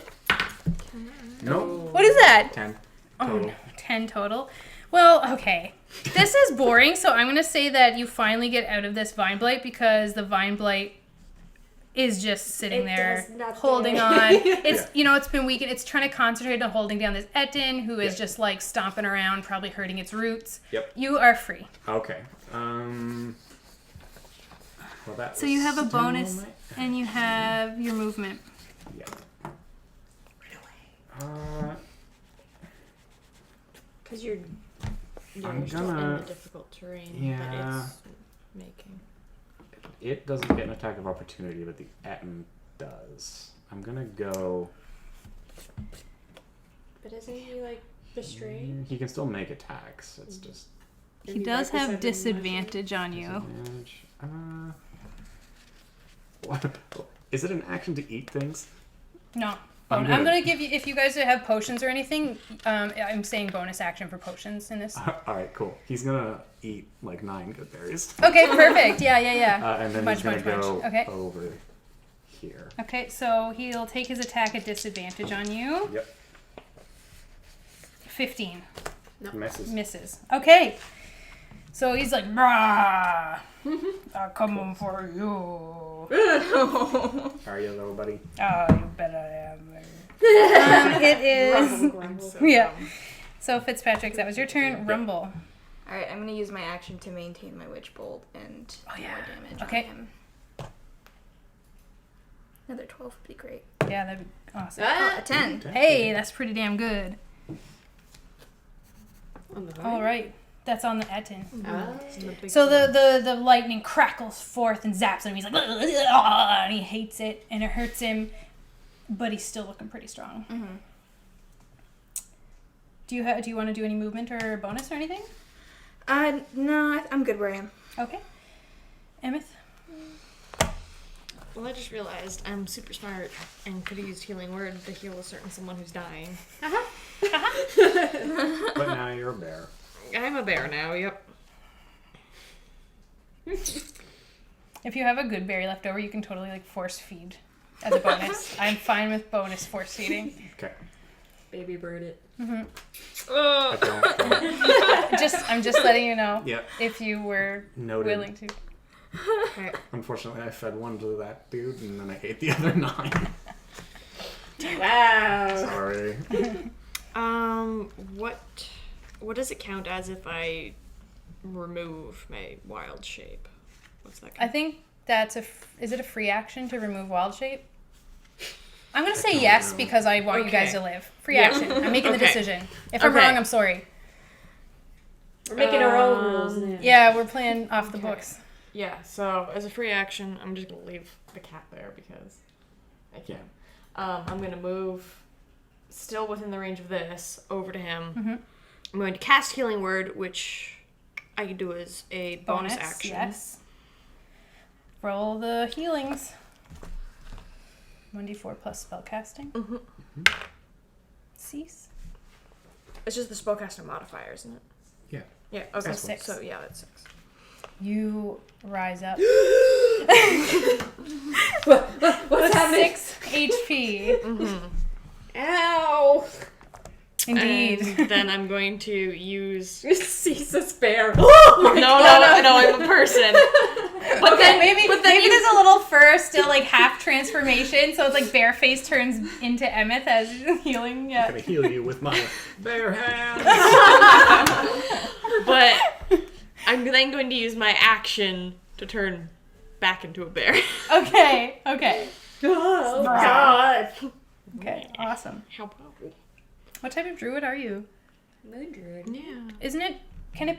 Nope. What is that? 10 Oh, total. no, 10 total. Well, okay. This is boring, so I'm gonna say that you finally get out of this Vine Blight because the Vine Blight is just sitting there holding on. It's it's been weakened. It's trying to concentrate on holding down this Ettin, who is just stomping around, probably hurting its roots. Yep. You are free. Okay. Well, that So you have a was still bonus, my- and you have your movement. Yeah. Because you're I'm still in gonna- the difficult terrain Yeah. that it's making. It doesn't get an attack of opportunity, but the Ettin does. I'm gonna go. But isn't he restrained? He can still make attacks. It's just He does have disadvantage on you. disadvantage. What? Is it an action to eat things? No. I'm I'm gonna- gonna give you, if you guys have potions or anything, I'm saying bonus action for potions in this. All right, cool. He's gonna eat 9 good berries, Okay, perfect. Yeah. and then Much, he's gonna much, go much. Okay. over here. Okay, so he'll take his attack at disadvantage on you. Yep. 15. Misses. Misses. Okay. So he's like, brah, I'm coming for you. Are you though, buddy? Oh, you better have me. It is. Yeah. So Fitzpatrick, that was your turn. Rumble. Alright, I'm gonna use my action to maintain my Witch Bolt and do more damage Okay. on him. Another 12 would be great. Yeah, that'd be awesome. Oh, a 10. Hey, that's pretty damn good. On the All right, that's on the Etten. Ah. So the lightning crackles forth and zaps him. He's like, and he hates it, and it hurts him, but he's still looking pretty strong. Mm-hmm. Do you want to do any movement or bonus or anything? No, I'm good where I am. Okay. Emmeth? Well, I just realized I'm super smart and could have used healing word to heal a certain someone who's dying. But now you're a bear. I'm a bear now, yep. If you have a good berry left over, you can totally like force feed as a bonus. I'm fine with bonus force feeding. Okay. Baby bird it. I don't- I'm just letting you know Yep. if you were Noted. willing to. Okay. Unfortunately, I fed one to that dude, and then I ate the other 9. Wow. Sorry. What does it count as if I remove my wild shape? What's that I count? think that's is it a free action to remove wild shape? I'm gonna say don't yes know. because I want you guys Okay. to live. Free Yeah. action. I'm making the Okay. decision. If I'm Okay. wrong, I'm sorry. We're making our own rules now. Yeah, we're playing off the Okay. books. Yeah, so as a free action, I'm just gonna leave the cat there because I can. I'm gonna move still within the range of this over to him. Mhm. I'm going to cast Healing Word, which I can do as a bonus action. Yes. Roll the healings. 1d4 plus spellcasting. Mhm. Cease. It's just the spellcaster modifier, isn't it? Yeah. Yeah. Okay. So 6. So yeah, that's 6. You rise up. What's happening? 6 HP. Mm-hmm. Ow! Indeed. And then I'm going to use. Cease a spare. No, I'm a person. But then maybe there's a little fur still like half transformation, so it's like Bareface turns into Emmeth as healing. I'm Yeah. gonna heal you with my bare hands. But I'm then going to use my action to turn back into a bear. Okay. Oh, God. Okay. Awesome. How about? What type of druid are you? Moon druid. Yeah. Isn't it? Can't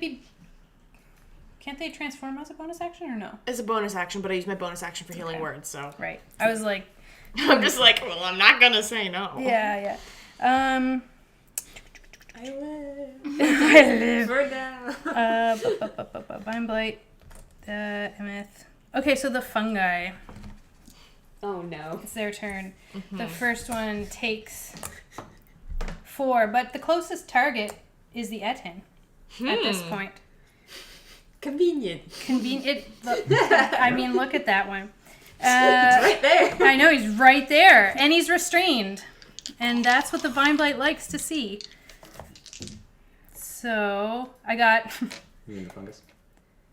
they transform as a bonus action or no? As a bonus action, but I use my bonus action for healing Okay. words, so. Right. I was like, I'm just like, well, I'm not gonna say no. yeah. I live. I live. For now. Vine Blight, Emmeth. Okay, so the fungi. Oh no. It's their turn. The first one takes 4, but the closest target is the Etten at this point. Convenient. I mean, look at that one. It's right there. I know, he's right there. And he's restrained. And that's what the Vine Blight likes to see. So, I got... You mean the fungus?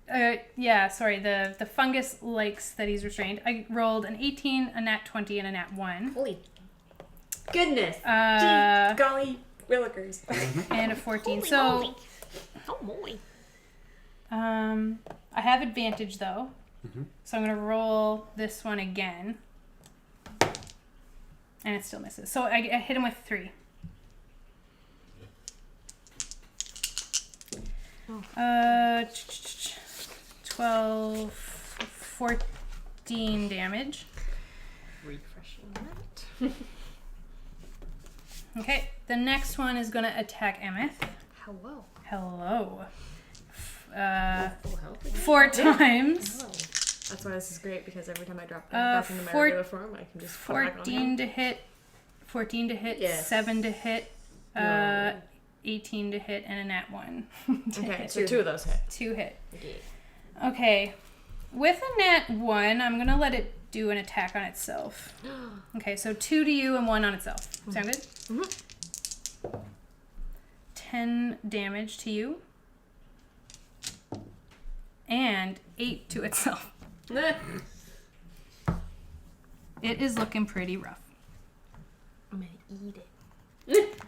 The fungus likes that he's restrained. I rolled an 18, a nat 20, and a nat 1. Holy goodness. Uh, Gee, golly willikers. and a 14. Holy So, moly. Oh, moly. I have advantage, though. Mhm. So I'm going to roll this one again. And it still misses. So I hit him with 3. Oh. 12, 14 damage. Refreshing that. Okay, the next one is going to attack Emmeth. Hello. Hello. Full health. 4 times. Hello. That's why this is great, because every time I drop Uh, back into my four- regular form, I can just put it back on him. 14 to hit, Yes. 7 to hit, No. 18 to hit, and a nat 1 to Okay, hit. so 2 of those hit. 2 hit. Okay. Okay. With a nat 1, I'm going to let it do an attack on itself. Okay, so 2 to you and 1 on itself. Sound good? Mhm. 10 damage to you. And 8 to itself. It is looking pretty rough. I'm gonna eat it.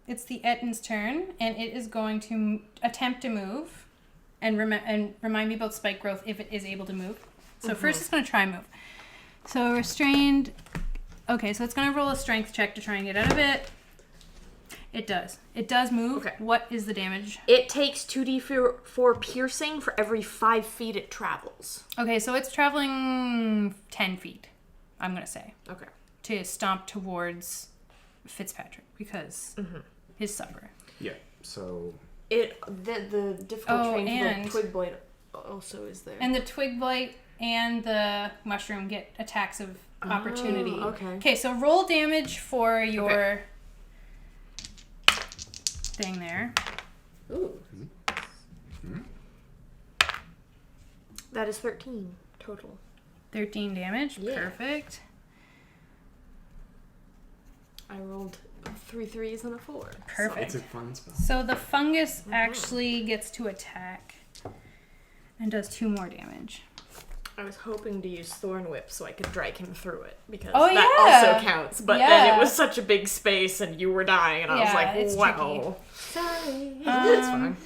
It's the Etten's turn, and it is going to attempt to move, and remind me about spike growth if it is able to move. So first it's going to try and move. So restrained. Okay, so it's going to roll a strength check to try and get out of it. It does. It does move. Okay. What is the damage? It takes 2d4 piercing for every 5 feet it travels. Okay, so it's traveling 10 feet, I'm going to say, Okay. to stomp towards Fitzpatrick because his supper. Yeah. So The difficult Oh, terrain for and- the twig blade also is there. And the twig blight and the mushroom get attacks of opportunity. okay. Okay, so roll damage for your thing there. Ooh. That is 13 total. 13 damage. Yeah. Perfect. I rolled 3 3s and a 4. Perfect. it's a fun spell. So the fungus actually gets to attack and does 2 more damage. I was hoping to use Thorn Whip so I could drag him through it because Oh, that yeah. also counts. But Yeah. then it was such a big space and you were dying and I was Yeah, like, it's wow. Sorry. It's fine.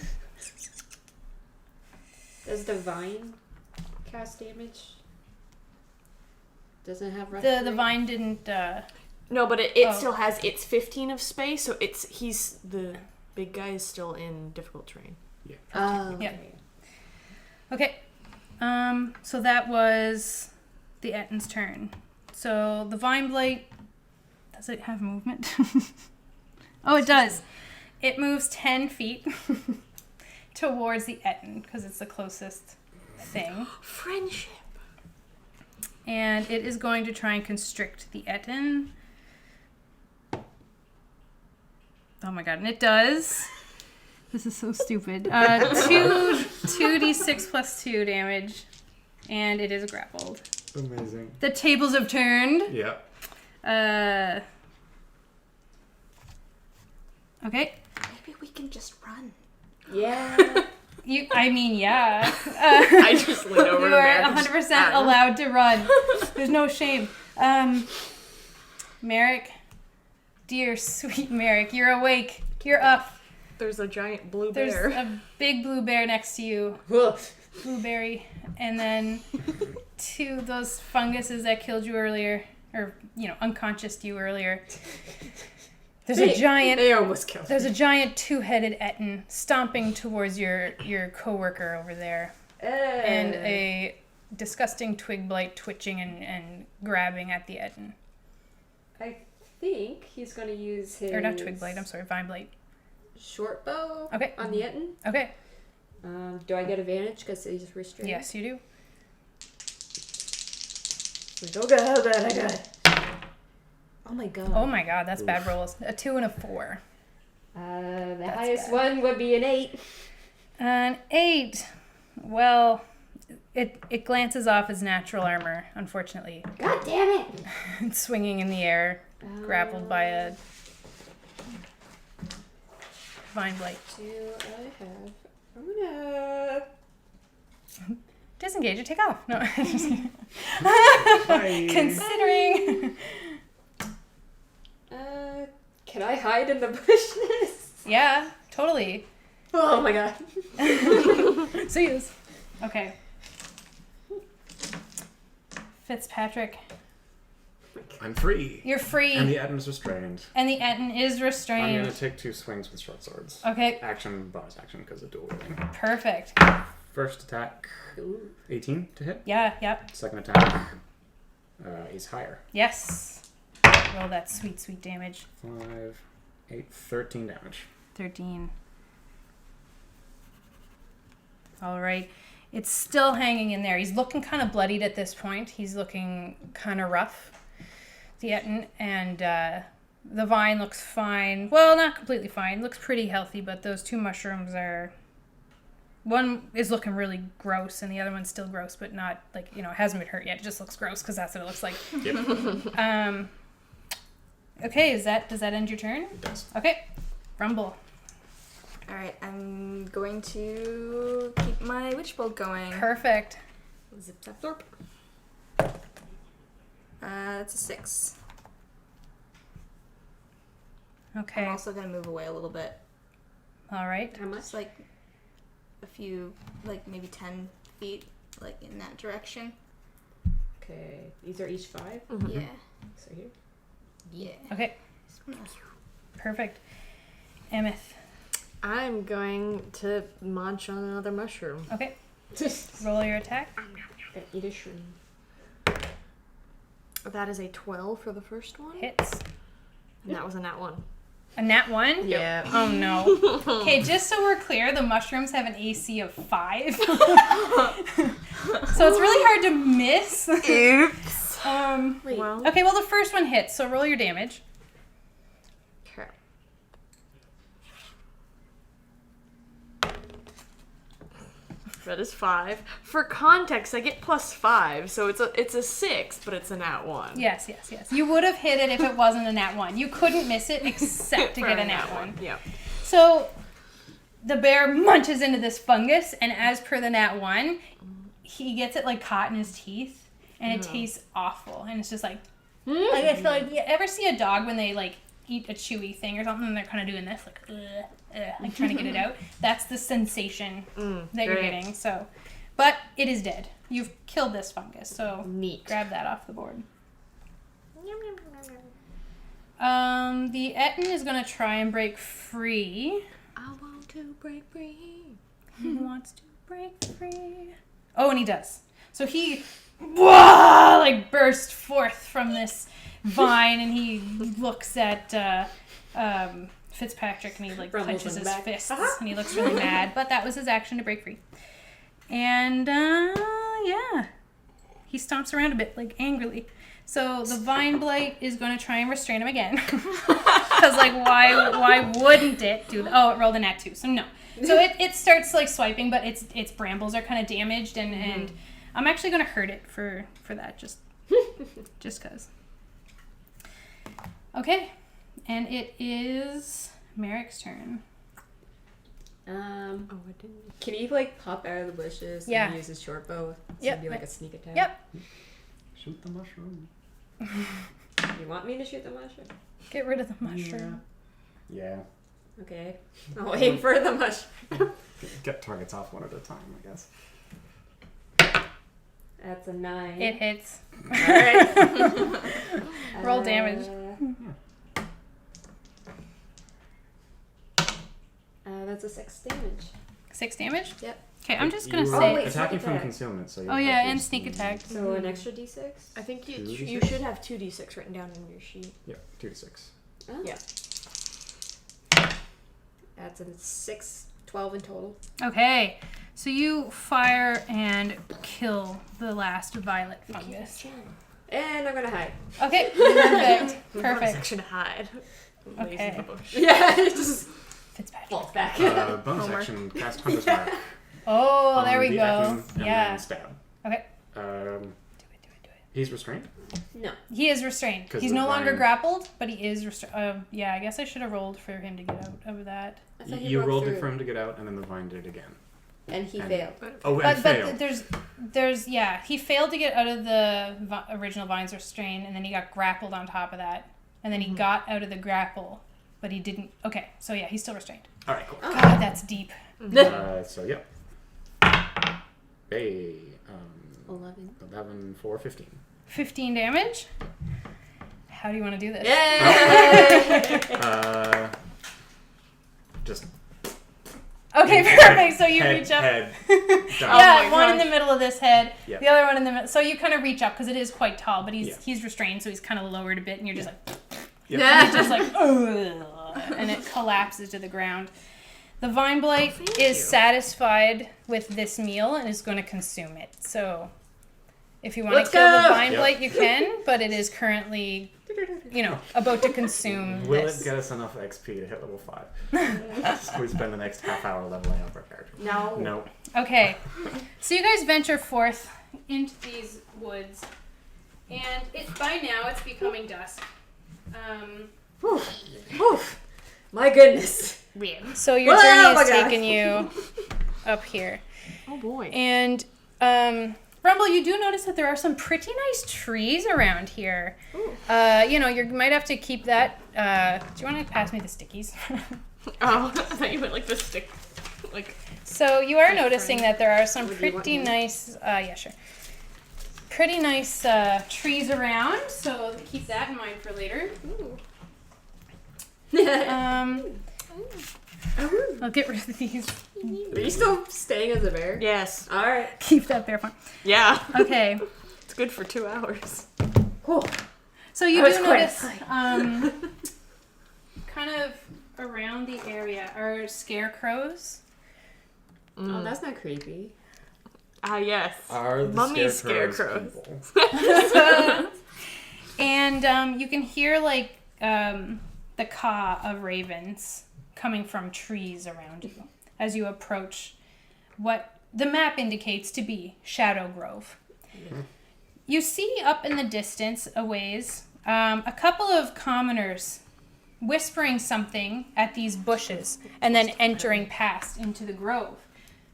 Does the vine cast damage? Doesn't have The restoration? vine didn't. No, but it Oh. still has its 15 of space, so he's the big guy is still in difficult terrain. Oh, Yeah. okay. Okay. So that was the Ettin's turn. So the vine blight. Does it have movement? Oh, it does. It moves 10 feet towards the Ettin because it's the closest thing. Friendship. And it is going to try and constrict the Ettin. Oh my god, and it does. This is so stupid. 2d6 plus 2 damage. And it is grappled. Amazing. The tables have turned. Yeah. Okay. Maybe we can just run. Yeah. Yeah. I just leaned over You to are Merrick. 100% allowed to run. There's no shame. Merrick, dear sweet Merrick, you're awake. You're up. There's a giant blue There's bear. a big blue bear next to you. Woof. Blueberry. And then 2 of those funguses that killed you earlier, or, unconscious you earlier. There's a giant... They almost killed There's me. a giant 2-headed Ettin stomping towards your coworker over there. And a disgusting twig blight twitching and grabbing at the Ettin. I think he's going to use his... Or not twig blight, I'm sorry, vine blight. Short bow Okay. on the Ettin. Okay. Do I get advantage because he's restrained? Yes, you do. Oh god, I got it. Oh my god. Oh my god, that's bad rolls. A 2 and a 4. The That's highest bad. one would be an 8. An 8. Well, it glances off as natural armor, unfortunately. God damn it! It's swinging in the air, grappled by a vine blight. Do I have... I'm gonna... Disengage or take off. No, just kidding. Bye. Considering. Can I hide in the bushes? Yeah, totally. Oh my god. See you. Okay. Fitzpatrick, I'm free. you're free. And the Ettin's restrained. And the Ettin is I'm restrained. gonna take 2 swings with short swords. Okay, Action, bonus action, because of dual wielding. perfect. First attack, Ooh. 18 to hit. Yeah, yep. Second attack is higher. Yes. Roll that sweet, sweet damage. 5, 8, 13 damage. 13. All right. It's still hanging in there. He's looking kind of bloodied at this point. He's looking kind of rough, the Ettin, and the vine looks fine. Well, not completely fine. Looks pretty healthy, but those 2 mushrooms are... One is looking really gross, and the other one's still gross, but not, like, it hasn't been hurt yet. It just looks gross, because that's what it looks like. Yep. Okay, does that end your turn? It does. Okay. Rumble. Alright, I'm going to keep my witch bolt going. Perfect. Zip zap thorp. That's a 6. Okay. I'm also gonna move away a little bit. All right. How much? Just like a few, like maybe 10 feet, like in that direction. Okay, these are each 5. Yeah. So here. Yeah. Okay. Perfect. Emeth. I'm going to munch on another mushroom. Okay. Roll your attack. Eat a shroom. That is a 12 for the first one. Hits. And that was a nat 1. A nat 1? Yeah. Oh no. Okay, just so we're clear, the mushrooms have an AC of 5. So it's really hard to miss. Oops. Wait. Well, Okay, well the first one hits, so roll your damage. okay. That is 5. For context, I get +5, so it's a 6, but it's a nat 1. Yes. You would have hit it if it wasn't a nat 1. You couldn't miss it except to For get a nat 1. Yeah. So the bear munches into this fungus, and as per the nat 1, he gets it like caught in his teeth, and it tastes awful. And it's just like I feel like you ever see a dog when they like eat a chewy thing or something, and they're kind of doing this like like trying to get it out. That's the sensation that you're great. getting. So, but it is dead. You've killed this fungus. So Neat. grab that off the board. The Etten is gonna try and break free. I want to break free. He wants to break free. Oh, and he does. So he like burst forth from this vine, and he looks at Fitzpatrick, and he like Rumbles clenches in his the back. fists, and he looks really mad. But that was his action to break free. And yeah, he stomps around a bit, like angrily. So the vine blight is going to try and restrain him again, because like why wouldn't it do? Oh, it rolled a nat 2, so no. So it starts like swiping, but its brambles are kind of damaged, and I'm actually going to hurt it for that just because. Okay, and it is Merrick's turn. Oh, I didn't. Can he like pop out of the bushes Yeah. and use his short bow? So Yep. it'd be like a sneak attack. Yep. Shoot the mushroom. You want me to shoot the mushroom? Get rid of the mushroom. Yeah. Okay. I'll aim for the mushroom. Get targets off one at a time, I guess. That's a 9. It hits. Alright. Roll damage. That's a 6 damage. 6 damage? Yep. Okay, I'm just going to You say... were wait, attacking sneak from attack. concealment, so you Oh have yeah, your and sneak attack. So an extra d6? I think Two you D6? should have 2d6 written down in your sheet. Yeah, 2 to 6. Oh. Yeah. That's a 6, 12 in total. Okay, so you fire and kill the last violet fungus. And I'm gonna hide. Okay, perfect. Perfect. Section hide. Lays in Okay. the bush. Yeah, it just Fitzpatrick. falls back. Bonus Homer. action, cast Hunter's Mark. Oh, on there we the go. Etten, and Yeah. then stab. Okay. Um, Do it. he's restrained? No. He is restrained. 'Cause He's the no longer vine- grappled, but he is restrained. Yeah, I guess I should have rolled for him to get out of that. I thought he You broke rolled it through. for him to get out, and then the vine did it again. And he And- failed. Oh, and failed. But there's yeah, he failed to get out of the original vine's restraint, and then he got grappled on top of that, and then he got out of the grapple, but he didn't. Okay, so yeah, he's still restrained. All right, cool. God, that's deep. So, yeah. Hey, 11. 11 for 15. 15 damage. How do you want to do this? Just Okay, perfect. So you head, reach up. head, down. Yeah, my one in gosh. the middle of this head, Yeah. the other one in the middle. So you kind of reach up because it is quite tall, but Yeah. he's restrained, so he's kind of lowered a bit, and you're just like, Yep. and it's just like, ugh, and it collapses to the ground. The vine blight thank is you. satisfied with this meal and is going to consume it. So if you want Let's to kill the go! vine Yep. blight, you can, but it is currently, about to consume Will this. it get us enough XP to hit level 5? So we spend the next half hour leveling up our character. No. No. Okay, so you guys venture forth into these woods, and by now it's becoming dusk. Oof. My goodness. So your Whoa, journey my has God. taken you up here, Oh boy. and Rumble, you do notice that there are some pretty nice trees around here. You might have to keep that. Do you want to pass me the stickies? Oh, I thought you meant like the stick. Like, So you are noticing that there are some Would you want pretty me? nice, yeah, sure. pretty nice trees around, so keep that in mind for later. I'll get rid of these. Are you still staying as a bear? Yes. All right. Keep that bear fun. Yeah. Okay. It's good for 2 hours. Cool. So you That was do quite notice, kind of around the area are scarecrows. Oh, that's not creepy. Ah, yes. Are the Mummy scarecrows scarecrows. people? And you can hear like the caw of ravens coming from trees around you as you approach what the map indicates to be Shadow Grove. You see up in the distance a ways a couple of commoners whispering something at these bushes and then entering past into the grove.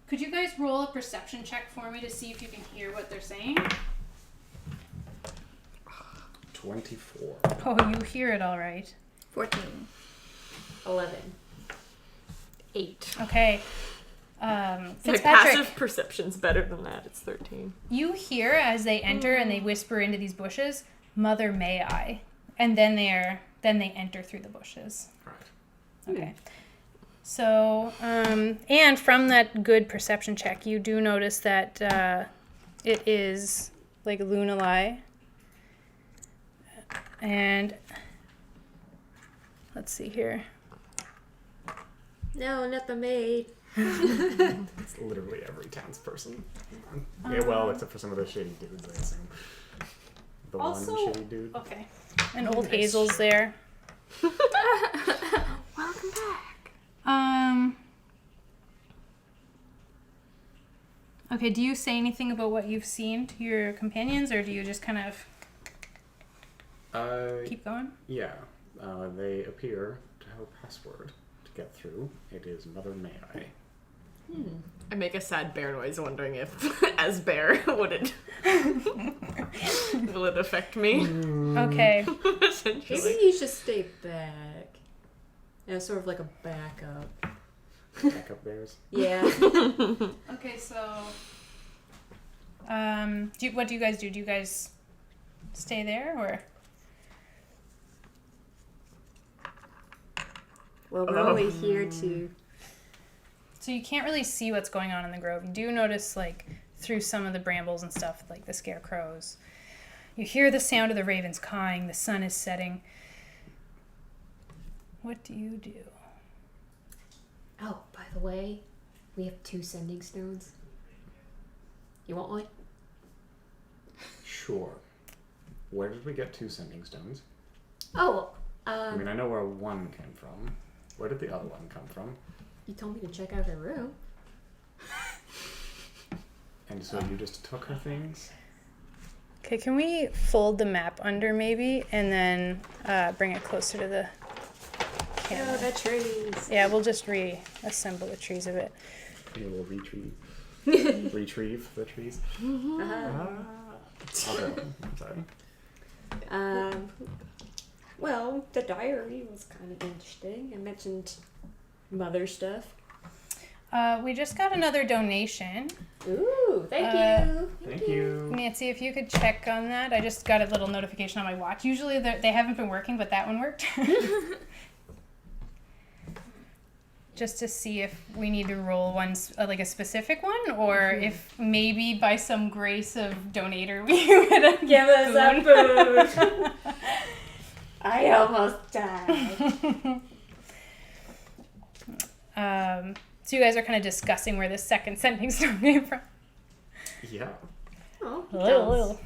Could you guys roll a perception check for me to see if you can hear what they're saying? 24. Oh, you hear it all right. 14. 11. 8. Okay. My Fitzpatrick, passive perception's better than that. It's 13. you hear as they enter and they whisper into these bushes, "Mother, may I?" And then they enter through the bushes. Right. Okay. So, and from that good perception check, you do notice that it is like Lunalai. And let's see here. No, not the maid. It's literally every townsperson. Yeah, well, except for some of the shitty dudes, I assume. The Also- one shitty dude. Okay. And old Hazel's there. Welcome back. Okay, do you say anything about what you've seen to your companions, or do you just kind of keep going? Yeah. They appear to have a password to get through. It is Mother May I. I make a sad bear noise, wondering if, as bear, will it affect me? Okay. Maybe Essentially. you should stay back. Yeah, sort of like a backup. Backup bears. Yeah. Okay, so what do you guys do? Do you guys stay there, or? Well, we're only here to. So you can't really see what's going on in the grove. You do notice, like, through some of the brambles and stuff, like the scarecrows. You hear the sound of the ravens cawing. The sun is setting. What do you do? Oh, by the way, we have 2 sending stones. You want one? Sure. Where did we get 2 sending stones? Oh, I mean, I know where one came from. Where did the other one come from? you told me to check out her room. And so you just took her things? Okay, can we fold the map under maybe, and then bring it closer to the camera? Oh, the trees. Yeah, we'll just reassemble the trees a bit. You will retrieve the trees. Okay, I'm sorry. Well, the diary was kind of interesting. I mentioned mother stuff. We just got another donation. Ooh, thank you. Thank you. Nancy, if you could check on that. I just got a little notification on my watch. Usually they haven't been working, but that one worked. Just to see if we need to roll one, like a specific one, or if maybe by some grace of donator we would Give us a food. I almost died. So you guys are kind of discussing where this second sending stone came from. Yeah. Oh, Little.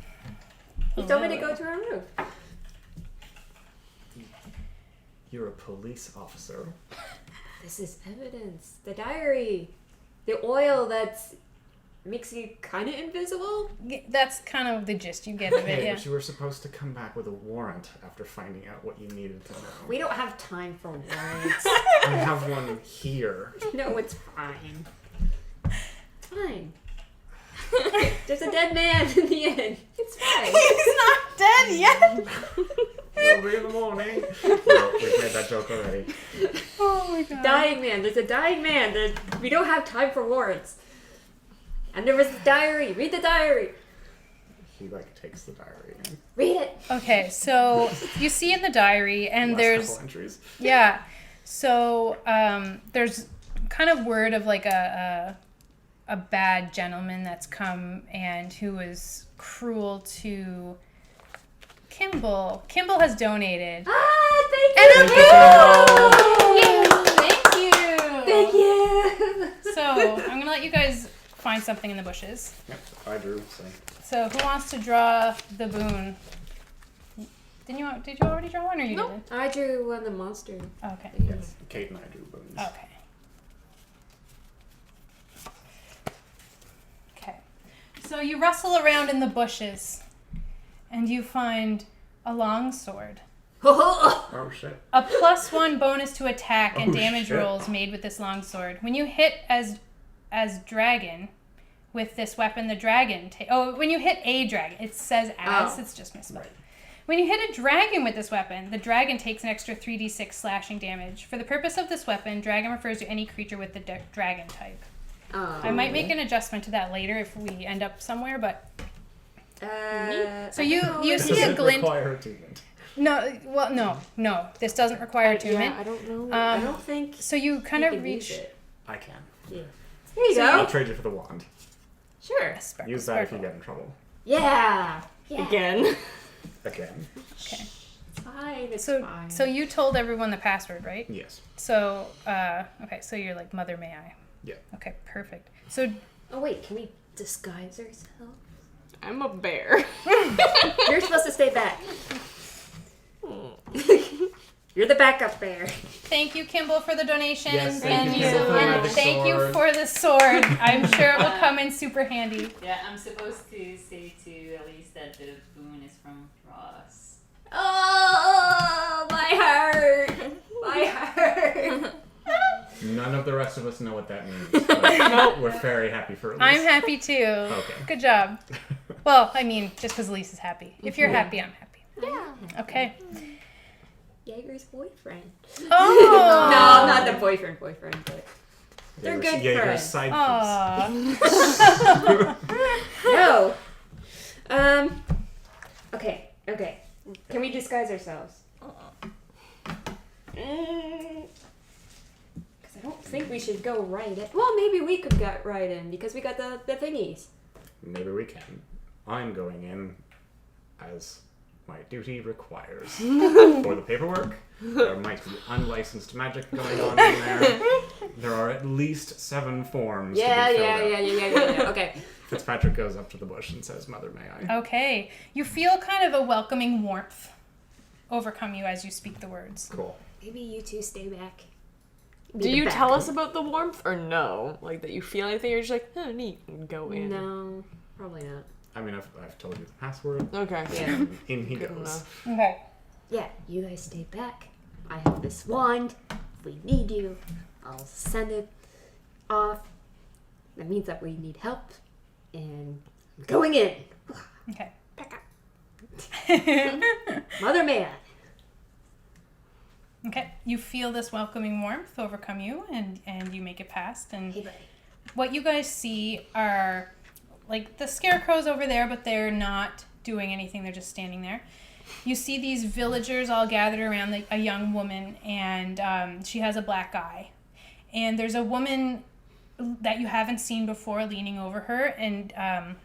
he told me to go to her room. You're a police officer. This is evidence. The diary. The oil that's makes you kind of invisible. That's kind of the gist you get of it, Hey, yeah. but you were supposed to come back with a warrant after finding out what you needed to know. We don't have time for words. I have one here. No, it's fine. It's fine. There's a dead man in the end. It's fine. He's not dead yet! It'll be in the morning. Well, we've made that joke already. Oh my god. Dying man. There's a dying man. We don't have time for words. And there was a diary. Read the diary. He takes the diary and Read it. Okay, so you see in the diary, and last there's couple entries. yeah, so there's kind of word of like a bad gentleman that's come and who was cruel to Kimball. Kimball has donated. Thank And you. Thank you. Thank you. So I'm gonna let you guys find something in the bushes. Yep, I drew. So So who wants to draw the boon? Did you already draw one, or you didn't? I drew one the monster. Okay. yes, Kate and I drew boons. Okay. Okay. So you rustle around in the bushes, and you find a longsword. Oh shit! A +1 bonus to attack and Oh, damage shit. rolls made with this longsword. When you hit as dragon with this weapon, the dragon. When you hit a dragon, it says as. Oh. It's just misspelled. Right. When you hit a dragon with this weapon, the dragon takes an extra 3d6 slashing damage. For the purpose of this weapon, dragon refers to any creature with the dragon type. I might make an adjustment to that later if we end up somewhere, but so you Does see a it glint. require attunement? No. This doesn't require attunement. Yeah, I don't know. I don't think So you kind you of can use reach. it. I can. Yeah. Here you I'll go. trade you for the wand. Sure. Sparkle, Use that if sparkle. you get in trouble. Yeah. Yeah. Again. Again. Okay. It's fine. It's So fine. so you told everyone the password, right? Yes. So okay. So you're like, Mother, may I? Yeah. Okay. Perfect. So Oh wait, can we disguise ourselves? I'm a bear. You're supposed to stay back. You're the backup bear. thank you, Kimball, for the donation, Yes, thank and you, Kimball, for the and magic thank you sword. for the sword. I'm sure it will come in super handy. Yeah, I'm supposed to say to Elise that the boon is from Ross. Oh, my heart. My heart. None of the rest of us know what that means. But we're very happy for Elise. I'm happy too. Okay. Good job. Well, I mean, just because Elise is happy. If you're happy, I'm happy. Yeah. Okay. Jaeger's boyfriend. Oh. No, not the boyfriend, but they're Jaeger's- good Jaeger's friends. side piece. Aw. No. Okay. Can we disguise ourselves? Because I don't think we should go right in. Well, maybe we could get right in because we got the thingies. Maybe we can. I'm going in as my duty requires. For the paperwork, there might be unlicensed magic going on in there. There are at least 7 forms to be filled out. Okay. Fitzpatrick goes up to the bush and says, Mother, may I? Okay. You feel kind of a welcoming warmth overcome you as you speak the words. Cool. Maybe you two stay back. Do you tell us about the warmth or no? Like that you feel anything? You're just like, oh, neat, and go in. No, probably not. I mean, I've told you the password. Okay. Yeah. And in he Good goes. enough. Okay. Yeah, you guys stay back. I have this wand. If we need you, I'll send it off. That means that we need help. And I'm going in. Okay. Mother man. Okay. You feel this welcoming warmth overcome you, and you make it past. And Hey, buddy. what you guys see are like the scarecrows over there, but they're not doing anything. They're just standing there. You see these villagers all gathered around like a young woman, and she has a black eye. And there's a woman that you haven't seen before leaning over her, and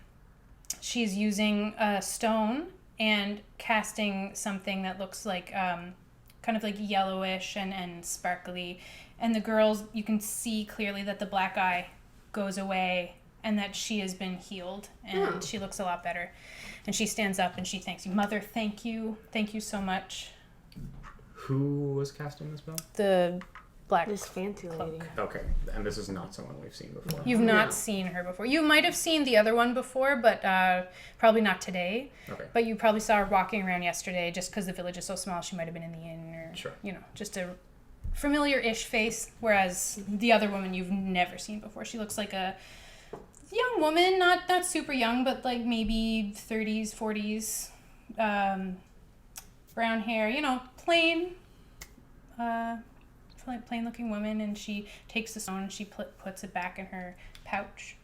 she's using a stone and casting something that looks like kind of like yellowish and sparkly. And the girls, you can see clearly that the black eye goes away and that she has been healed, and she looks a lot better. And she stands up and she thanks you. Mother, thank you. Thank you so much. Who was casting the spell? The black This fancy lady. Okay, and this is not someone we've seen before. You've not seen her before. You might have seen the other one before, but probably not today. Okay. But you probably saw her walking around yesterday just because the village is so small. She might have been in the inn or, Sure. just a familiar-ish face. Whereas the other woman you've never seen before. She looks like a young woman, not super young, but like maybe 30s, 40s. Brown hair, plain. Plain looking woman, and she takes the stone and she puts it back in her pouch.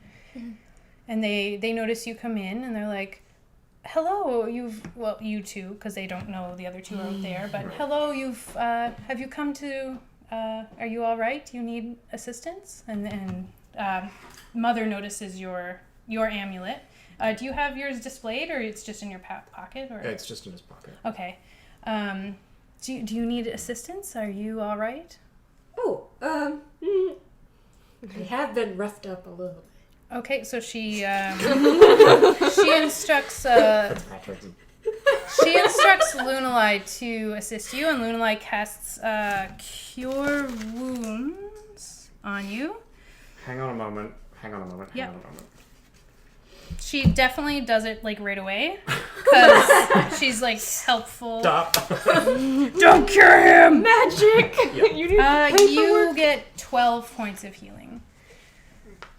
And they notice you come in, and they're like, hello, you two, because they don't know the other two are out there, but hello, have you come to, are you all right? Do you need assistance? And Mother notices your amulet. Do you have yours displayed, or it's just in your pocket? Or It's just in his pocket. okay. Do you need assistance? Are you all right? Oh, I have been roughed up a little bit. Okay, so she she instructs Fitzpatrick. she instructs Lunalai to assist you, and Lunalai casts Cure Wounds on you. Hang on a moment. Yep. She definitely does it like right away because she's like helpful. Stop. Don't cure him. Magic! You need You get 12 points of healing.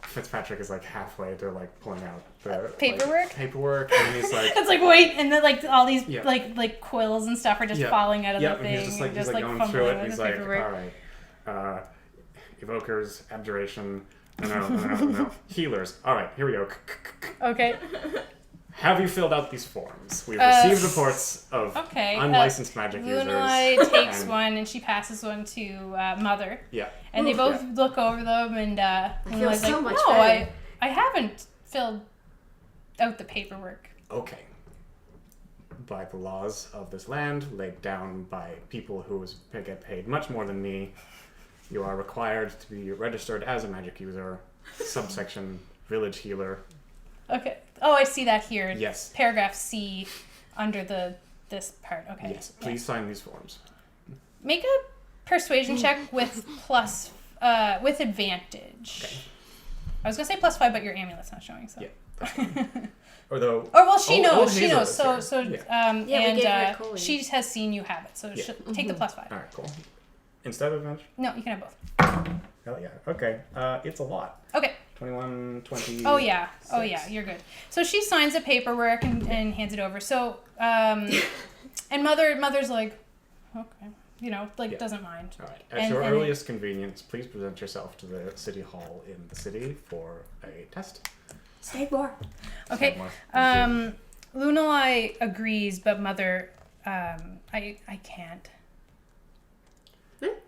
Fitzpatrick is like halfway to like pulling out the Paperwork? and he's like, It's like wait, and then like all these Yeah. like quills and stuff are just Yeah. falling out of yeah, the and thing. he's just like going fumbling through it. with And he's the like, paperwork. all right, evokers, abjuration, no, healers. All right, here we go. Okay. Have you filled out these forms? We've received reports of Okay. unlicensed magic users. Lunalai takes and- one and she passes one to Mother. Yeah. And they both look over them and feel Lunalai's so like, much no, better." I haven't filled out the paperwork. Okay. By the laws of this land, laid down by people who get paid much more than me, you are required to be registered as a magic user, subsection village healer. Okay. Oh, I see that here. Yes. Paragraph C under this part. Okay. Yes. Please sign these forms. Make a persuasion check with with advantage. Okay. I was gonna say +5, but your amulet's not showing. So. Yeah. Although. Or well, she knows. She Hazel knows. is So here. so Yeah. Yeah, we and gave her a coin. she has seen you have it. So Yeah. she'll take the +5. All right. Cool. Instead of advantage. No, you can have both. Hell yeah. Okay. It's a lot. Okay. 21, 20. Oh yeah. Oh 6. yeah. You're good. So she signs the paperwork and hands it over. So and mother's like, okay, Yeah. doesn't mind. All right. At And- your and- earliest convenience, please present yourself to the city hall in the city for a test. Say more. Okay. More. Thank you. Lunalai agrees, but mother, I can't.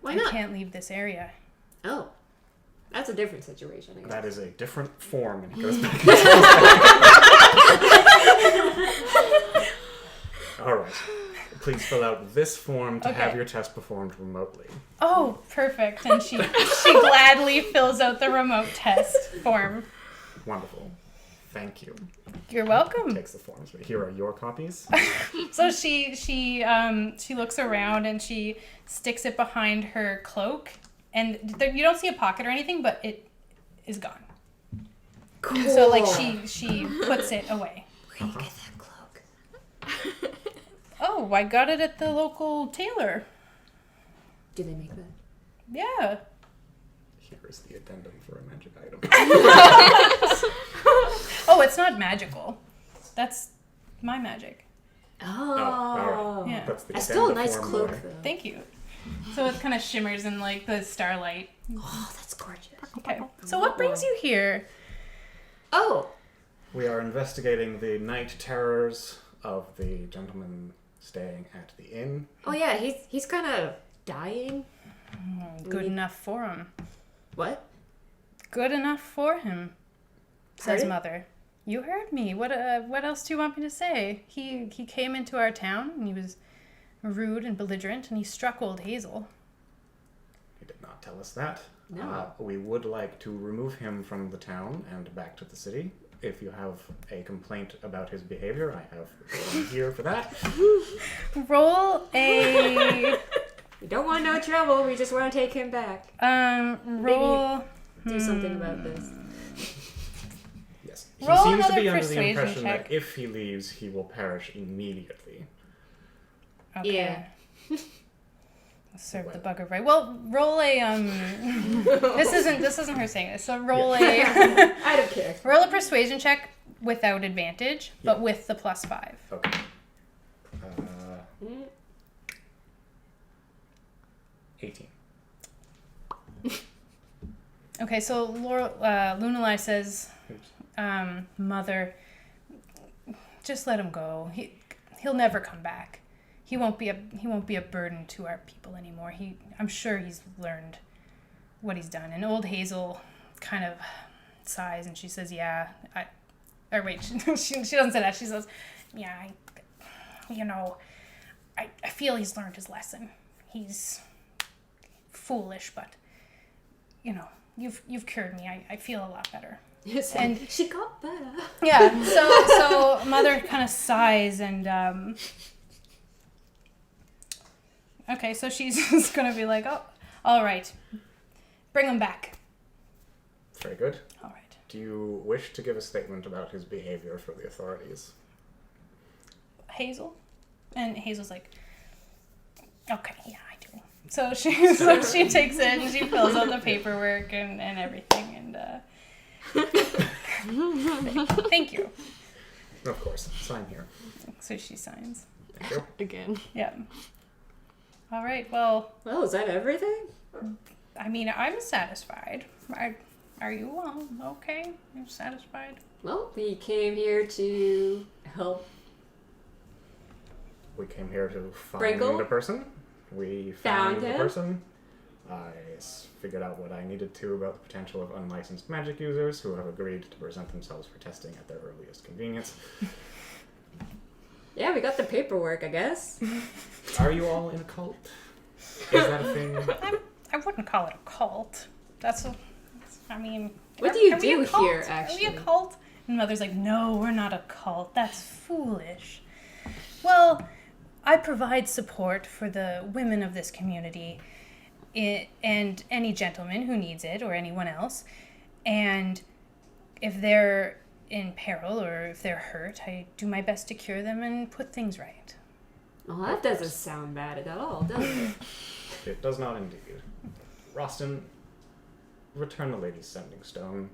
Why I not? can't leave this area. Oh, that's a different situation. I guess. That is a different form, and he goes back. All right. Please fill out this form to have Okay. your test performed remotely. Oh, perfect. And she gladly fills out the remote test form. Wonderful. Thank you. You're welcome. Takes the forms. But here are your copies. So she looks around and she sticks it behind her cloak, and you don't see a pocket or anything, but it is gone. Cool. So like she puts it away. Where do you get that cloak? Oh, I got it at the local tailor. Do they make that? Yeah. Here is the addendum for a magic item. Oh, it's not magical. That's my magic. Oh. all right. Yeah. That's the That's still a addenda nice form cloak, there. though. Thank you. So it kind of shimmers in like the starlight. Oh, that's gorgeous. Okay. So what brings you here? Oh, We are investigating the night terrors of the gentleman staying at the inn. oh yeah, he's kind of dying. Good enough for him. What? Good enough for him, says Pardon? Mother. You heard me. What else do you want me to say? He came into our town and he was rude and belligerent and he struck old Hazel. He did not tell us that. No. We would like to remove him from the town and back to the city. If you have a complaint about his behavior, I have one here for that. Roll a We don't want no trouble. We just want to take him back. roll. Do something about this. Yes. He Roll seems to another be under the persuasion impression check. that if he leaves, he will perish immediately. Okay. Yeah. Serve the bugger right. Well, roll a This isn't her saying this. So roll a I don't care. roll a persuasion check without advantage, but with the +5. Okay. 18. Okay, so Lunalai says, Mother, just let him go. He'll never come back. He won't be a burden to our people anymore. I'm sure he's learned what he's done. And old Hazel kind of sighs and she says, "Yeah, she doesn't say that. She says, "Yeah, I feel he's learned his lesson. He's foolish, but you've cured me. I feel a lot better." Yes, And she got better. yeah, so Mother kind of sighs and okay, so she's just gonna be like, "Oh, all right, bring him back." Very good. All right. Do you wish to give a statement about his behavior for the authorities? Hazel? And Hazel's like, "Okay, yeah, I do." So she takes it and she fills out the paperwork and everything and thank you. Of course. Sign here. So she signs. Thank you. Again. Yeah. All right. Well, Well, is that everything? I mean, I'm satisfied. Are you all okay? You're satisfied? Well, we came here to help. We came here to find Sprinkle? a person. We Found found the him? person. I figured out what I needed to about the potential of unlicensed magic users who have agreed to present themselves for testing at their earliest convenience. Yeah, we got the paperwork, I guess. Are you all in a cult? Is that a thing? I wouldn't call it a cult. I mean... What do you are we a do cult? here, Are we actually? a cult? And Mother's like, "No, we're not a cult. That's foolish." Well, I provide support for the women of this community and any gentleman who needs it or anyone else. And if they're in peril or if they're hurt, I do my best to cure them and put things right. Well, that doesn't sound bad at all, does it? It does not indeed. Rostin, return the lady's sending stone.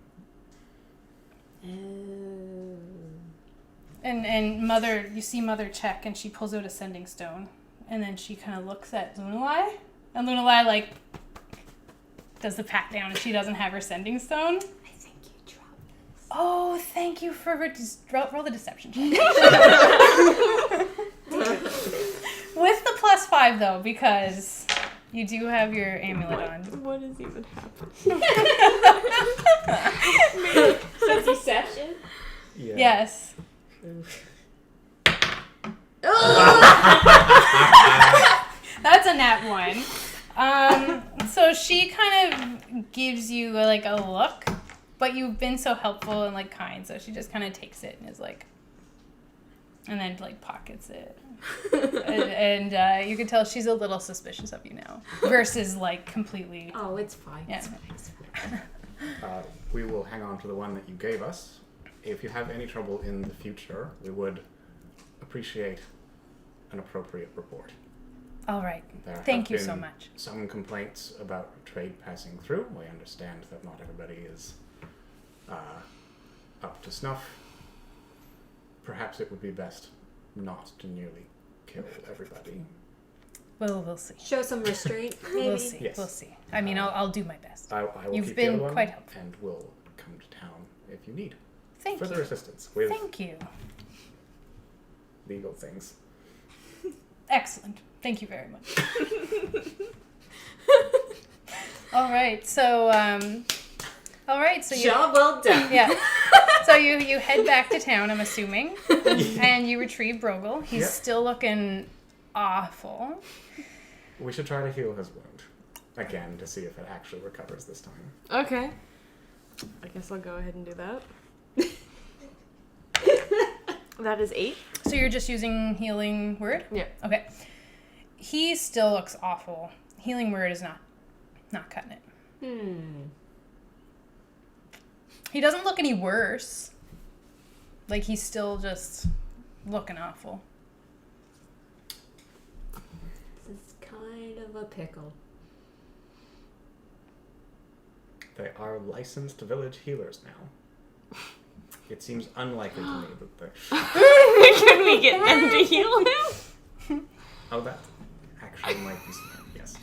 And Mother, you see Mother check and she pulls out a sending stone. And then she kind of looks at Lunalai. And Lunalai, like, does the pat down and she doesn't have her sending stone. I think you dropped this. Oh, thank you for roll the deception check. With the +5 though, because you do have your amulet on. What is even happening? That's deception? Yeah. Yes. That's a nat 1. So she kind of gives you like a look, but you've been so helpful and like kind, so she just kind of takes it and is like, and then like pockets it, and you can tell she's a little suspicious of you now, versus like completely. Oh, it's fine. Yeah. It's fine. We will hang on to the one that you gave us. If you have any trouble in the future, we would appreciate an appropriate report. All right. There Thank have you so been much. Some complaints about trade passing through. I understand that not everybody is up to snuff. Perhaps it would be best not to nearly kill everybody. Well, we'll see. Show some restraint, maybe. We'll see. Yes. We'll see. I mean, I'll do my best. I will You've keep been the other one, quite helpful. and we'll come to town if you need Thank further you. assistance with Thank you. legal things. Excellent. Thank you very much. All right. So you Job well done. yeah. So you head back to town, I'm assuming, and you retrieve Brogel. He's Yep. still looking awful. We should try to heal his wound again to see if it actually recovers this time. Okay. I guess I'll go ahead and do that. That is 8. So you're just using healing word? Yeah. Okay. He still looks awful. Healing word is not cutting it. He doesn't look any worse. Like, he's still just looking awful. This is kind of a pickle. They are licensed village healers now. It seems unlikely to me that they're... Can we get them to heal him? Oh, that actually might be smart, yes.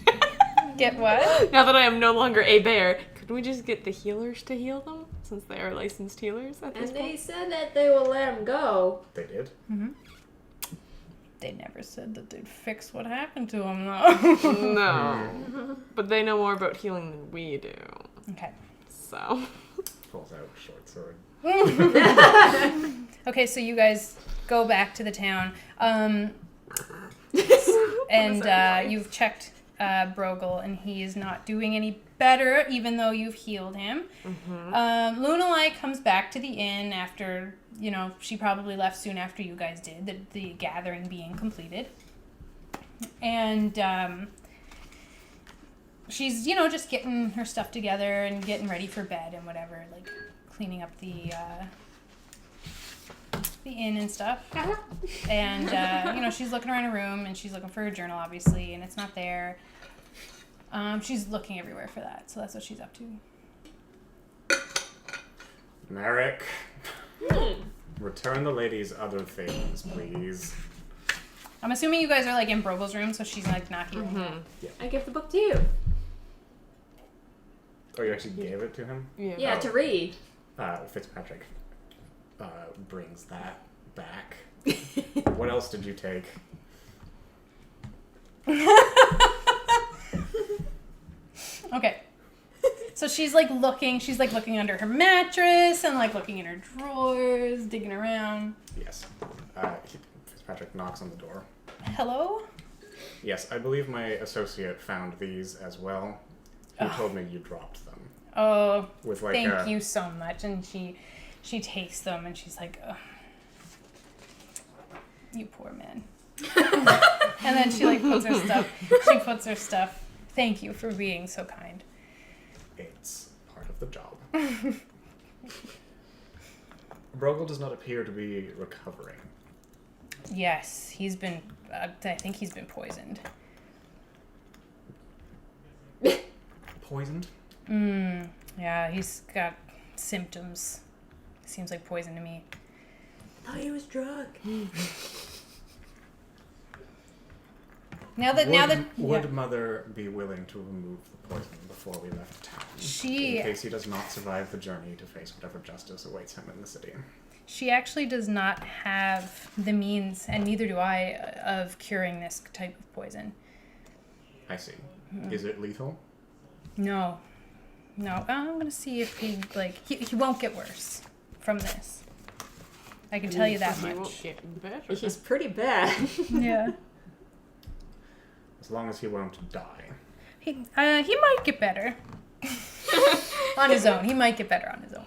Get what? Now that I am no longer a bear, could we just get the healers to heal them? since they are licensed healers at this And they point. said that they will let him go. They did. They never said that they'd fix what happened to him, though. No. But they know more about healing than we do. Okay. So. Pulls out a short sword. Okay, so you guys go back to the town. And you've checked Brogel, and he is not doing any better, even though you've healed him. Lunalai comes back to the inn after, she probably left soon after you guys did, the gathering being completed. And she's, just getting her stuff together and getting ready for bed and whatever, like cleaning up the inn and stuff. And, she's looking around her room and she's looking for her journal, obviously, and it's not there. She's looking everywhere for that, so that's what she's up to. Merrick. Return the lady's other things, please. I'm assuming you guys are, like, in Brogel's room, so she's, like, not here. I give the book to you. Oh, you actually gave it to him? Yeah, Oh. to read. Fitzpatrick brings that back. What else did you take? Okay. So she's looking under her mattress and like looking in her drawers, digging around. Yes. Fitzpatrick knocks on the door. Hello? Yes, I believe my associate found these as well. He told me you dropped them. Oh, With like thank you so much. And she takes them and she's like, oh, you poor man. And then she like puts her stuff. Thank you for being so kind. It's part of the job. Brogel does not appear to be recovering. Yes, he's been. I think he's been poisoned. Poisoned? Yeah, he's got symptoms. Seems like poison to me. I thought he was drunk. Now that Would Mother be willing to remove the poison before we left town? She- In case he does not survive the journey to face whatever justice awaits him in the city. She actually does not have the means, and neither do I, of curing this type of poison. I see. Is it lethal? No. I'm gonna see if he won't get worse from this. I can tell you that He won't much. get better. He's pretty bad. Yeah. As long as he won't die. He might get better. On his own. He might get better on his own.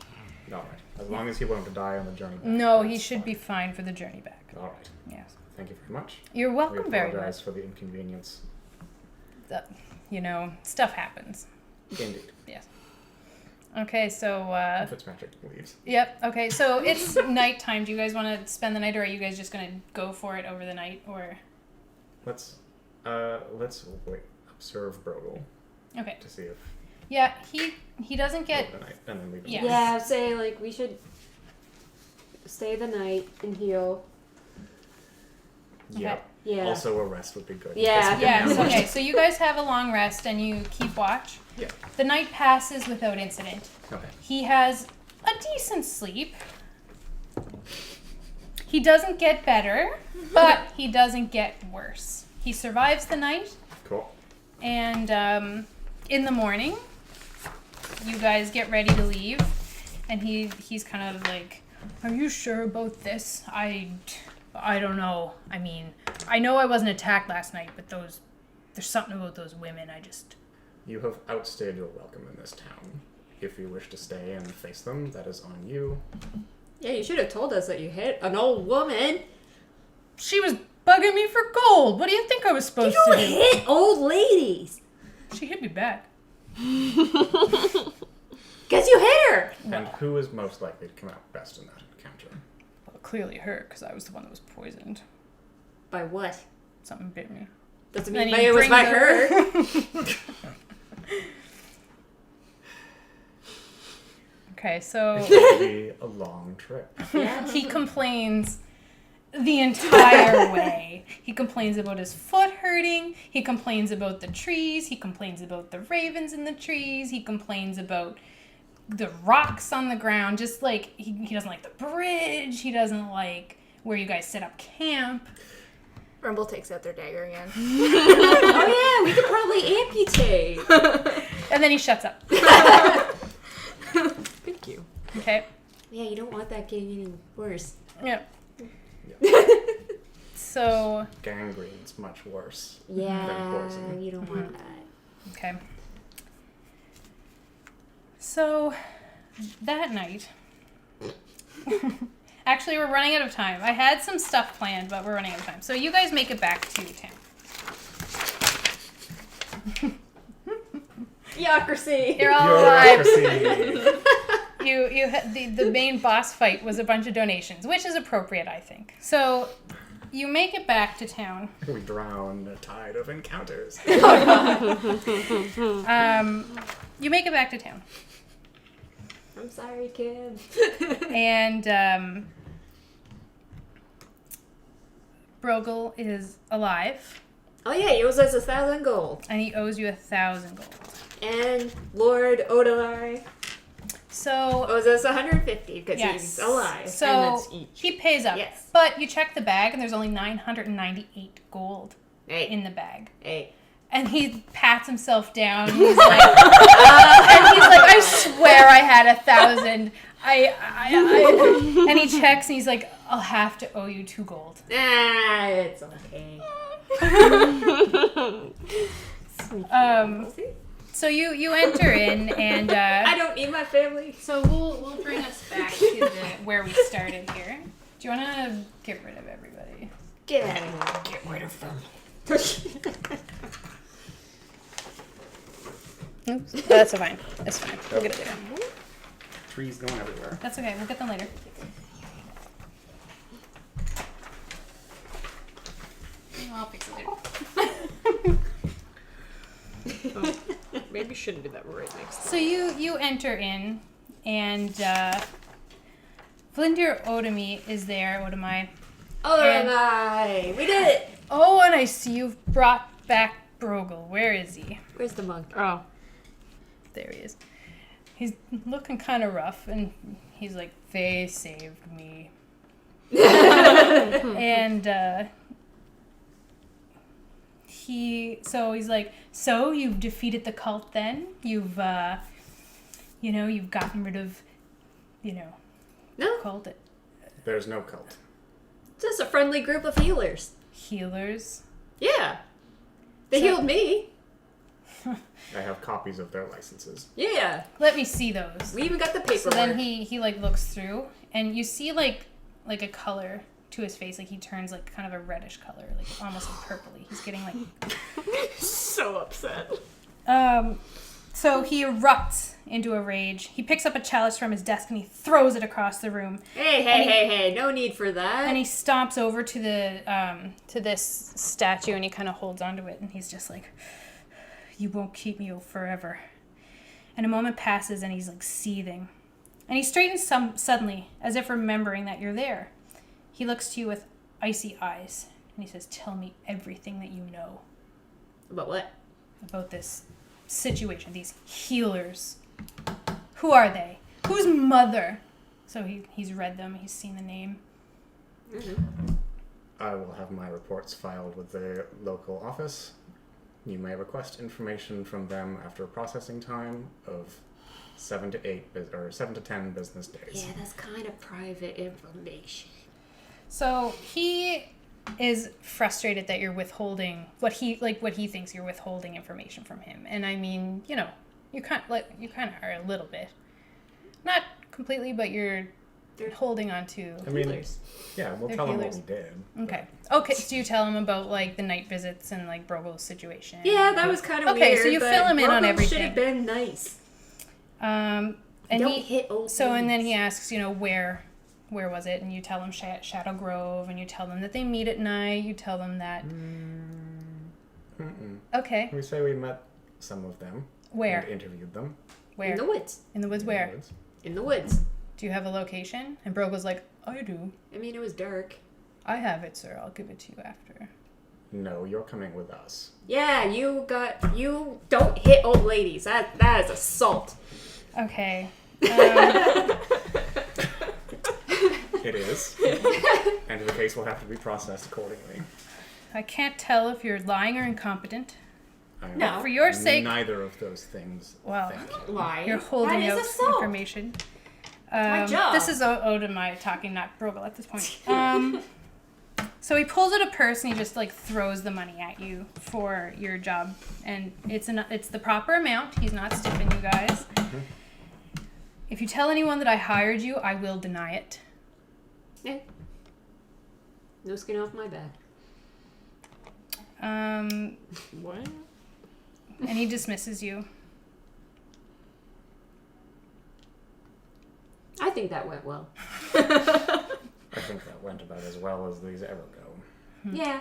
Alright. As long as he won't die on the journey back. No, he that's should fine. be fine for the journey back. Alright. Yes. Thank you very much. You're We welcome very apologize much. for the inconvenience. Stuff happens. Indeed. Yes. Okay, so Fitzpatrick leaves. yep. Okay, so it's nighttime. Do you guys want to spend the night, or are you guys just gonna go for it over the night, or? Let's wait, observe Brogel Okay. to see if Yeah, he doesn't get. the night and then leave him. Yeah. Yeah, say like we should stay the night and heal. Yeah. Yeah. Also, a rest would be good. in Yeah. case we get Yes. ambushed. Okay. So you guys have a long rest and you keep watch. Yeah. The night passes without incident. Okay. He has a decent sleep. He doesn't get better, but he doesn't get worse. He survives the night, Cool. and in the morning, you guys get ready to leave, and he's kind of like, "Are you sure about this? I don't know. I mean, I know I wasn't attacked last night, but there's something about those women. You have outstayed your welcome in this town. If you wish to stay and face them, that is on you. Yeah, you should have told us that you hit an old woman. She was bugging me for gold. What do you think I was supposed to do? hit old ladies. She hit me back. Guess you hit her. And who is most likely to come out best in that encounter? Well, clearly her, because I was the one that was poisoned. By what? Something bit me. Doesn't Then mean he it was brings by her. Okay, so It will be a long trip. he complains the entire way. He complains about his foot hurting. He complains about the trees. He complains about the ravens in the trees. He complains about the rocks on the ground. Just like he doesn't like the bridge. He doesn't like where you guys set up camp. Rumble takes out their dagger again. Oh yeah, we could probably amputate. And then he shuts up. Thank you. Okay. Yeah, you don't want that getting any worse. Yeah. So. Gangrene's much worse. Yeah, poison. you don't want that. Okay. So, that night. Actually, we're running out of time. I had some stuff planned, but we're running out of time. So you guys make it back to town. Theocracy. You're all alive. Bureaucracy. The main boss fight was a bunch of donations, which is appropriate, I think. So you make it back to town. We drown a tide of encounters. You make it back to town. I'm sorry, kid. And Brogel is alive, Oh yeah, he owes us 1,000 gold. and he owes you 1,000 gold. And Lord Odalai So owes us 150 because yes, he's alive. So And that's each. he pays up. Yes. But you check the bag, and there's only 998 gold Hey, in the bag. hey. And he pats himself down. And he's like, I swear I had 1,000. And he checks, and he's like, I'll have to owe you 2 gold. Ah, it's okay. So you enter in, and I don't need my family. so we'll bring us back to where we started here. Do you want to get rid of everybody? Get out of here. Get rid of them. Oops. Oh, that's fine. That's fine. We'll get it later. Trees going everywhere. That's okay. We'll get them later. I'll fix it later. Maybe you shouldn't do that right next time. So you enter in, and Vlindir Odami is there. Odamai. Oh, And- my. We did it. Oh, and I see you've brought back Brogel. Where is he? Where's the monk? Oh. There he is. He's looking kind of rough, and he's like, they saved me. And he's like, so you've defeated the cult then? You've gotten rid of, No, cult There's no cult. just a friendly group of healers. healers. Yeah. They So- healed me. I have copies of their licenses. Yeah. Let me see those. We even got the paperwork. So then he like looks through, and you see like a color to his face, like he turns like kind of a reddish color, like almost like purpley. He's getting like So upset. so he erupts into a rage. He picks up a chalice from his desk and he throws it across the room. Hey, no need for that. And he stomps over to the to this statue, and he kind of holds onto it, and he's just like, you won't keep me forever. And a moment passes, and he's like seething. And he straightens suddenly, as if remembering that you're there. He looks to you with icy eyes, and he says, tell me everything that you know About what? about this situation, these healers. Who are they? Whose mother? So he's read them, he's seen the name. I will have my reports filed with the local office. You may request information from them after a processing time of 7 to 10 business days. Yeah, that's kind of private information. So he is frustrated that you're withholding what he thinks you're withholding information from him. And I mean, you kind of are a little bit. Not completely, but you're holding on to. I mean, Healers. yeah, we'll They're tell them what healers. we did. Okay. Okay, so you tell him about like the night visits and like Brogel's situation. Yeah, that was kind of Okay, weird. so you but fill him in on Brogo everything. should have been nice. And Don't he hit old and then ladies. he asks, where was it? And you tell him Shadow Grove, and you tell them that they meet at night. You tell them that. Okay. We say we met some of them. Where? And interviewed them. Where? In the woods. In the woods. in Where? the woods. In the woods. Do you have a location? And Brogel's like, I do. I mean, it was dark. I have it, sir. I'll give it to you after. No, you're coming with us. Yeah, you don't hit old ladies. That is assault. Okay. It is. And the case will have to be processed accordingly. I can't tell if you're lying or incompetent. No. For your sake, Neither of those things. well, Thank you. Why? you're holding That out is assault. information. my job. This is Odin talking, not Brogel at this point. So he pulls out a purse and he just like throws the money at you for your job, and it's the proper amount. He's not stiffing you guys. Mhm. If you tell anyone that I hired you, I will deny it. Yeah. No skin off my back. What? And he dismisses you. I think that went well. I think that went about as well as these ever go. Yeah.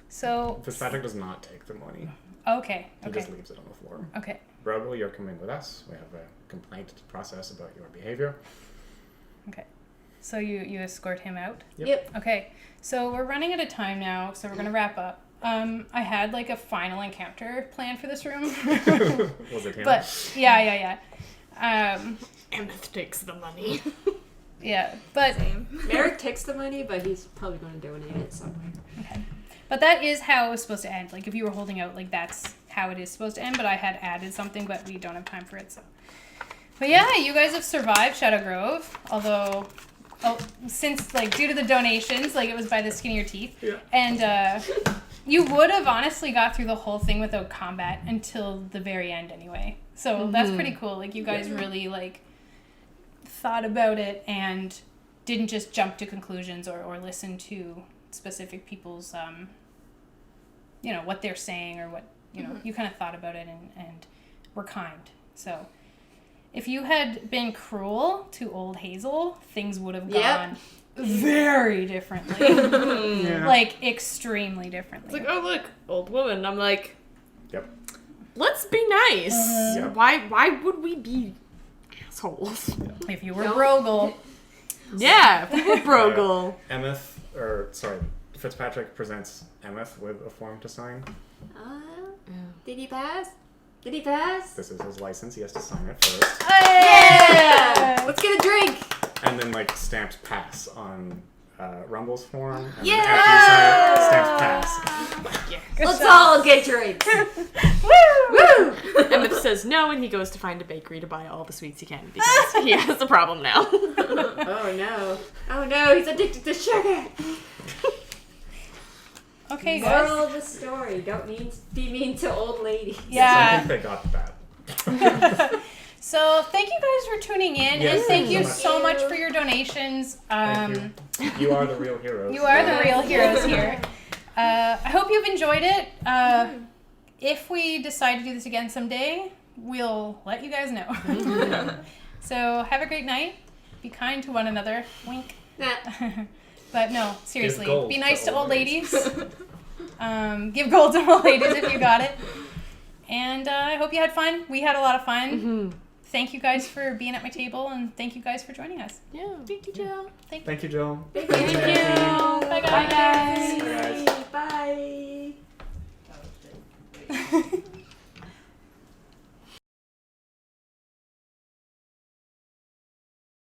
So Fitzpatrick does not take the money. okay, He okay, just leaves it on the floor. okay. Brogel, you're coming with us. We have a complaint to process about your behavior. So you escort him out. Yep. Okay, so we're running out of time now, so we're gonna wrap up. I had like a final encounter planned for this room, Was it him? but yeah. Emmett takes the money. Yeah, but Merrick takes the money, but he's probably going to donate it somewhere. but that is how it was supposed to end. Like if you were holding out, like that's how it is supposed to end. But I had added something, but we don't have time for it. So, but yeah, you guys have survived Shadow Grove, although. Oh, since like due to the donations, like it was by the skin of your teeth, Yeah. and you would have honestly got through the whole thing without combat until the very end anyway. So that's pretty cool. Like you guys really like thought about it and didn't just jump to conclusions or listen to specific people's what they're saying or what you kind of thought about it and were kind. So. If you had been cruel to old Hazel, things would have gone very differently. Yeah. Like, extremely differently. It's like, oh look, old woman. I'm like, Yep. let's be nice. Yep. Why would we be assholes? If you were Brogel, Yeah, if we were Brogel. Fitzpatrick presents Emmeth with a form to sign. Did he pass? Did he pass? This is his license. He has to sign it first. Yeah! Let's get a drink! And then, stamps pass on Rumble's form. And Yeah! then after you sign it, stamps pass. Let's all get drinks! Woo! Emmett says no, and he goes to find a bakery to buy all the sweets he can because he has a problem now. Oh no. Oh no, he's addicted to sugar! okay, guys. Moral of the story, don't be mean to old ladies. I Yeah. think they got that. So, thank you guys for tuning in, Yes, and thank you so so much for your donations. Thank you. You are the real heroes. You are the real heroes here. I hope you've enjoyed it. If we decide to do this again someday, we'll let you guys know. So have a great night. Be kind to one another. Wink. But no, seriously, gold be nice to to old old ladies. Give gold to old ladies if you got it. And I hope you had fun. We had a lot of fun. Thank you guys for being at my table, and thank you guys for joining us. Yeah. Thank you, Joe. Thank you, Joel. Thank you.